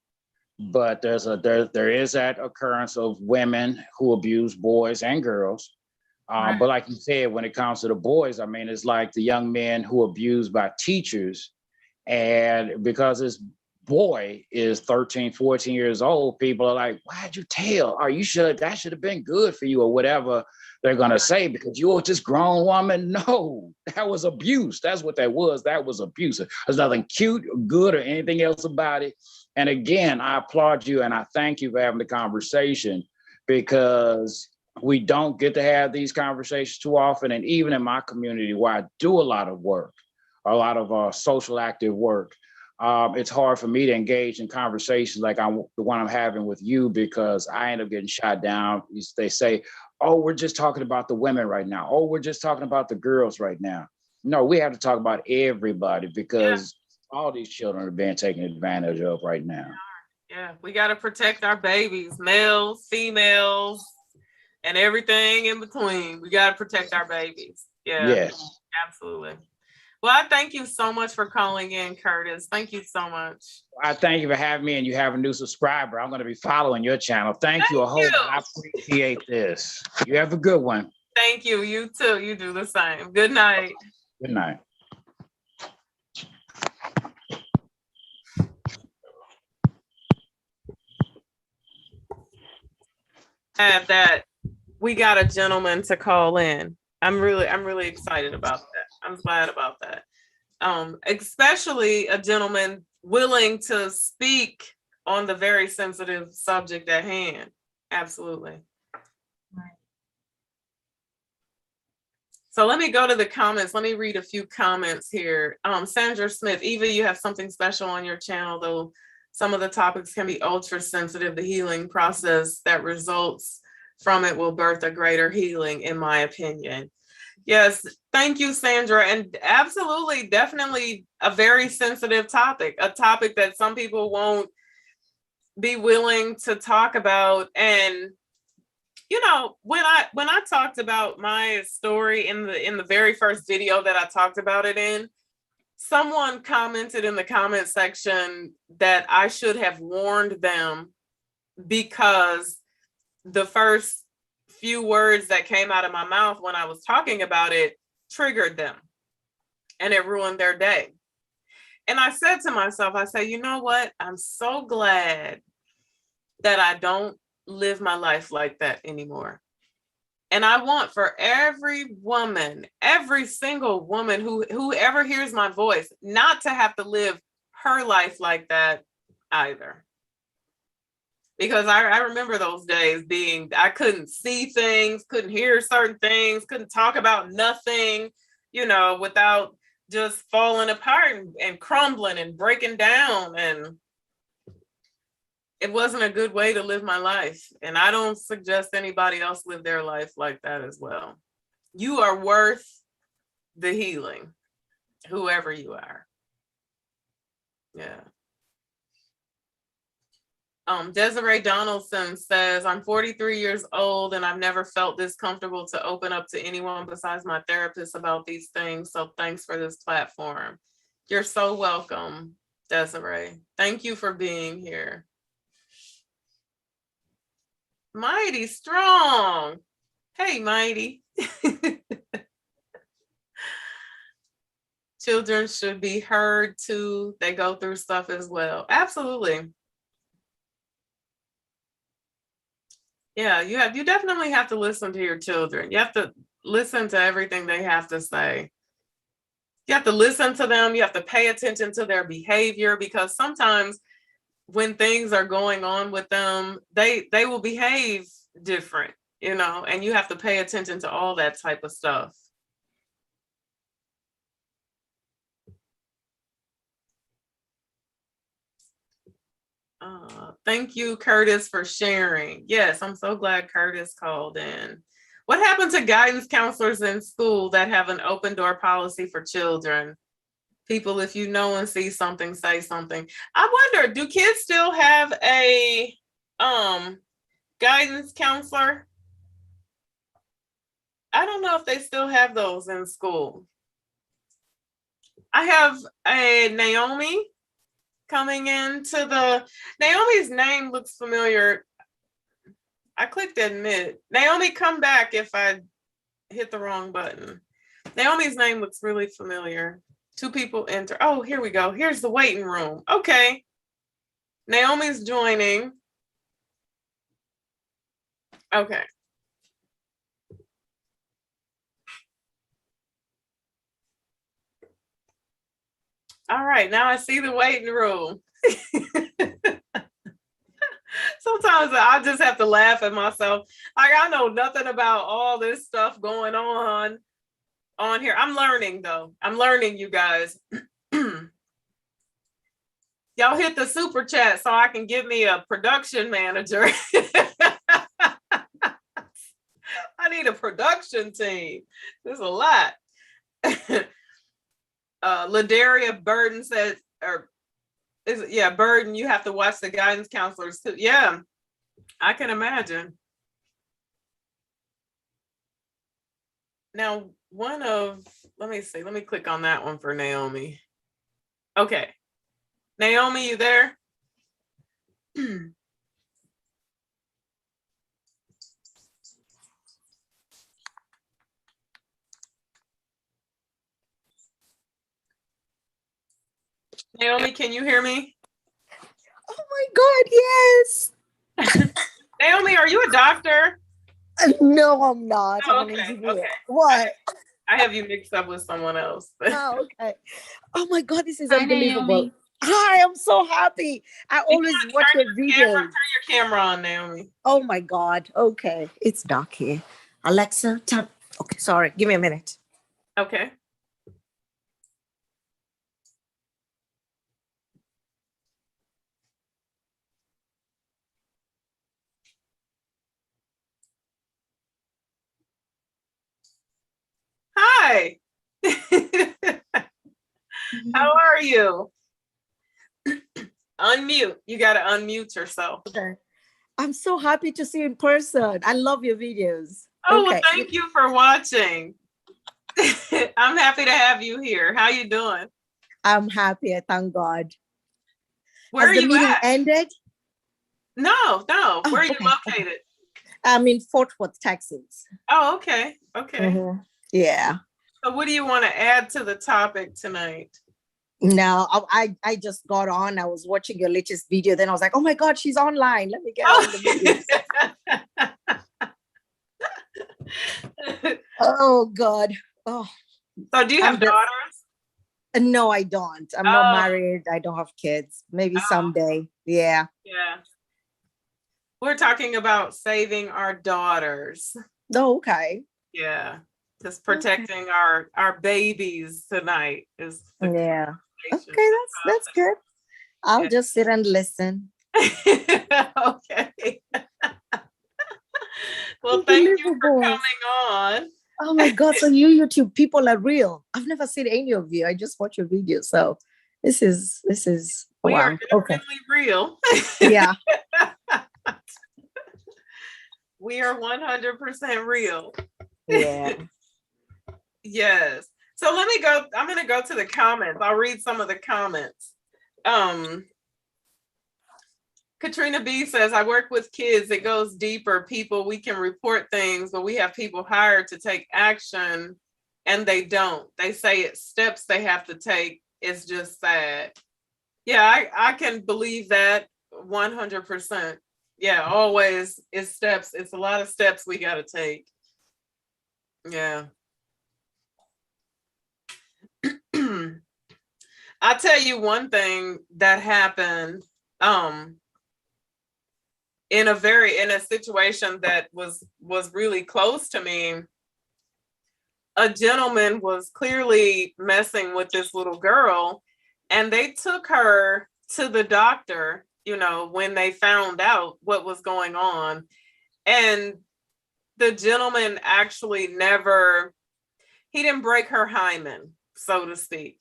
But there is that occurrence of women who abuse boys and girls. Right. But like you said, when it comes to the boys, I mean, it's like the young men who are abused by teachers. And because this boy is 13, 14 years old, people are like, why'd you tell? Or that should have been good for you, or whatever they're going to say, because you're just grown woman. No, that was abuse. That's what that was. That was abuse. There's nothing cute or good or anything else about it. And again, I applaud you and I thank you for having the conversation, because we don't get to have these conversations too often. And even in my community, where I do a lot of work, a lot of social active work, it's hard for me to engage in conversations like the one I'm having with you, because I end up getting shot down. They say, oh, we're just talking about the women right now. Oh, we're just talking about the girls right now. No, we have to talk about everybody, because all these children are being taken advantage of right now. Yeah, we got to protect our babies, males, females, and everything in between. We got to protect our babies. Yeah, yes, absolutely. Well, I thank you so much for calling in, Curtis. Thank you so much. I thank you for having me, and you have a new subscriber. I'm going to be following your channel. Thank you a whole lot. I appreciate this. You have a good one. Thank you. You too. You do the same. Good night. Good night. Add that we got a gentleman to call in. I'm really excited about that. I'm glad about that. Especially a gentleman willing to speak on the very sensitive subject at hand. Absolutely. Right. So let me go to the comments. Let me read a few comments here. Sandra Smith, Eva, you have something special on your channel, though some of the topics can be ultra sensitive. The healing process that results from it will birth a greater healing, in my opinion. Yes, thank you, Sandra. And absolutely, definitely a very sensitive topic, a topic that some people won't be willing to talk about. And when I talked about my story in the very first video that I talked about it in, someone commented in the comment section that I should have warned them, because the first few words that came out of my mouth when I was talking about it triggered them and it ruined their day. And I said to myself, I say, you know what? I'm so glad that I don't live my life like that anymore. And I want for every woman, every single woman whoever hears my voice, not to have to live her life like that either. Because I remember those days I couldn't see things, couldn't hear certain things, couldn't talk about nothing, without just falling apart and crumbling and breaking down. And it wasn't a good way to live my life. And I don't suggest anybody else live their life like that as well. You are worth the healing, whoever you are. Yeah. Desiree Donaldson says, I'm 43 years old and I've never felt this comfortable to open up to anyone besides my therapist about these things. So thanks for this platform. You're so welcome, Desiree. Thank you for being here. Mighty Strong. Hey, Mighty. Children should be heard too. They go through stuff as well. Absolutely. Yeah, you definitely have to listen to your children. You have to listen to everything they have to say. You have to listen to them. You have to pay attention to their behavior, because sometimes when things are going on with them, they will behave different, and you have to pay attention to all that type of stuff. Thank you, Curtis, for sharing. Yes, I'm so glad Curtis called in. What happened to guidance counselors in school that have an open door policy for children? People, if you know and see something, say something. I wonder, do kids still have a guidance counselor? I don't know if they still have those in school. I have a Naomi coming into Naomi's name looks familiar. I clicked admit. Naomi, come back if I hit the wrong button. Naomi's name looks really familiar. 2 people enter. Oh, here we go. Here's the waiting room. Okay. Naomi's joining. Okay. All right, now I see the waiting room. Sometimes I just have to laugh at myself. Like, I know nothing about all this stuff going on here. I'm learning though. I'm learning, you guys. Y'all hit the super chat so I can give me a production manager. I need a production team. There's a lot. Ladaria Burden says, Burden, you have to watch the guidance counselors too. Yeah, I can imagine. Now, let me see, let me click on that one for Naomi. Okay. Naomi, you there? Naomi, can you hear me? Oh my God, yes. Naomi, are you a doctor? No, I'm not. Oh, I'm an okay, engineer. okay. What? I have you mixed up with someone else. Oh, okay. Oh my God, this is Hi, unbelievable. Naomi. Hi, I'm so happy. I always watch your videos. Turn your camera on, Naomi. Oh my God. Okay. It's dark here. Alexa, turn. Okay, sorry. Give me a minute. Okay. Hi. How are you? Unmute. You got to unmute yourself. Okay. I'm so happy to see you in person. I love your videos. Oh, okay. Well, thank you for watching. I'm happy to have you here. How you doing? I'm happy. I thank God. Where Has are the you meeting at? ended? No. Oh, Where are you okay. located? I'm in Fort Worth, Texas. Oh, okay. Okay. Mhm. Yeah. So what do you want to add to the topic tonight? No, I just got on. I was watching your latest video. Then I was like, oh my God, she's online. Let me get on the video. Oh God. Oh, So do you I'm have just- daughters? no, I don't. I'm not married. I don't have kids. Maybe someday. Yeah. Yeah. We're talking about saving our daughters. Oh, okay. Yeah. Just protecting our babies tonight is the Yeah. conversation. Okay, that's good. I'll Yeah. just sit and listen. Okay. Well, thank you for Unbelievable. coming on. Oh my God. So you YouTube people are real. I've never seen any of you. I just watch your videos. So this is We wow. are Okay. definitely real. Yeah. We are 100% real. Yeah. Yes. So let me go. I'm going to go to the comments. I'll read some of the comments. Katrina B says, I work with kids. It goes deeper. People, we can report things, but we have people hired to take action and they don't. They say it's steps they have to take. It's just sad. Yeah, I can believe that 100%. Yeah, always it's steps. It's a lot of steps we got to take. Yeah. I'll tell you one thing that happened in a situation that was really close to me. A gentleman was clearly messing with this little girl, and they took her to the doctor, when they found out what was going on. And the gentleman actually he didn't break her hymen, so to speak.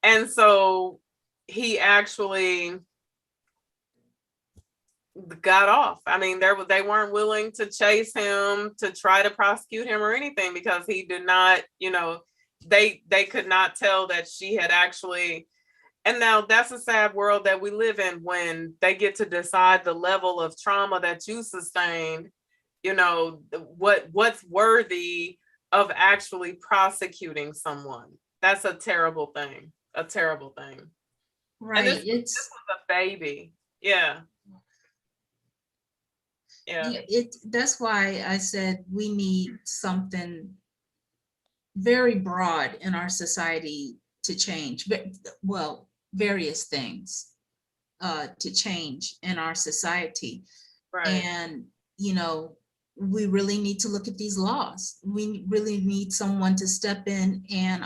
And so he actually got off. I mean, they weren't willing to chase him, to try to prosecute him or anything, because he did not, they could not tell that she had actually. And now that's a sad world that we live in, when they get to decide the level of trauma that you sustained, what's worthy of actually prosecuting someone. That's a terrible thing. A terrible thing. Right. And this was a baby. Yeah. Yeah. That's why I said we need something very broad in our society to change. Well, various things to change in our society. Right. And, we really need to look at these laws. We really need someone to step in and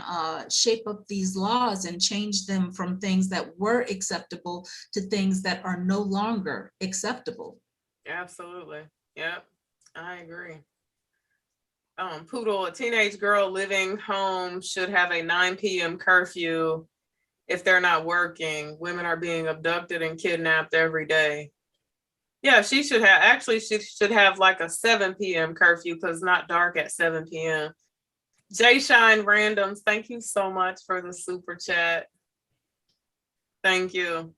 shape up these laws and change them from things that were acceptable to things that are no longer acceptable. Absolutely. Yep. I agree. Poodle, a teenage girl living home should have a 9 p.m. curfew if they're not working. Women are being abducted and kidnapped every day. Yeah, she should have like a 7 p.m. curfew, because not dark at 7 p.m. Jay Shine Randoms, thank you so much for the super chat. Thank you.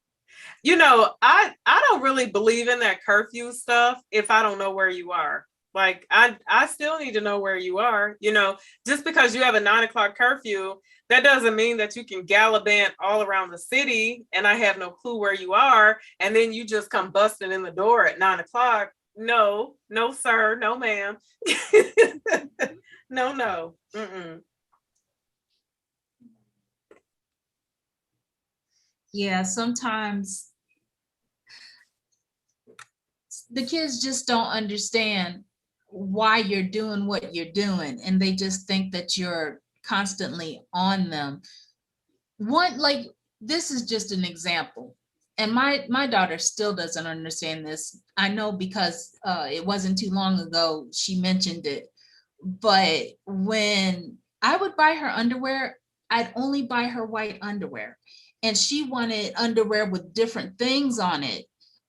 I don't really believe in that curfew stuff if I don't know where you are. Like, I still need to know where you are. Just because you have a 9 o'clock curfew, that doesn't mean that you can gallivant all around the city and I have no clue where you are. And then you just come busting in the door at 9 o'clock. No, sir. No, ma'am. No. Mm-mm. Yeah, sometimes the kids just don't understand why you're doing what you're doing, and they just think that you're constantly on them. This is just an example, and my daughter still doesn't understand this. I know, because it wasn't too long ago she mentioned it, but when I would buy her underwear, I'd only buy her white underwear, and she wanted underwear with different things on it.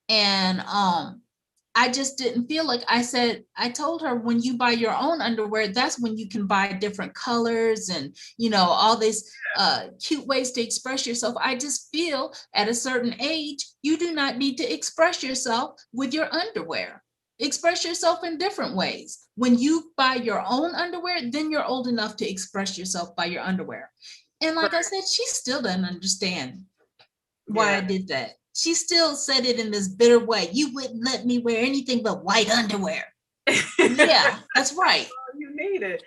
And I just didn't feel like, I told her, when you buy your own underwear, that's when you can buy different colors and, all these cute ways to express yourself. I just feel at a certain age, you do not need to express yourself with your underwear. Express yourself in different ways. When you buy your own underwear, then you're old enough to express yourself by your underwear. And like I said, she still doesn't understand why I did that. She still said it in this bitter way. You wouldn't let me wear anything but white underwear. Yeah, that's right. You need it.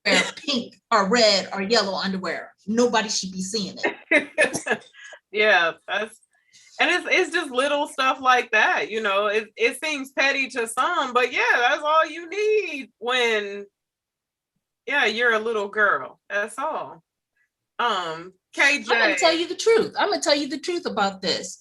Wear pink or red or yellow underwear. Nobody should be seeing it. Yeah, it's just little stuff like that, you know. It seems petty to some, but yeah, that's all you need when you're a little girl. That's all. KJ. I'm gonna tell you the truth. I'm gonna tell you the truth about this.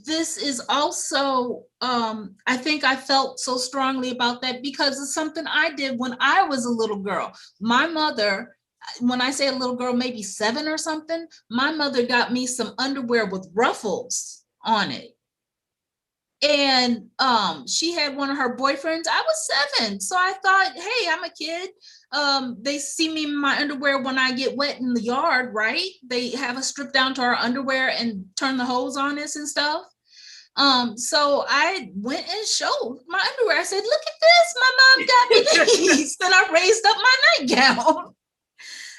This is also, I think I felt so strongly about that because of something I did when I was a little girl. My mother, when I say a little girl, maybe 7 or something, my mother got me some underwear with ruffles on it. And she had one of her boyfriends. I was 7. So I thought, hey, I'm a kid. They see me in my underwear when I get wet in the yard, right? They have us strip down to our underwear and turn the hose on us and stuff. So I went and showed my underwear. I said, look at this, my mom got me these. Then I raised up my nightgown.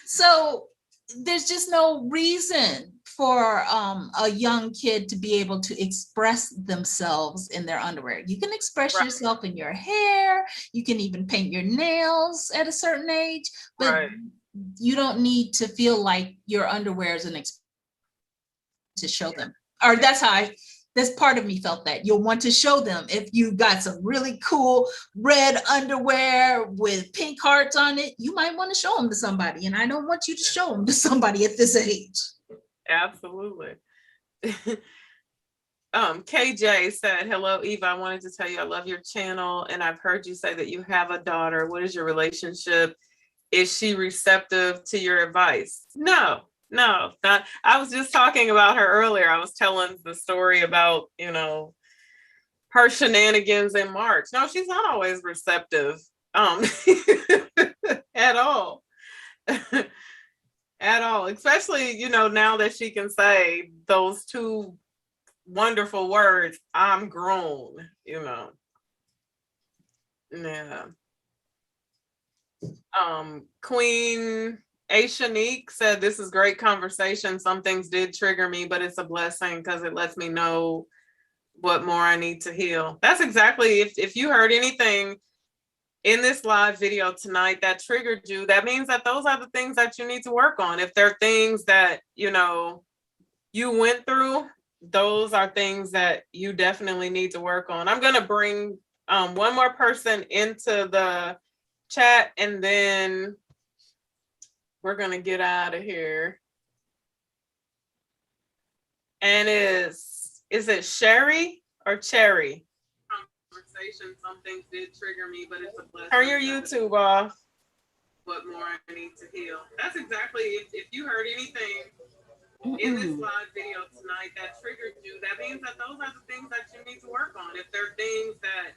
So there's just no reason for a young kid to be able to express themselves in their underwear. You can express yourself in your hair. You can even paint your nails at a certain age, but you don't need to feel like your underwear is an expression to show them. Or that's part of me felt that you'll want to show them if you got some really cool red underwear with pink hearts on it. You might want to show them to somebody, and I don't want you to show them to somebody at this age. Absolutely. KJ said, hello, Eva. I wanted to tell you I love your channel, and I've heard you say that you have a daughter. What is your relationship? Is she receptive to your advice? No, not. I was just talking about her earlier. I was telling the story about, her shenanigans in March. No, she's not always receptive at all. At all, especially, now that she can say those 2 wonderful words, I'm grown, Yeah. Queen Ashanique said, this is great conversation. Some things did trigger me, but it's a blessing because it lets me know what more I need to heal. That's exactly, if you heard anything in this live video tonight that triggered you, that means that those are the things that you need to work on. If there are things that, you went through, those are things that you definitely need to work on. I'm going to bring one more person into the chat, and then we're going to get out of here. And is it Sherry or Cherry? Conversation, some things did trigger me, but it's a blessing. Turn your YouTube off. What more I need to heal. That's exactly, if you heard anything in this live video tonight that triggered you, that means that those are the things that you need to work on. If there are things that,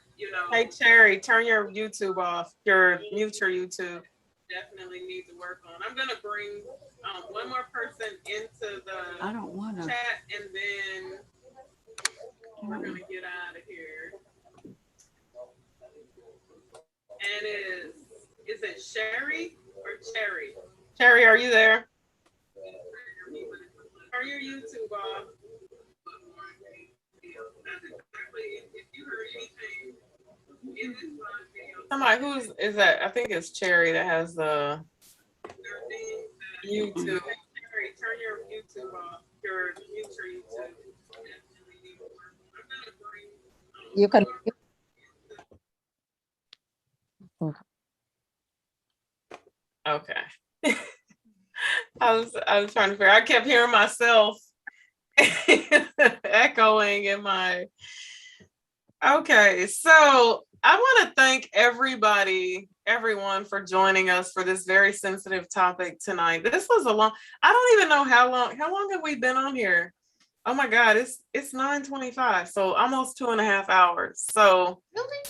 Hey, Cherry, turn your YouTube off. Mute your YouTube. Definitely need to work on. I'm going to bring one more person into the chat, and then we're going to get out of here. And is it Sherry or Cherry? Cherry, are you there? Turn your YouTube off. That's exactly, if you heard anything in this live video. Somebody, is that? I think it's Cherry that has the YouTube. Cherry, turn your YouTube off. Mute your YouTube. You can. Okay. I was trying to figure. I kept hearing myself echoing in my. Okay, so I want to thank everyone for joining us for this very sensitive topic tonight. This was a long. I don't even know how long. How long have we been on here? Oh my God, it's 9:25, so almost 2.5 hours. So really,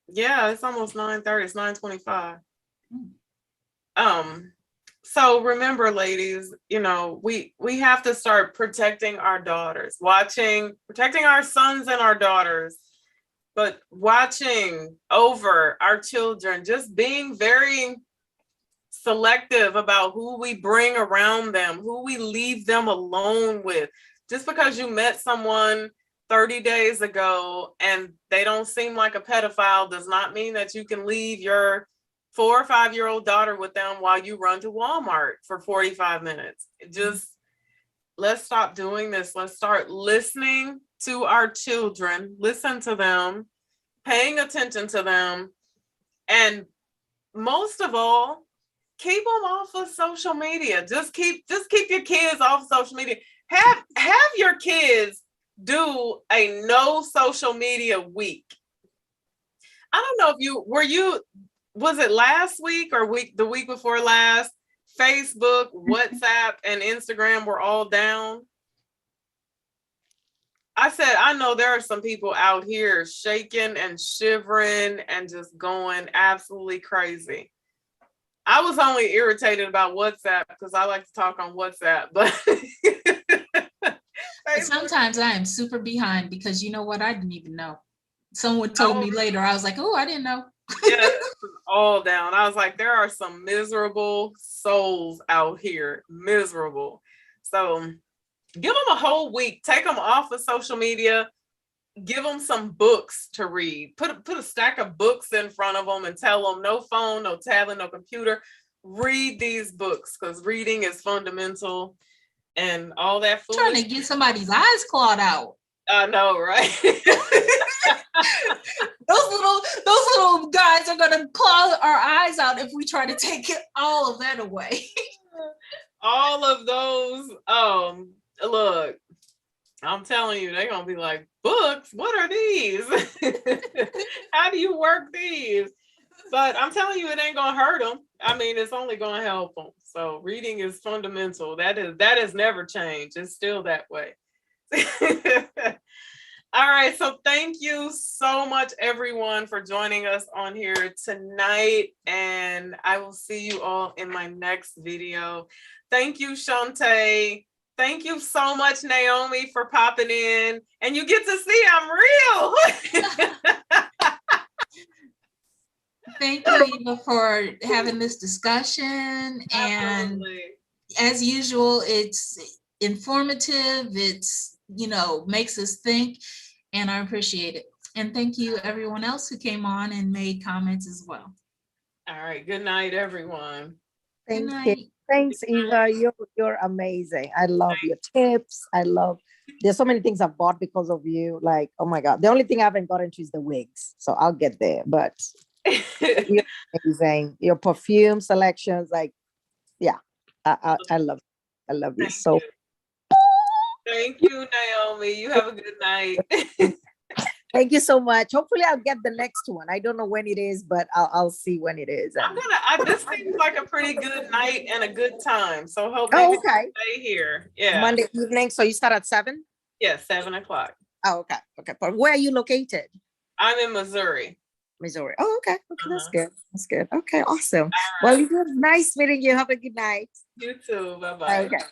yeah, it's almost 9:30. It's 9:25. So remember, ladies, we have to start protecting our daughters, protecting our sons and our daughters, but watching over our children, just being very selective about who we bring around them, who we leave them alone with. Just because you met someone 30 days ago and they don't seem like a pedophile does not mean that you can leave your 4 or 5-year-old daughter with them while you run to Walmart for 45 minutes. Just let's stop doing this. Let's start listening to our children, listen to them, paying attention to them, and most of all, keep them off of social media. Just keep your kids off social media. Have your kids do a no social media week. I don't know if was it last week or the week before last? Facebook, WhatsApp, and Instagram were all down. I said, I know there are some people out here shaking and shivering and just going absolutely crazy. I was only irritated about WhatsApp because I like to talk on WhatsApp, but sometimes I am super behind because you know what? I didn't even know. Someone told me later. I was like, oh, I didn't know. Yeah, all down. I was like, there are some miserable souls out here, miserable. So give them a whole week. Take them off of social media. Give them some books to read. Put a stack of books in front of them and tell them no phone, no tablet, no computer. Read these books because reading is fundamental and all that food. Trying to get somebody's eyes clawed out. I know, right? Those little guys are gonna claw our eyes out if we try to take all of that away. All of those. Look, I'm telling you, they're gonna be like, books, what are these? How do you work these? But I'm telling you, it ain't gonna hurt them. I mean, it's only gonna help them. So reading is fundamental. That has never changed. It's still that way. All right, so thank you so much, everyone, for joining us on here tonight, and I will see you all in my next video. Thank you, Shantae. Thank you so much, Naomi, for popping in, and you get to see I'm real. Thank you, Eva, for having this discussion, and Absolutely. as usual, it's informative. It's, makes us think, and I appreciate it. And thank you, everyone else who came on and made comments as well. All right. Good night, everyone. Good Thank night. you. Thanks, Eva. You're amazing. I love your tips. There's so many things I've bought because of you. Like, oh my God. The only thing I haven't gotten to is the wigs. So I'll get there. But you're amazing. Your perfume selections, like, yeah. I love it. I love you so. Thank you, Naomi. You have a good night. Thank you so much. Hopefully I'll get the next one. I don't know when it is, but I'll see when it is. This seems like a pretty good night and a good time. So hope Oh, maybe okay. stay here. Yeah. Monday evening. So you start at 7? Yeah, 7:00. Oh, okay. Okay. But where are you located? I'm in Missouri. Missouri. Oh, okay. Okay. That's Uh-huh. good. That's good. Okay. Awesome. All Well, right. it was nice meeting you. Have a good night. You too. Bye-bye. Okay.